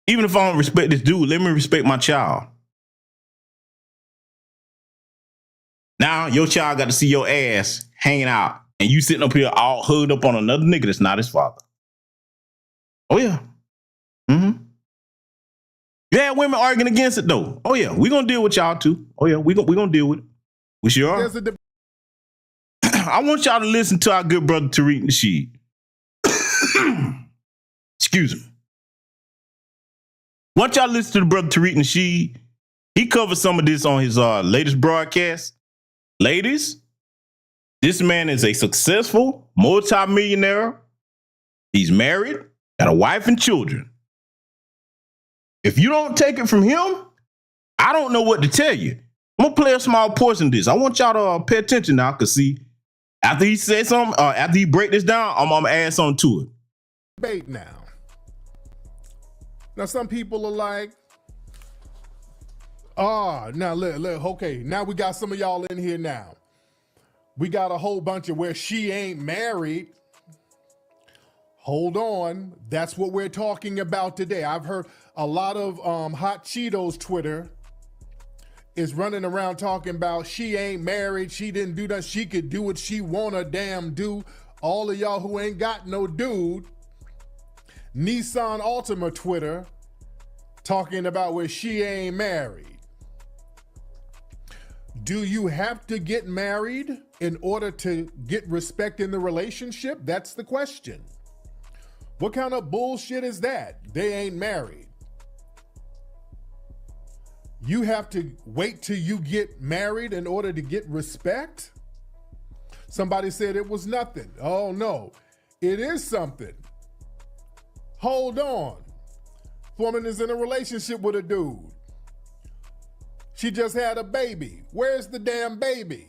Even if I don't respect this dude, let me respect my child. Now your child got to see your ass hanging out and you sitting up here all hugged up on another nigga that's not his father. Oh, yeah. Mm-hmm. You had women arguing against it, though. Oh, yeah. We're going to deal with y'all, too. Oh, yeah. We're going to deal with it. We sure are. I want y'all to listen to our good brother Tariq Nasheed. Excuse me. I want y'all to listen to the brother Tariq Nasheed. He covered some of this on his latest broadcast. Ladies, this man is a successful multimillionaire. He's married, got a wife and children. If you don't take it from him, I don't know what to tell you. I'm going to play a small portion of this. I want y'all to pay attention now because, see, after he says something, after he break this down, I'm going to add something to it. Debate now. Now, some people are like, now, look, okay, now we got some of y'all in here now. We got a whole bunch of where she ain't married. Hold on. That's what we're talking about today. I've heard a lot of Hot Cheetos Twitter is running around talking about she ain't married, she didn't do that, she could do what she wanna damn do. All of y'all who ain't got no dude. Nissan Altima Twitter talking about where she ain't married. Do you have to get married in order to get respect in the relationship? That's the question. What kind of bullshit is that? They ain't married. You have to wait till you get married in order to get respect? Somebody said it was nothing. Oh no, it is something. Hold on. Woman is in a relationship with a dude. She just had a baby. Where's the damn baby?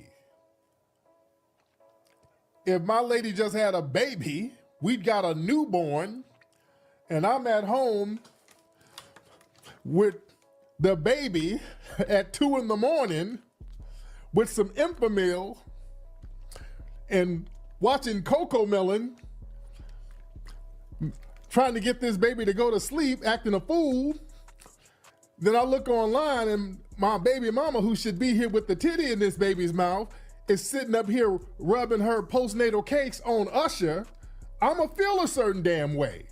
If my lady just had a baby, we'd got a newborn, and I'm at home with the baby at 2 a.m. with some Infamil and watching Coco Melon, trying to get this baby to go to sleep, acting a fool. Then I look online and my baby mama, who should be here with the titty in this baby's mouth, is sitting up here rubbing her postnatal cakes on Usher. I'ma feel a certain damn way.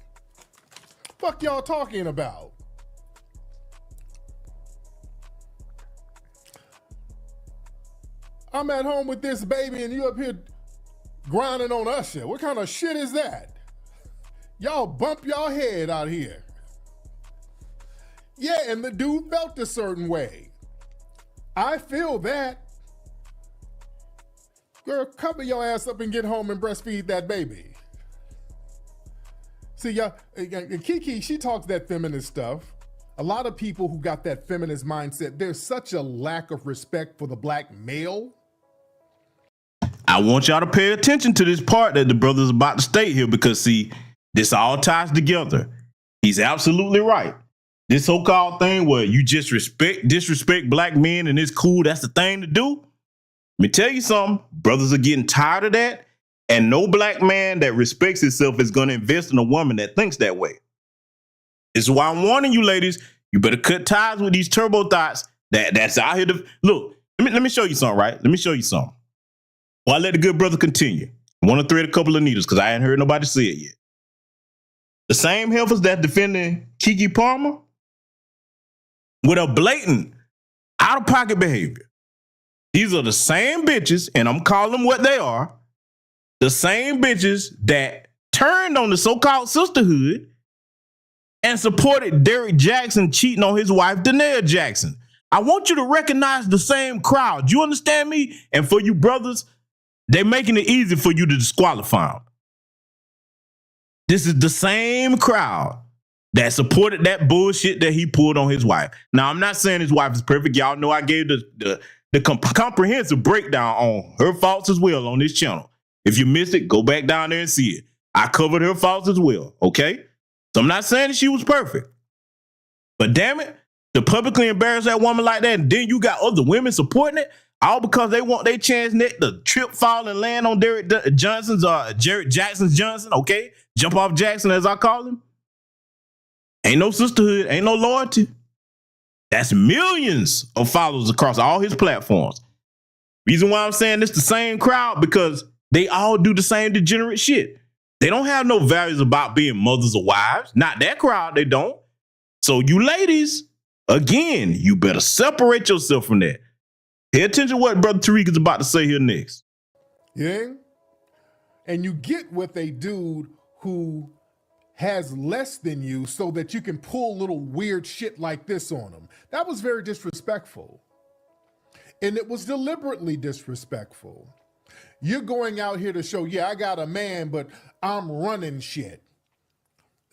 Fuck y'all talking about? I'm at home with this baby and you up here grinding on Usher. What kind of shit is that? Y'all bump y'all head out here. Yeah, and the dude felt a certain way. I feel that. Girl, cover your ass up and get home and breastfeed that baby. See, y'all, Keke, she talks that feminist stuff. A lot of people who got that feminist mindset, there's such a lack of respect for the black male. I want y'all to pay attention to this part that the brother's about to state here, because see, this all ties together. He's absolutely right. This so-called thing where you just disrespect black men and it's cool, that's the thing to do. Let me tell you something, brothers are getting tired of that, and no black man that respects himself is going to invest in a woman that thinks that way. This is why I'm warning you, ladies, you better cut ties with these turbo thoughts that's out here to look. Let me show you something, right? Let me show you something. Well, I let the good brother continue. I want to thread a couple of needles because I hadn't heard nobody say it yet. The same heifers that defending Keke Palmer with a blatant out-of-pocket behavior. These are the same bitches, and I'm calling them what they are, the same bitches that turned on the so-called sisterhood and supported Derrick Jackson cheating on his wife, Danae Jackson. I want you to recognize the same crowd. You understand me? And for you brothers, they're making it easy for you to disqualify them. This is the same crowd that supported that bullshit that he pulled on his wife. Now, I'm not saying his wife is perfect. Y'all know I gave the comprehensive breakdown on her faults as well on this channel. If you missed it, go back down there and see it. I covered her faults as well, okay? So I'm not saying that she was perfect. But damn it, to publicly embarrass that woman like that, and then you got other women supporting it, all because they want their chance to trip, fall, and land on Derrick Jackson's Johnson, okay? Jump off Jackson, as I call him. Ain't no sisterhood, ain't no loyalty. That's millions of followers across all his platforms. Reason why I'm saying this the same crowd, because they all do the same degenerate shit. They don't have no values about being mothers or wives. Not that crowd, they don't. So you ladies, again, you better separate yourself from that. Pay attention to what Brother Tariq is about to say here next. Yeah? And you get with a dude who has less than you so that you can pull little weird shit like this on him. That was very disrespectful. And it was deliberately disrespectful. You're going out here to show, yeah, I got a man, but I'm running shit.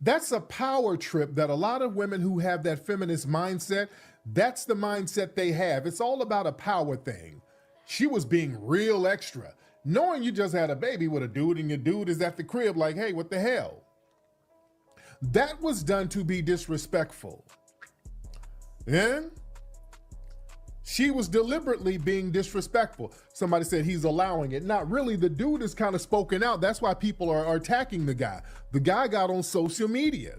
That's a power trip that a lot of women who have that feminist mindset, that's the mindset they have. It's all about a power thing. She was being real extra, knowing you just had a baby with a dude and your dude is at the crib like, hey, what the hell? That was done to be disrespectful. Yeah? She was deliberately being disrespectful. Somebody said he's allowing it. Not really. The dude is kind of spoken out. That's why people are attacking the guy. The guy got on social media.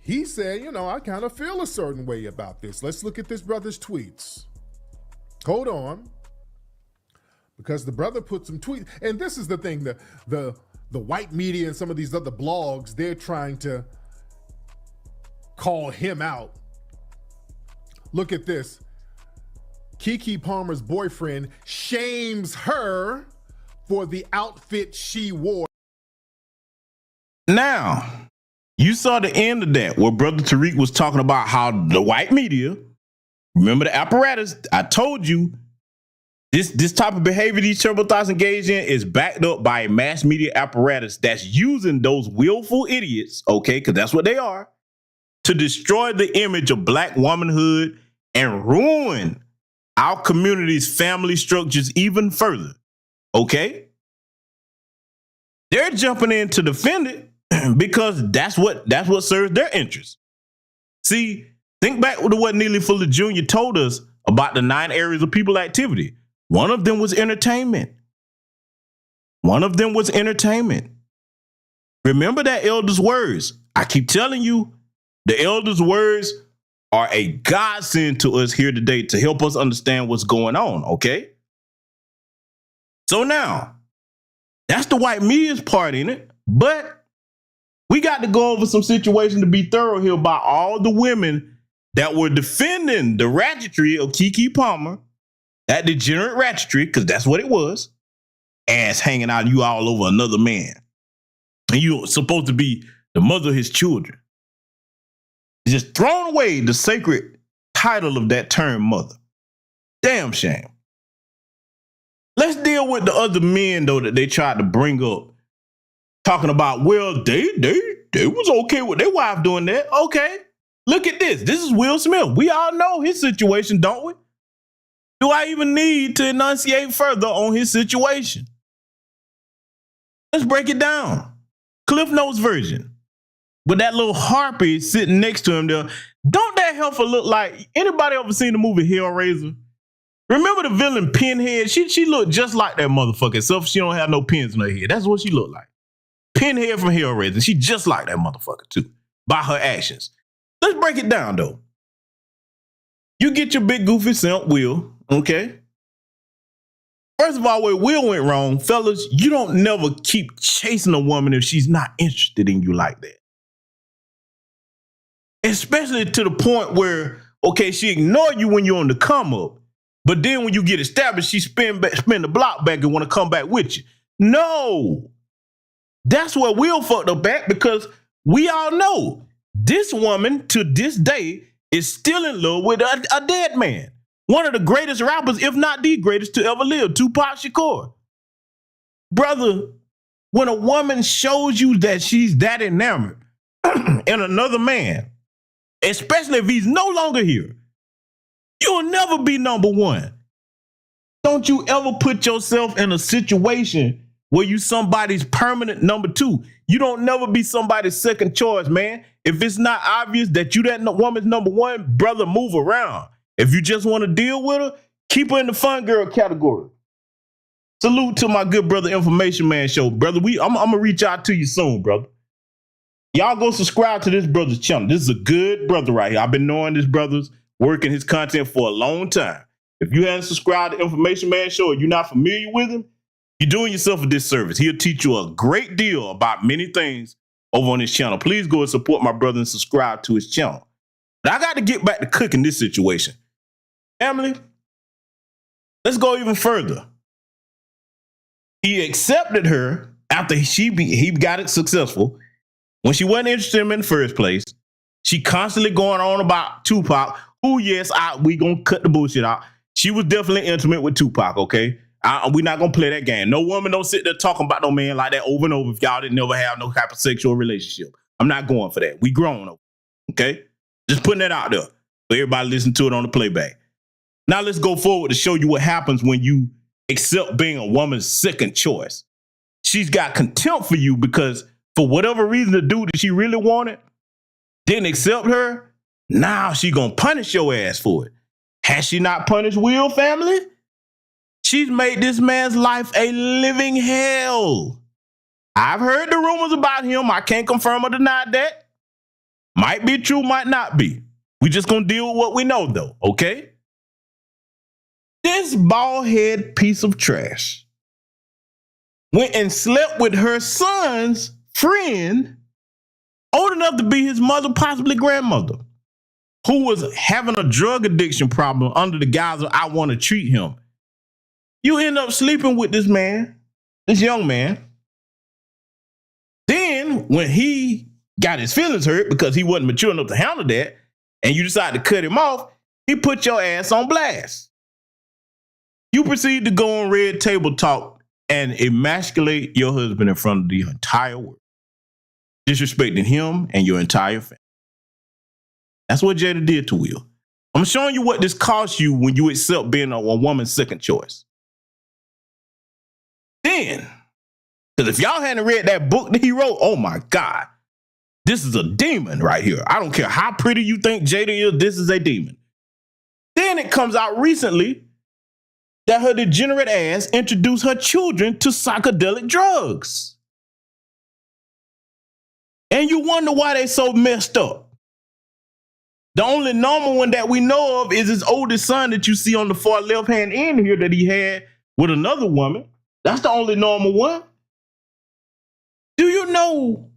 He said, you know, I kind of feel a certain way about this. Let's look at this brother's tweets. Hold on. Because the brother put some tweets. And this is the thing, the white media and some of these other blogs, they're trying to call him out. Look at this. Keke Palmer's boyfriend shames her for the outfit she wore. Now, you saw the end of that where Brother Tariq was talking about how the white media, remember the apparatus, I told you, this type of behavior these terrible thoughts engage in is backed up by a mass media apparatus that's using those willful idiots, okay, because that's what they are, to destroy the image of black womanhood and ruin our community's family structures even further, okay? They're jumping in to defend it because that's what serves their interest. See, think back to what Neely Fuller Jr. told us about the 9 areas of people activity. One of them was entertainment. Remember that elder's words. I keep telling you, the elder's words are a godsend to us here today to help us understand what's going on, okay? So now, that's the white media's part in it, but we got to go over some situations to be thorough here about all the women that were defending the ratchetry of Keke Palmer, that degenerate ratchetry, because that's what it was, ass hanging out you all over another man. And you're supposed to be the mother of his children. Just thrown away the sacred title of that term mother. Damn shame. Let's deal with the other men, though, that they tried to bring up. Talking about, well, they was okay with their wife doing that. Okay, look at this. This is Will Smith. We all know his situation, don't we? Do I even need to enunciate further on his situation? Let's break it down. Cliff Notes version. With that little harpy sitting next to him there, don't that heifer look like, anybody ever seen the movie Hellraiser? Remember the villain Pinhead? She looked just like that motherfucker, except she don't have no pins in her head. That's what she looked like. Pinhead from Hellraiser. She just like that motherfucker too, by her actions. Let's break it down though. You get your big goofy simp, Will, okay? First of all, where Will went wrong, fellas, you don't never keep chasing a woman if she's not interested in you like that. Especially to the point where, okay, she ignore you when you're on the come up, but then when you get established, she spin the block back and want to come back with you. No, that's where Will fucked up at, because we all know this woman to this day is still in love with a dead man. One of the greatest rappers, if not the greatest to ever live, Tupac Shakur. Brother, when a woman shows you that she's that enamored in another man, especially if he's no longer here, you'll never be number one. Don't you ever put yourself in a situation where you somebody's permanent number two. You don't never be somebody's second choice, man. If it's not obvious that you that woman's number one, brother, move around. If you just want to deal with her, keep her in the fun girl category. Salute to my good brother Information Man Show. Brother, I'm gonna reach out to you soon, brother. Y'all go subscribe to this brother's channel. This is a good brother right here. I've been knowing this brother's working his content for a long time. If you haven't subscribed to Information Man Show or you're not familiar with him, you're doing yourself a disservice. He'll teach you a great deal about many things over on his channel. Please go and support my brother and subscribe to his channel. But I got to get back to cooking this situation. Family, let's go even further. He accepted her after he got it successful. When she wasn't interested in him in the first place, she constantly going on about Tupac, who, yes, we gonna cut the bullshit out. She was definitely intimate with Tupac, okay? We're not gonna play that game. No woman don't sit there talking about no man like that over and over if y'all didn't never have no type of sexual relationship. I'm not going for that. We grown, okay? Just putting that out there for everybody listen to it on the playback. Now let's go forward to show you what happens when you accept being a woman's second choice. She's got contempt for you because for whatever reason the dude that she really wanted didn't accept her. Now she gonna punish your ass for it. Has she not punished Will, family? She's made this man's life a living hell. I've heard the rumors about him. I can't confirm or deny that. Might be true, might not be. We just gonna deal with what we know, though, okay? This bald-head piece of trash went and slept with her son's friend, old enough to be his mother, possibly grandmother, who was having a drug addiction problem under the guise of I want to treat him. You end up sleeping with this man, this young man. Then when he got his feelings hurt because he wasn't mature enough to handle that, and you decide to cut him off, he put your ass on blast. You proceed to go on Red Table Talk and emasculate your husband in front of the entire world, disrespecting him and your entire family. That's what Jada did to Will. I'm showing you what this costs you when you accept being a woman's second choice. Then, because if y'all hadn't read that book that he wrote, oh my God, this is a demon right here. I don't care how pretty you think Jada is, this is a demon. Then it comes out recently that her degenerate ass introduced her children to psychedelic drugs. And you wonder why they so messed up. The only normal one that we know of is his oldest son that you see on the far left-hand end here that he had with another woman. That's the only normal one. Do you know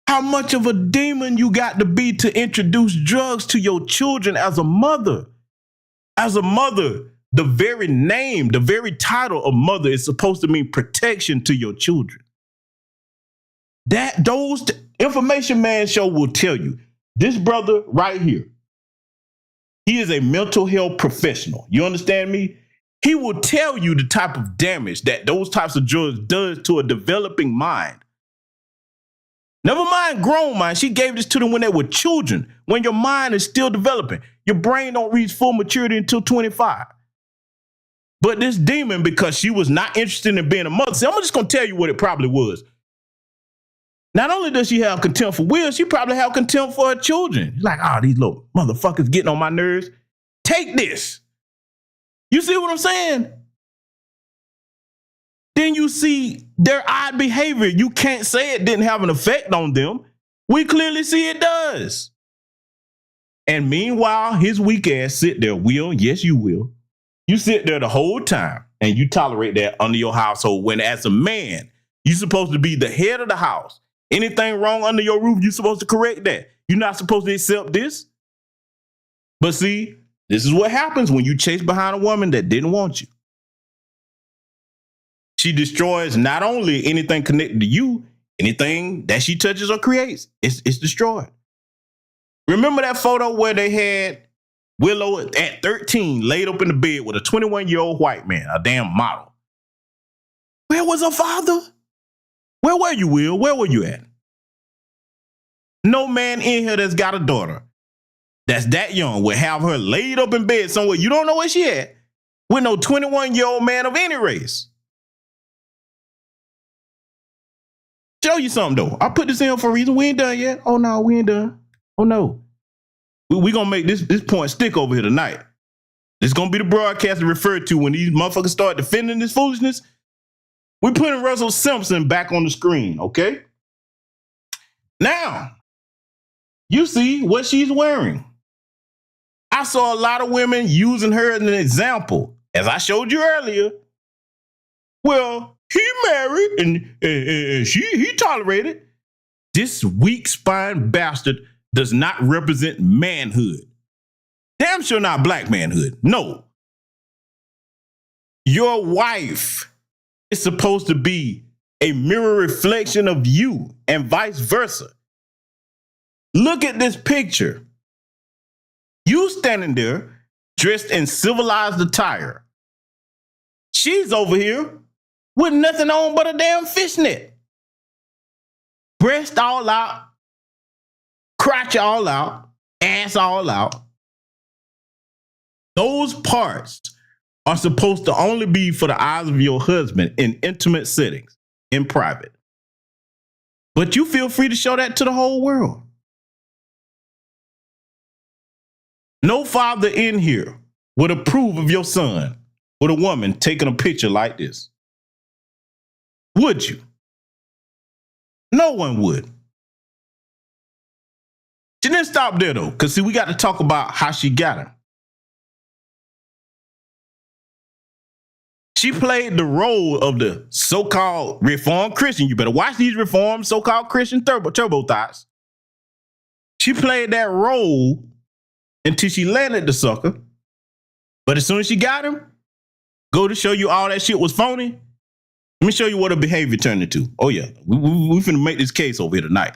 how much of a demon you got to be to introduce drugs to your children as a mother? As a mother, the very name, the very title of mother is supposed to mean protection to your children. Those Information Man Show will tell you. This brother right here, he is a mental health professional. You understand me? He will tell you the type of damage that those types of drugs does to a developing mind. Never mind grown mind. She gave this to them when they were children. When your mind is still developing, your brain don't reach full maturity until 25. But this demon, because she was not interested in being a mother, see, I'm just going to tell you what it probably was. Not only does she have contempt for Will, she probably have contempt for her children. Like, oh, these little motherfuckers getting on my nerves. Take this. You see what I'm saying? Then you see their odd behavior. You can't say it didn't have an effect on them. We clearly see it does. And meanwhile, his weak ass sit there, Will, yes, you will. You sit there the whole time and you tolerate that under your household when as a man, you're supposed to be the head of the house. Anything wrong under your roof, you're supposed to correct that. You're not supposed to accept this. But see, this is what happens when you chase behind a woman that didn't want you. She destroys not only anything connected to you, anything that she touches or creates, it's destroyed. Remember that photo where they had Willow at 13 laid up in the bed with a 21-year-old white man, a damn model? Where was her father? Where were you, Will? Where were you at? No man in here that's got a daughter that's that young will have her laid up in bed somewhere you don't know where she at with no 21-year-old man of any race. Show you something, though. I put this in for a reason. We ain't done yet. Oh, no, we ain't done. Oh, no. We going to make this point stick over here tonight. This is going to be the broadcast referred to when these motherfuckers start defending this foolishness. We're putting Russell Simpson back on the screen, okay? Now, you see what she's wearing. I saw a lot of women using her as an example. As I showed you earlier, well, he married and he tolerated. This weak spine bastard does not represent manhood. Damn sure not black manhood. No. Your wife is supposed to be a mirror reflection of you and vice versa. Look at this picture. You standing there dressed in civilized attire. She's over here with nothing on but a damn fishnet. Breast all out, crotch all out, ass all out. Those parts are supposed to only be for the eyes of your husband in intimate settings, in private. But you feel free to show that to the whole world. No father in here would approve of your son with a woman taking a picture like this. Would you? No one would. She didn't stop there though, because see, we got to talk about how she got him. She played the role of the so-called Reformed Christian. You better watch these Reformed so-called Christian turbo thoughts. She played that role until she landed the sucker. But as soon as she got him, go to show you all that shit was phony. Let me show you what her behavior turned into. Oh yeah, we finna make this case over here tonight.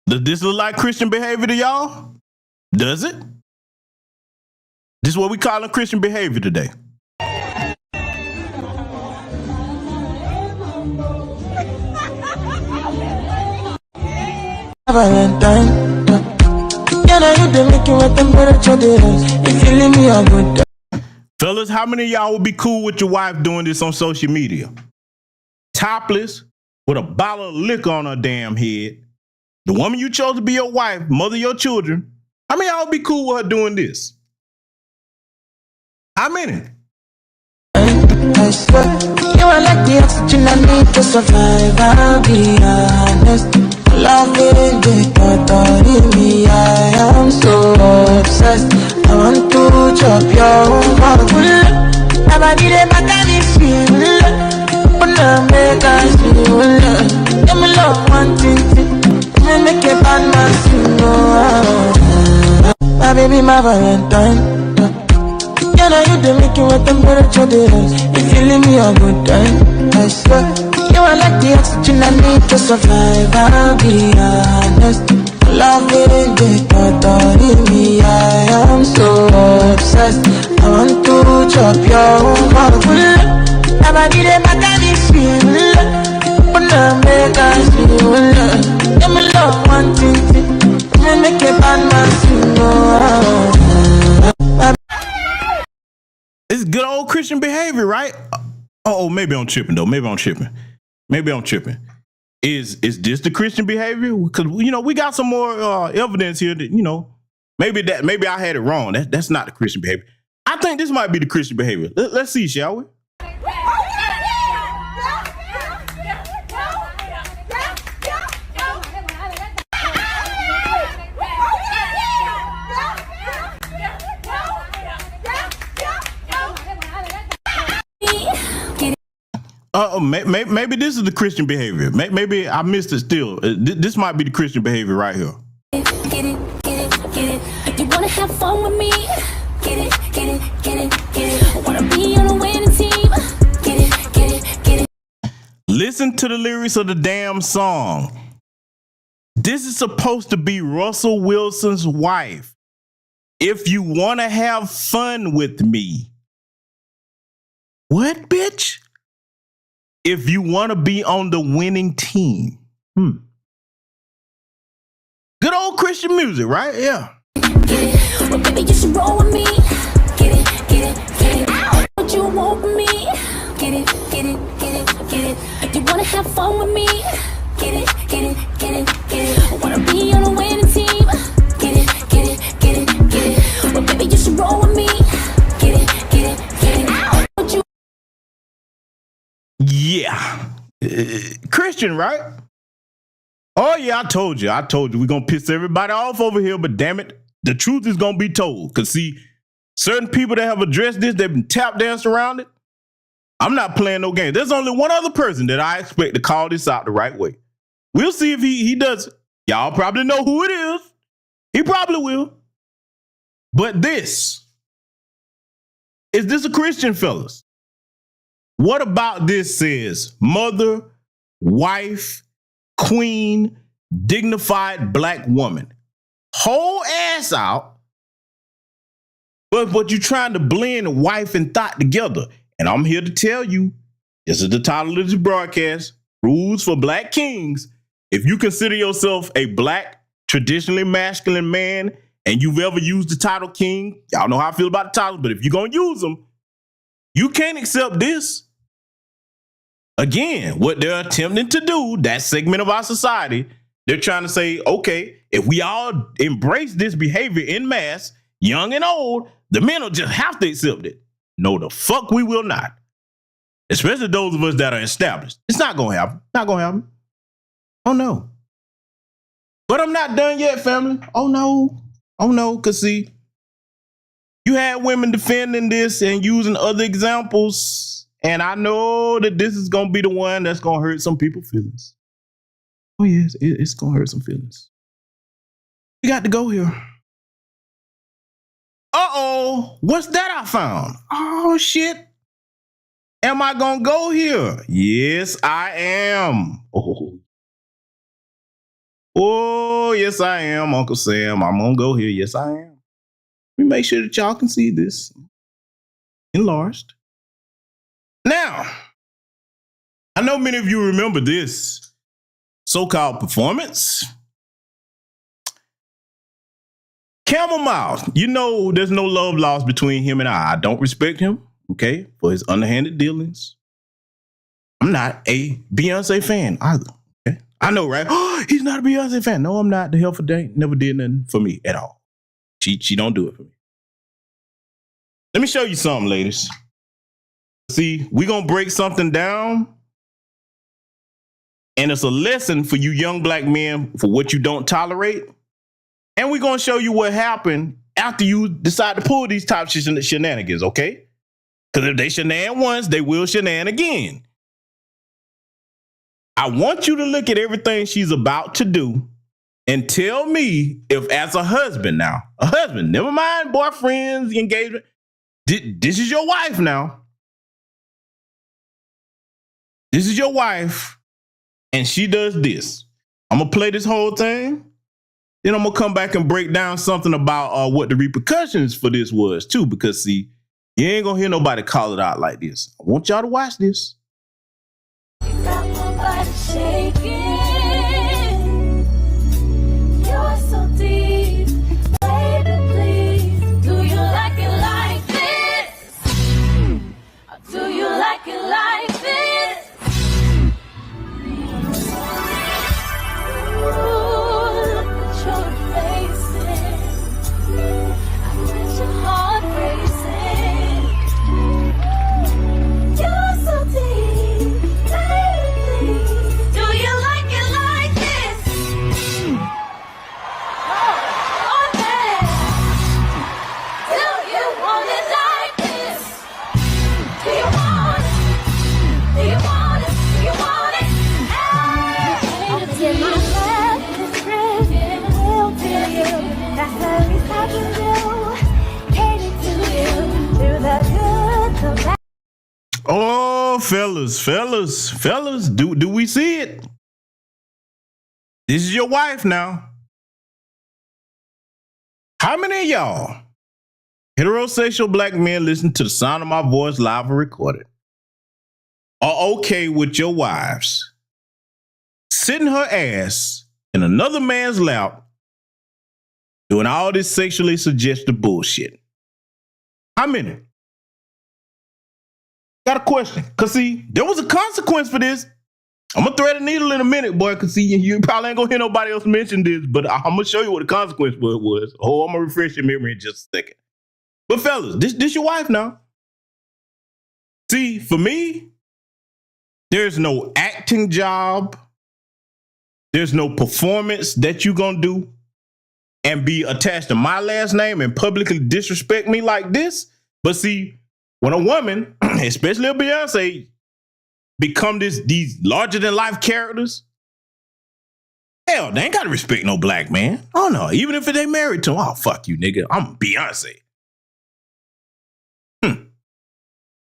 Does this look like Christian behavior to y'all? Does it? This is what we call Christian behavior today. Valentine, can I you make you with temperature days? If you leave me a good. Fellas, how many of y'all would be cool with your wife doing this on social media? Topless, with a bottle of liquor on her damn head. The woman you chose to be your wife, mother of your children. How many of y'all would be cool with her doing this? How many? I swear, you are like the oxygen I need to survive. I'll be honest. Loving the thought of me, I am so obsessed. I want to chop your mouth. Never did it back and it feel. But now make us feel. Give me love one thing. Make a bad man sing. My baby, my Valentine. Can I you make you with temperature days? If you leave me a good time, I swear, you are like the oxygen I need to survive. I'll be honest. Loving the thought of me, I am so obsessed. I want to chop your mouth. Never did it back and it feel. But now make us feel. Give me love one thing. Make a bad man sing. It's good old Christian behavior, right? Oh, maybe I'm tripping though. Maybe I'm tripping. Is this the Christian behavior? Because we got some more evidence here that maybe I had it wrong. That's not the Christian behavior. I think this might be the Christian behavior. Let's see, shall we? Maybe this is the Christian behavior. Maybe I missed it still. This might be the Christian behavior right here. Get it. You wanna have fun with me? Get it. Wanna be on a winning team? Get it. Listen to the lyrics of the damn song. This is supposed to be Russell Wilson's wife. If you wanna have fun with me. What, bitch? If you want to be on the winning team. Good old Christian music, right? Yeah. Well, baby, you should roll with me. Get it. Ow. What you want with me? Get it. You wanna have fun with me? Get it. Wanna be on a winning team? Get it. Well, baby, you should roll with me. Get it. Ow. What you? Yeah. Christian, right? Oh, yeah, I told you. We're going to piss everybody off over here, but damn it, the truth is going to be told. Because, see, certain people that have addressed this, they've been tap danced around it. I'm not playing no game. There's only one other person that I expect to call this out the right way. We'll see if he does it. Y'all probably know who it is. He probably will. But is this a Christian, fellas? What about this says mother, wife, queen, dignified black woman? whole ass out, but you're trying to blend wife and thot together. And I'm here to tell you, this is the title of this broadcast, Rules for Black Kings. If you consider yourself a black, traditionally masculine man, and you've ever used the title king, y'all know how I feel about the titles, but if you're going to use them, you can't accept this. Again, what they're attempting to do, that segment of our society, they're trying to say, okay, if we all embrace this behavior in mass, young and old, the men will just have to accept it. No, the fuck we will not. Especially those of us that are established. It's not going to happen. Not going to happen. Oh, no. But I'm not done yet, family. Oh, no. Oh, no, because see, you had women defending this and using other examples, and I know that this is going to be the one that's going to hurt some people's feelings. Oh, yes, it's going to hurt some feelings. We got to go here. Uh-oh, what's that I found? Oh, shit. Am I going to go here? Yes, I am. Oh, yes, I am, Uncle Sam. I'm going to go here. Yes, I am. Let me make sure that y'all can see this enlarged. Now, I know many of you remember this so-called performance. Camel Mouth, you know there's no love lost between him and I. I don't respect him, okay, for his underhanded dealings. I'm not a Beyonce fan either, okay? I know, right? Oh, he's not a Beyonce fan. No, I'm not. The hell for day. Never did nothing for me at all. She don't do it for me. Let me show you something, ladies. See, we're going to break something down, and it's a lesson for you young black men for what you don't tolerate. And we're going to show you what happened after you decide to pull these types of shenanigans, okay? Because if they shenan once, they will shenan again. I want you to look at everything she's about to do and tell me if, as a husband now, a husband, never mind boyfriends, engagement, this is your wife now. This is your wife, and she does this. I'm going to play this whole thing. Then I'm going to come back and break down something about what the repercussions for this was, too, because, see, you ain't going to hear nobody call it out like this. I want y'all to watch this. You got my body shaking. You're so deep. Baby, please. Do you like it like this? Or do you like it like this? Oh, fellas, do we see it? This is your wife now. How many of y'all, heterosexual black men listening to the sound of my voice live or recorded, are okay with your wives sitting her ass in another man's lap doing all this sexually suggestive bullshit? How many? Got a question. Because, see, there was a consequence for this. I'm going to thread a needle in a minute, boy, because, see, you probably ain't going to hear nobody else mention this, but I'm going to show you what the consequence was. Oh, I'm going to refresh your memory in just a second. But, fellas, this your wife now. See, for me, there's no acting job. There's no performance that you going to do and be attached to my last name and publicly disrespect me like this. But, see, when a woman, especially a Beyonce, become these larger than life characters, hell, they ain't got to respect no black man. Oh no, even if they married to him, oh fuck you, nigga, I'm Beyonce. I'm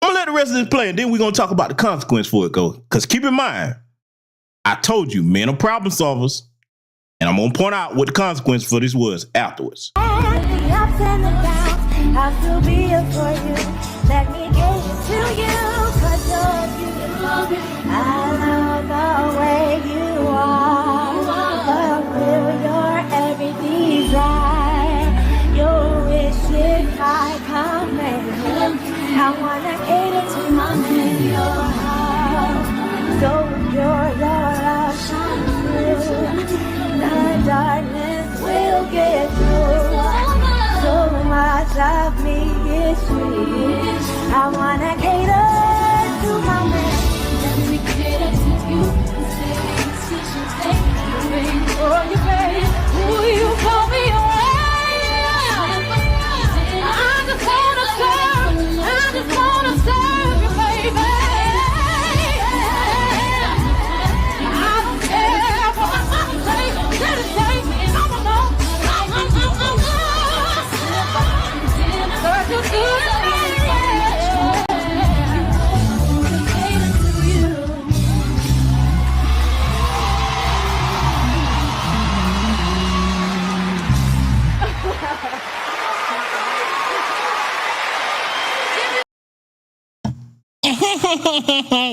gonna let the rest of this play, and then we're gonna talk about the consequence for it, go. Because keep in mind, I told you, men are problem solvers. And I'm going to point out what the consequence for this was afterwards. The ups and the downs, I'll still be here for you. Let me get to you, 'cause you're beautiful. I love the way you are. Fulfill your every desire. Your wishes I command. I wanna cater to my man, your heart. So pure, your love shines through. The darkness will get through. So much of me is free. I wanna cater to my man. Let me cater to you. Oh, you baby, who you call me away? I just wanna serve you, baby. I don't care for what I say. Let it take me, no. Cause you're good to me,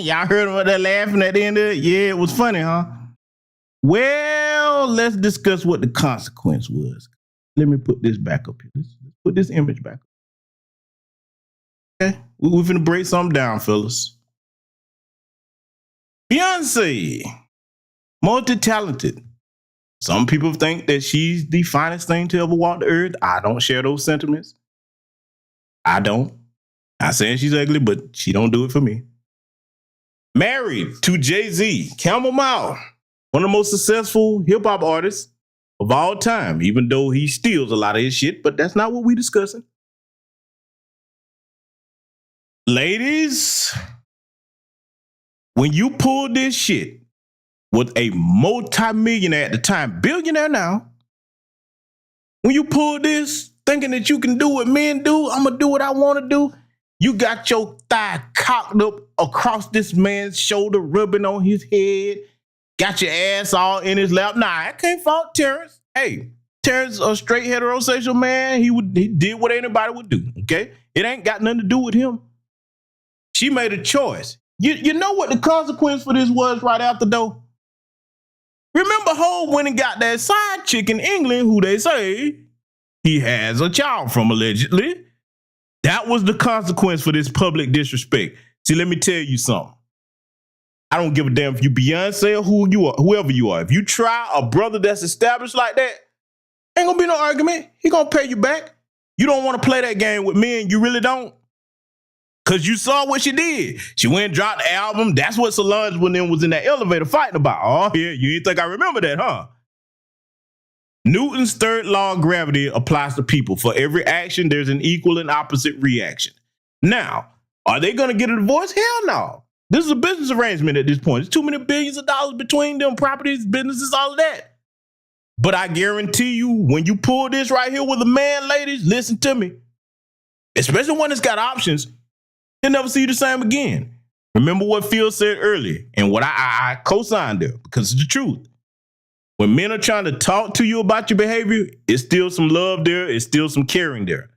Y'all heard about that laughing at the end of it? Yeah, it was funny, huh? Well, let's discuss what the consequence was. Let me put this back up here. Let's put this image back up. Okay, we're finna break something down, fellas. Beyonce, multi-talented. Some people think that she's the finest thing to ever walk the earth. I don't share those sentiments. I don't. Not saying she's ugly, but she don't do it for me. Married to Jay-Z, Camel Mouth, one of the most successful hip-hop artists of all time, even though he steals a lot of his shit, but that's not what we're discussing. Ladies, when you pull this shit with a multi-millionaire at the time, billionaire now, when you pull this thinking that you can do what men do, I'm going to do what I want to do, you got your thigh cocked up across this man's shoulder, rubbing on his head, got your ass all in his lap. Nah, I can't fault Terrence. Hey, Terrence, a straight heterosexual man, he did what anybody would do, okay? It ain't got nothing to do with him. She made a choice. You know what the consequence for this was right after, though? Remember Ho went and got that side chick in England who they say he has a child from, allegedly. That was the consequence for this public disrespect. See, let me tell you something. I don't give a damn if you Beyonce or who you are, whoever you are. If you try a brother that's established like that, ain't gonna be no argument. He gonna pay you back. You don't want to play that game with men. You really don't. Because you saw what she did. She went and dropped the album. That's what Solange was in that elevator fighting about. Oh, yeah, you didn't think I remember that, huh? Newton's third law of gravity applies to people. For every action, there's an equal and opposite reaction. Now, are they going to get a divorce? Hell no. This is a business arrangement at this point. There's too many billions of dollars between them, properties, businesses, all of that. But I guarantee you, when you pull this right here with a man, ladies, listen to me. Especially when it's got options, you'll never see you the same again. Remember what Phil said earlier and what I co-signed there, because it's the truth. When men are trying to talk to you about your behavior, it's still some love there. It's still some caring there.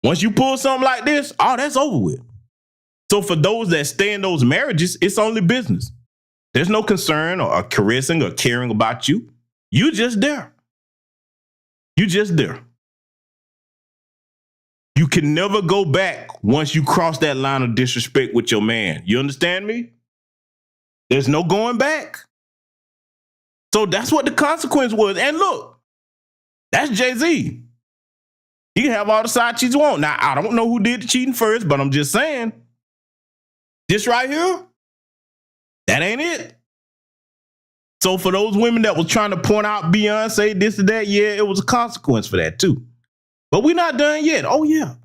Once you pull something like this, oh, that's over with. So for those that stay in those marriages, it's only business. There's no concern or caressing or caring about you. You just there. You just there. You can never go back once you cross that line of disrespect with your man. You understand me? There's no going back. So that's what the consequence was. And look, that's Jay-Z. He can have all the side cheats you want. Now, I don't know who did the cheating first, but I'm just saying, this right here, that ain't it. So for those women that was trying to point out Beyonce, this and that, yeah, it was a consequence for that too. But we're not done yet. Oh, yeah.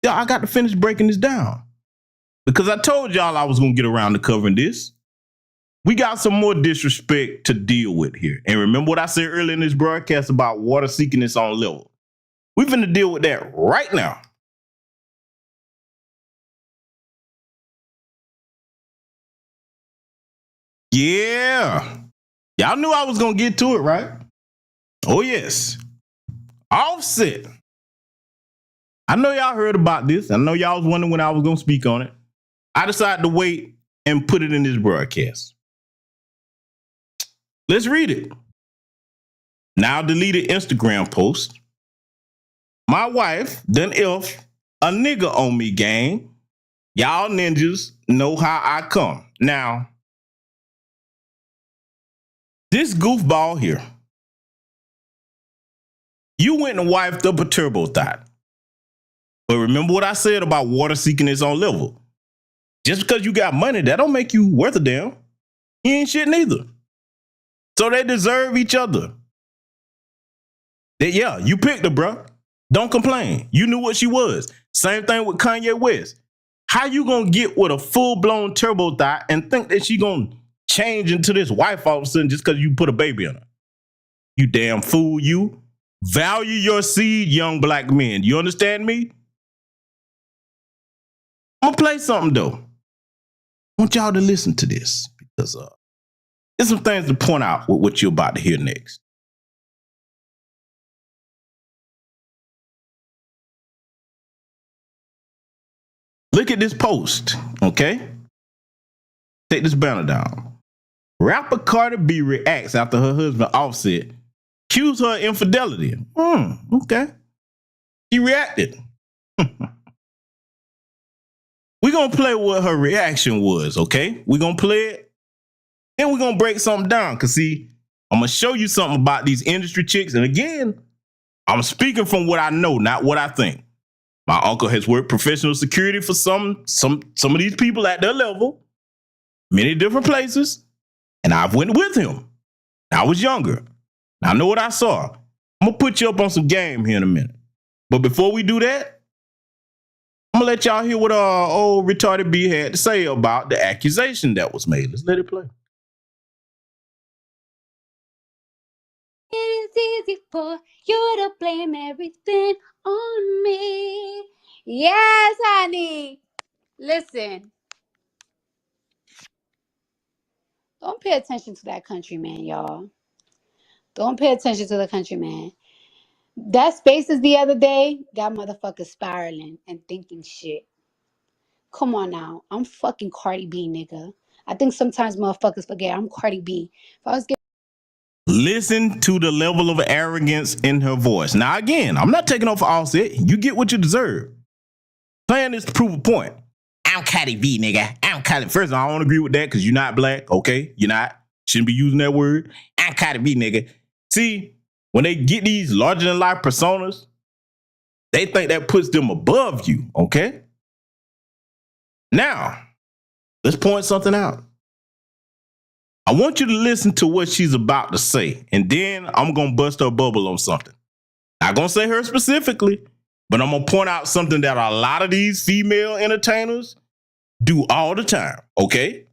Yeah, I got to finish breaking this down. Because I told y'all I was going to get around to covering this. We got some more disrespect to deal with here. And remember what I said earlier in this broadcast about water seeking its own level. We're finna deal with that right now. Yeah. Y'all knew I was going to get to it, right? Oh, yes. Offset. I know y'all heard about this. I know y'all was wondering when I was going to speak on it. I decided to wait and put it in this broadcast. Let's read it. Now deleted Instagram post. My wife done if a nigga on me, gang. Y'all ninjas know how I come. Now, this goofball here, you went and wifed up a turbo thot. But remember what I said about water seeking its own level. Just because you got money, that don't make you worth a damn. You ain't shit neither. So they deserve each other. Yeah, you picked her, bro. Don't complain. You knew what she was. Same thing with Kanye West. How you gonna get with a full-blown turbo thot and think that she gonna change into this wife all of a sudden just because you put a baby on her? You damn fool, you. Value your seed, young black men. You understand me? I'm gonna play something, though. I want y'all to listen to this because there's some things to point out with what you're about to hear next. Look at this post, okay? Take this banner down. Rapper Cardi B reacts after her husband Offset accused her of infidelity. Okay. He reacted. We're going to play what her reaction was, okay? We're going to play it. Then we're going to break something down. Because, see, I'm going to show you something about these industry chicks. And again, I'm speaking from what I know, not what I think. My uncle has worked professional security for some of these people at their level, many different places, and I've went with him. I was younger. I know what I saw. I'm going to put you up on some game here in a minute. But before we do that, I'm going to let y'all hear what old retarded B had to say about the accusation that was made. Let's let it play. It is easy for you to blame everything on me. Yes, honey. Listen. Don't pay attention to that country man, y'all. Don't pay attention to the country man. That Spaces the other day got motherfuckers spiraling and thinking shit. Come on now. I'm fucking Cardi B, nigga. I think sometimes motherfuckers forget I'm Cardi B. If I was getting Listen to the level of arrogance in her voice. Now, again, I'm not taking off for Offset. You get what you deserve. Playing this to prove a point. I'm Cardi B, nigga. I'm Cardi. First, I don't agree with that because you're not black. Okay, you're not. Shouldn't be using that word. I'm Cardi B, nigga. See, when they get these larger than life personas, they think that puts them above you. Okay. Now, let's point something out. I want you to listen to what she's about to say, and then I'm going to bust her bubble on something. Not going to say her specifically, but I'm going to point out something that a lot of these female entertainers do all the time, okay?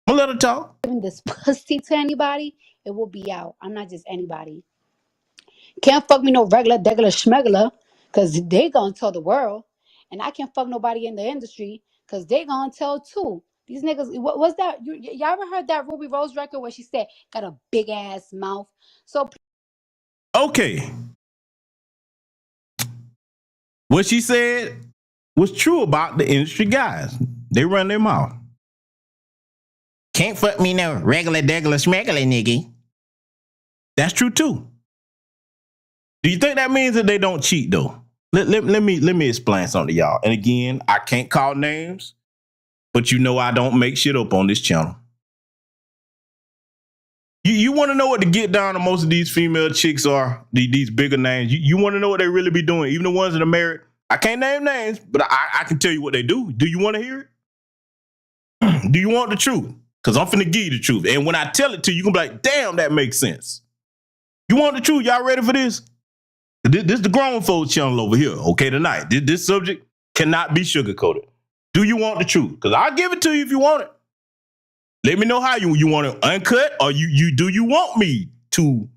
I'm going to let her talk. giving this pussy to anybody, it will be out. I'm not just anybody. Can't fuck me no regular, degular, schmegular, because they gonna tell the world. And I can't fuck nobody in the industry, because they gonna tell too. These niggas, what's that? Y'all ever heard that Ruby Rose record where she said, got a big ass mouth? So Okay. What she said was true about the industry guys. They run their mouth. Can't fuck me no regular, degular, schmegular, nigga. That's true too. Do you think that means that they don't cheat though? Let me explain something to y'all. And again, I can't call names, but you know I don't make shit up on this channel. You want to know what the get down of most of these female chicks are, these bigger names. You want to know what they really be doing, even the ones that are married. I can't name names, but I can tell you what they do. Do you want to hear it? Do you want the truth? Because I'm finna give you the truth. And when I tell it to you, you're going to be like, damn, that makes sense. You want the truth? Y'all ready for this? This is the grown folks channel over here, okay, tonight. This subject cannot be sugarcoated. Do you want the truth? Because I'll give it to you if you want it. Let me know how you want it uncut, or do you want me to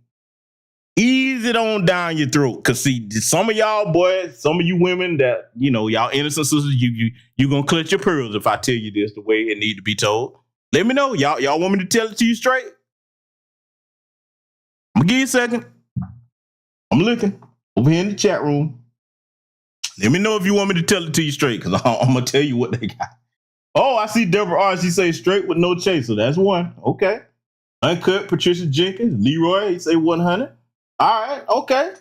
ease it on down your throat? Because see, some of y'all boys, some of you women that, you know, y'all innocent sisters, you gonna clutch your pearls if I tell you this the way it need to be told. Let me know. Y'all want me to tell it to you straight? I'm gonna give you a second. I'm looking over here in the chat room. Let me know if you want me to tell it to you straight, because I'm going to tell you what they got. Oh, I see Deborah R. She say straight with no chaser. That's one. Okay. Uncut, Patricia Jenkins. Leroy, he say 100. All right. Okay.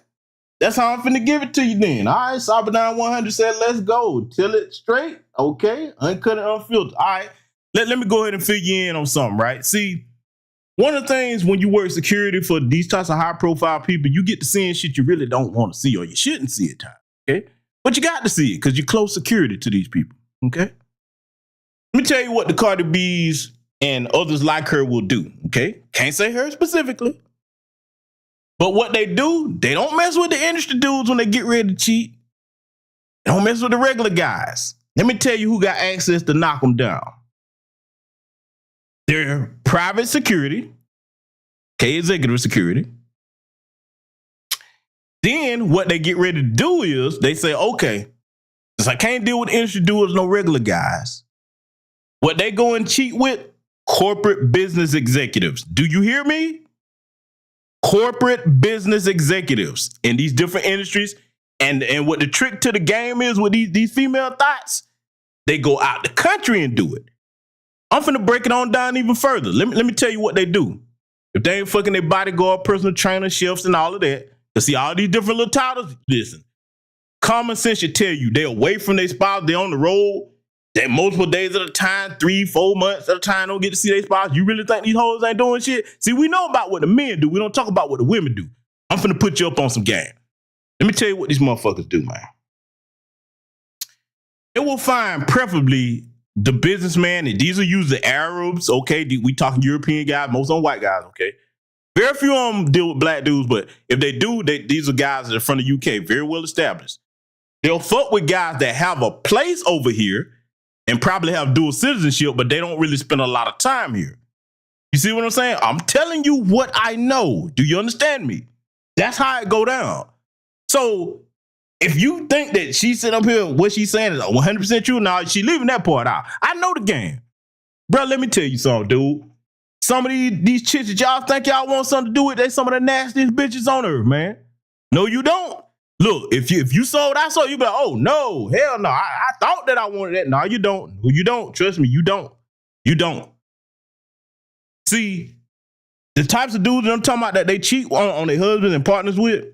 That's how I'm finna give it to you then. All right. Cyberdyne 100 said, let's go. Tell it straight. Okay. Uncut and unfiltered. All right. Let me go ahead and fill you in on something, right? See, one of the things when you work security for these types of high profile people, you get to seeing shit you really don't want to see or you shouldn't see at times. Okay. But you got to see it because you're close security to these people. Okay. Let me tell you what the Cardi B's and others like her will do, okay? Can't say her specifically. But what they do, they don't mess with the industry dudes when they get ready to cheat. They don't mess with the regular guys. Let me tell you who got access to knock them down. They're private security, okay, executive security. Then what they get ready to do is they say, okay, since I can't deal with industry dudes, no regular guys. What they go and cheat with? Corporate business executives. Do you hear me? Corporate business executives in these different industries. And what the trick to the game is with these female thots, they go out the country and do it. I'm finna break it on down even further. Let me tell you what they do. If they ain't fucking their bodyguard, personal trainer, chefs, and all of that, to see all these different little titles, listen, common sense should tell you they're away from their spouse, they're on the road. That multiple days at a time, 3-4 months at a time, don't get to see their spouse. You really think these hoes ain't doing shit? See, we know about what the men do. We don't talk about what the women do. I'm finna put you up on some game. Let me tell you what these motherfuckers do, man. They will find preferably the businessman, and these are usually Arabs, okay? We talking European guys, most on white guys, okay? Very few of them deal with black dudes, but if they do, these are guys that are from the UK, very well established. They'll fuck with guys that have a place over here and probably have dual citizenship, but they don't really spend a lot of time here. You see what I'm saying? I'm telling you what I know. Do you understand me? That's how it go down. So if you think that she's sitting up here, what she's saying is 100% true, now she leaving that part out. I know the game. Bro, let me tell you something, dude. Some of these chicks that y'all think y'all want something to do with, they some of the nastiest bitches on earth, man. No, you don't. Look, if you sold, I sold, you be like, oh, no, hell no. I thought that I wanted that. No, you don't. No, you don't. Trust me, you don't. You don't. See, the types of dudes that I'm talking about that they cheat on their husbands and partners with,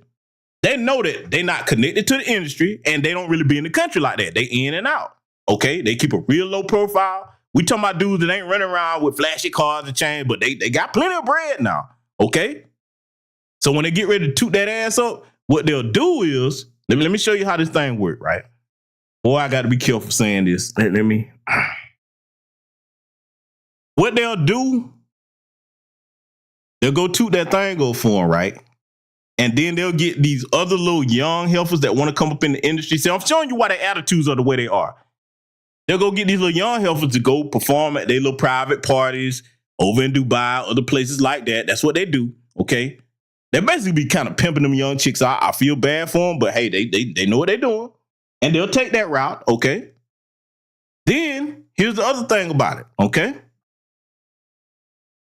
they know that they're not connected to the industry and they don't really be in the country like that. They in and out, okay? They keep a real low profile. We talking about dudes that ain't running around with flashy cars and chains, but they got plenty of bread now, okay? So when they get ready to toot that ass up, what they'll do is, let me show you how this thing works, right? Boy, I got to be careful saying this. Let me. What they'll do, they'll go toot that thing go for them, right? And then they'll get these other little young heifers that want to come up in the industry. So I'm showing you why their attitudes are the way they are. They'll go get these little young heifers to go perform at their little private parties over in Dubai, other places like that. That's what they do, okay? They basically be kind of pimping them young chicks out. I feel bad for them, but hey, they know what they're doing. And they'll take that route, okay? Then, here's the other thing about it, okay?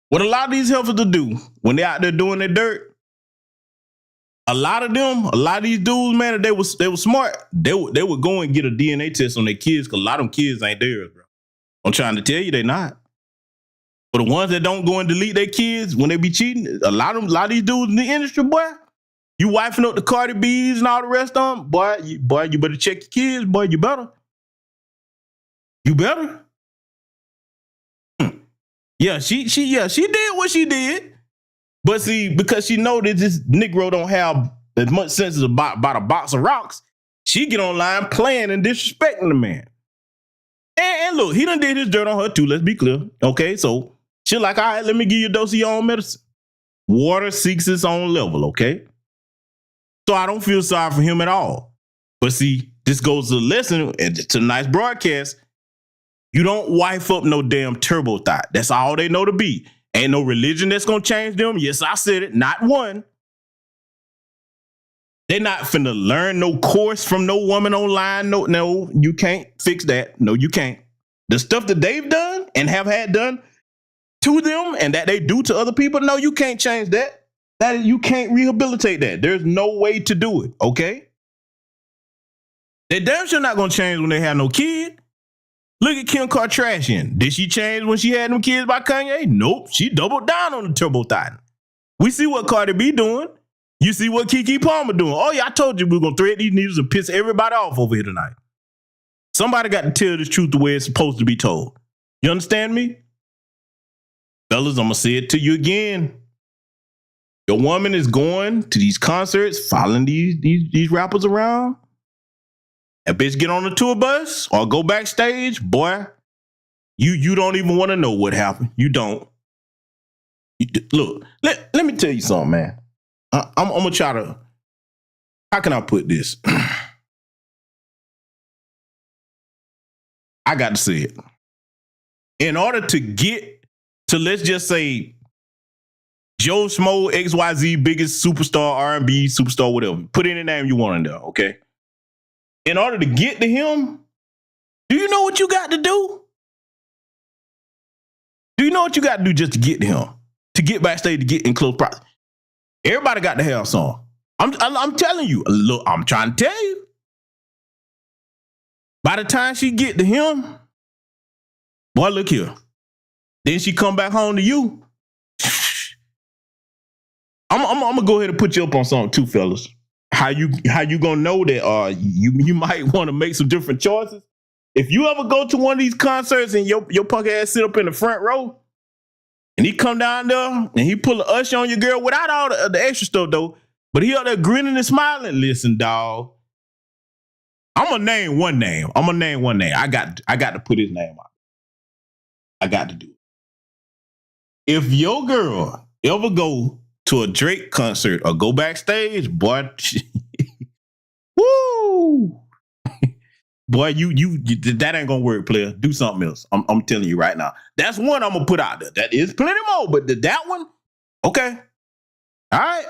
What a lot of these heifers will do when they're out there doing their dirt, a lot of these dudes, man, they were smart. They would go and get a DNA test on their kids because a lot of them kids ain't theirs, bro. I'm trying to tell you, they not. But the ones that don't go and delete their kids when they be cheating, a lot of these dudes in the industry, boy, you wifing up the Cardi B's and all the rest of them, boy, you better check your kids, boy, you better. You better. Yeah, she did what she did. But see, because she know that this Negro don't have as much sense as about a box of rocks, she get online playing and disrespecting the man. And look, he done did his dirt on her too, let's be clear. Okay, so she like, all right, let me give you a dose of your own medicine. Water seeks its own level, okay? So I don't feel sorry for him at all. But see, this goes to the lesson and to a nice broadcast. You don't wife up no damn turbo thot. That's all they know to be. Ain't no religion that's gonna change them. Yes, I said it, not one. They're not finna learn no course from no woman online. No, you can't fix that. No, you can't. The stuff that they've done and have had done to them and that they do to other people, no, you can't change that. That you can't rehabilitate that. There's no way to do it, okay? They damn sure not gonna change when they have no kid. Look at Kim Kardashian. Did she change when she had them kids by Kanye? Nope. She doubled down on the turbo thot. We see what Cardi B doing. You see what Keke Palmer doing. Oh yeah, I told you we were gonna thread these needles and piss everybody off over here tonight. Somebody got to tell this truth the way it's supposed to be told. You understand me? Fellas, I'm gonna say it to you again. Your woman is going to these concerts, following these rappers around. That bitch get on the tour bus or go backstage, boy, you don't even want to know what happened. You don't. Look, let me tell you something, man. I'm going to try to, how can I put this? I got to say it. In order to get to, let's just say, Joe Schmo, XYZ, biggest superstar, R&B superstar, whatever. Put any name you want in there, okay? In order to get to him, do you know what you got to do? Do you know what you got to do just to get to him? To get backstage, to get in close proximity? Everybody got to have some. I'm telling you. Look, I'm trying to tell you. By the time she get to him, boy, look here. Then she come back home to you. I'm gonna go ahead and put you up on something too, fellas. How you gonna know that you might want to make some different choices? If you ever go to one of these concerts and your punk ass sit up in the front row, and he come down there and he pull a usher on your girl without all the extra stuff though, but he up there grinning and smiling. Listen, dog, I'm gonna name one name. I got to put his name out. I got to do it. If your girl ever go to a Drake concert or go backstage, boy, woo, boy, you that ain't gonna work, player. Do something else. I'm telling you right now. That's one I'm gonna put out there. That is plenty more, but that one, okay, all right.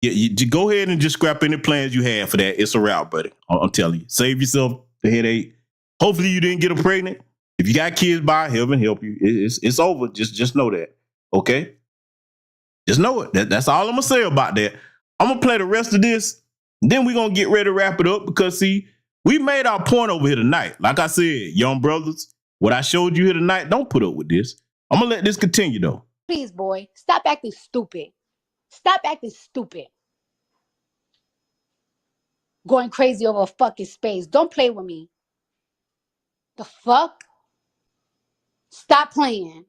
Yeah, you go ahead and just scrap any plans you have for that. It's a wrap, buddy. I'm telling you. Save yourself the headache. Hopefully you didn't get her pregnant. If you got kids, by heaven help you. It's over. Just know that. Okay. Just know it. That's all I'm gonna say about that. I'm gonna play the rest of this. Then we're gonna get ready to wrap it up because see, we made our point over here tonight. Like I said, young brothers, what I showed you here tonight, don't put up with this. I'm gonna let this continue though. Please, boy, stop acting stupid. Stop acting stupid. Going crazy over fucking space. Don't play with me. The fuck? Stop playing.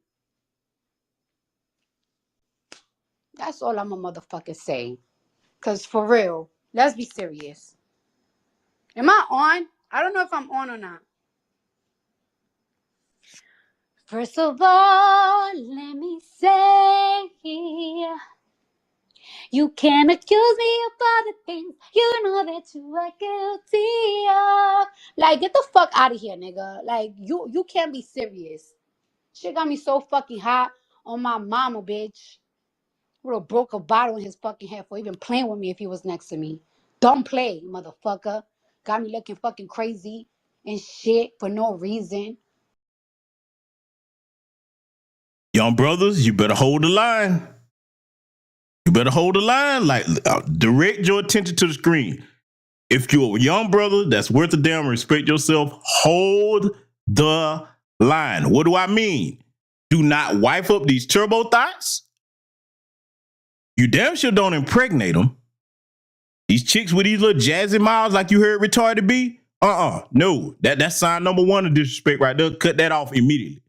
That's all I'm a motherfucking say. Cause for real, let's be serious. Am I on? I don't know if I'm on or not. First of all, let me say, you can't accuse me of other things you know that you are guilty of. Like, get the fuck out of here, nigga. Like, you can't be serious. Shit got me so fucking hot on my mama, bitch. Would have broke a bottle in his fucking head for even playing with me if he was next to me. Don't play, motherfucker. Got me looking fucking crazy and shit for no reason. Young brothers, you better hold the line. You better hold the line. Like, direct your attention to the screen. If you're a young brother that's worth a damn, respect yourself, hold the line. What do I mean? Do not wife up these turbo thots. You damn sure don't impregnate them. These chicks with these little jazzy mouths like you heard retarded be. No. That's sign number one of disrespect right there. Cut that off immediately.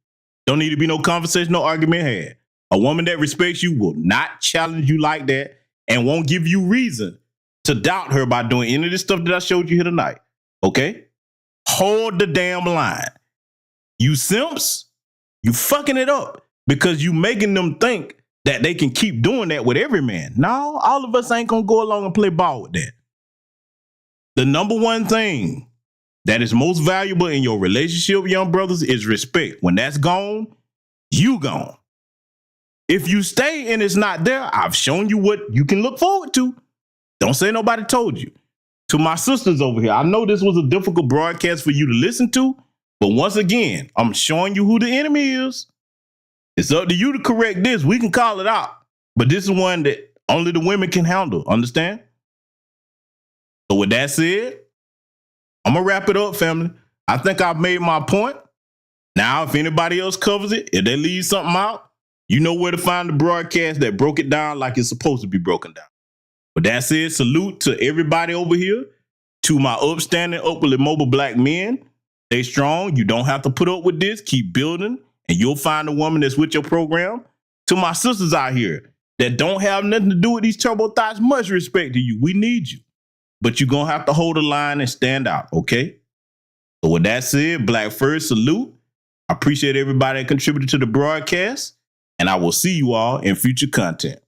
Don't need to be no conversation, no argument had. A woman that respects you will not challenge you like that and won't give you reason to doubt her by doing any of this stuff that I showed you here tonight. Okay? Hold the damn line. You simps, you fucking it up because you making them think that they can keep doing that with every man. No, all of us ain't gonna go along and play ball with that. The number one thing that is most valuable in your relationship, young brothers, is respect. When that's gone, you gone. If you stay and it's not there, I've shown you what you can look forward to. Don't say nobody told you. To my sisters over here, I know this was a difficult broadcast for you to listen to, but once again, I'm showing you who the enemy is. It's up to you to correct this. We can call it out. But this is one that only the women can handle. Understand? So with that said, I'm going to wrap it up, family. I think I've made my point. Now, if anybody else covers it, if they leave something out, you know where to find the broadcast that broke it down like it's supposed to be broken down. But that said, salute to everybody over here, to my upstanding, upwardly mobile black men. Stay strong. You don't have to put up with this. Keep building, and you'll find a woman that's with your program. To my sisters out here that don't have nothing to do with these turbo thoughts, much respect to you. We need you. But you're going to have to hold the line and stand out, okay? So with that said, Black first, salute. I appreciate everybody that contributed to the broadcast, and I will see you all in future content.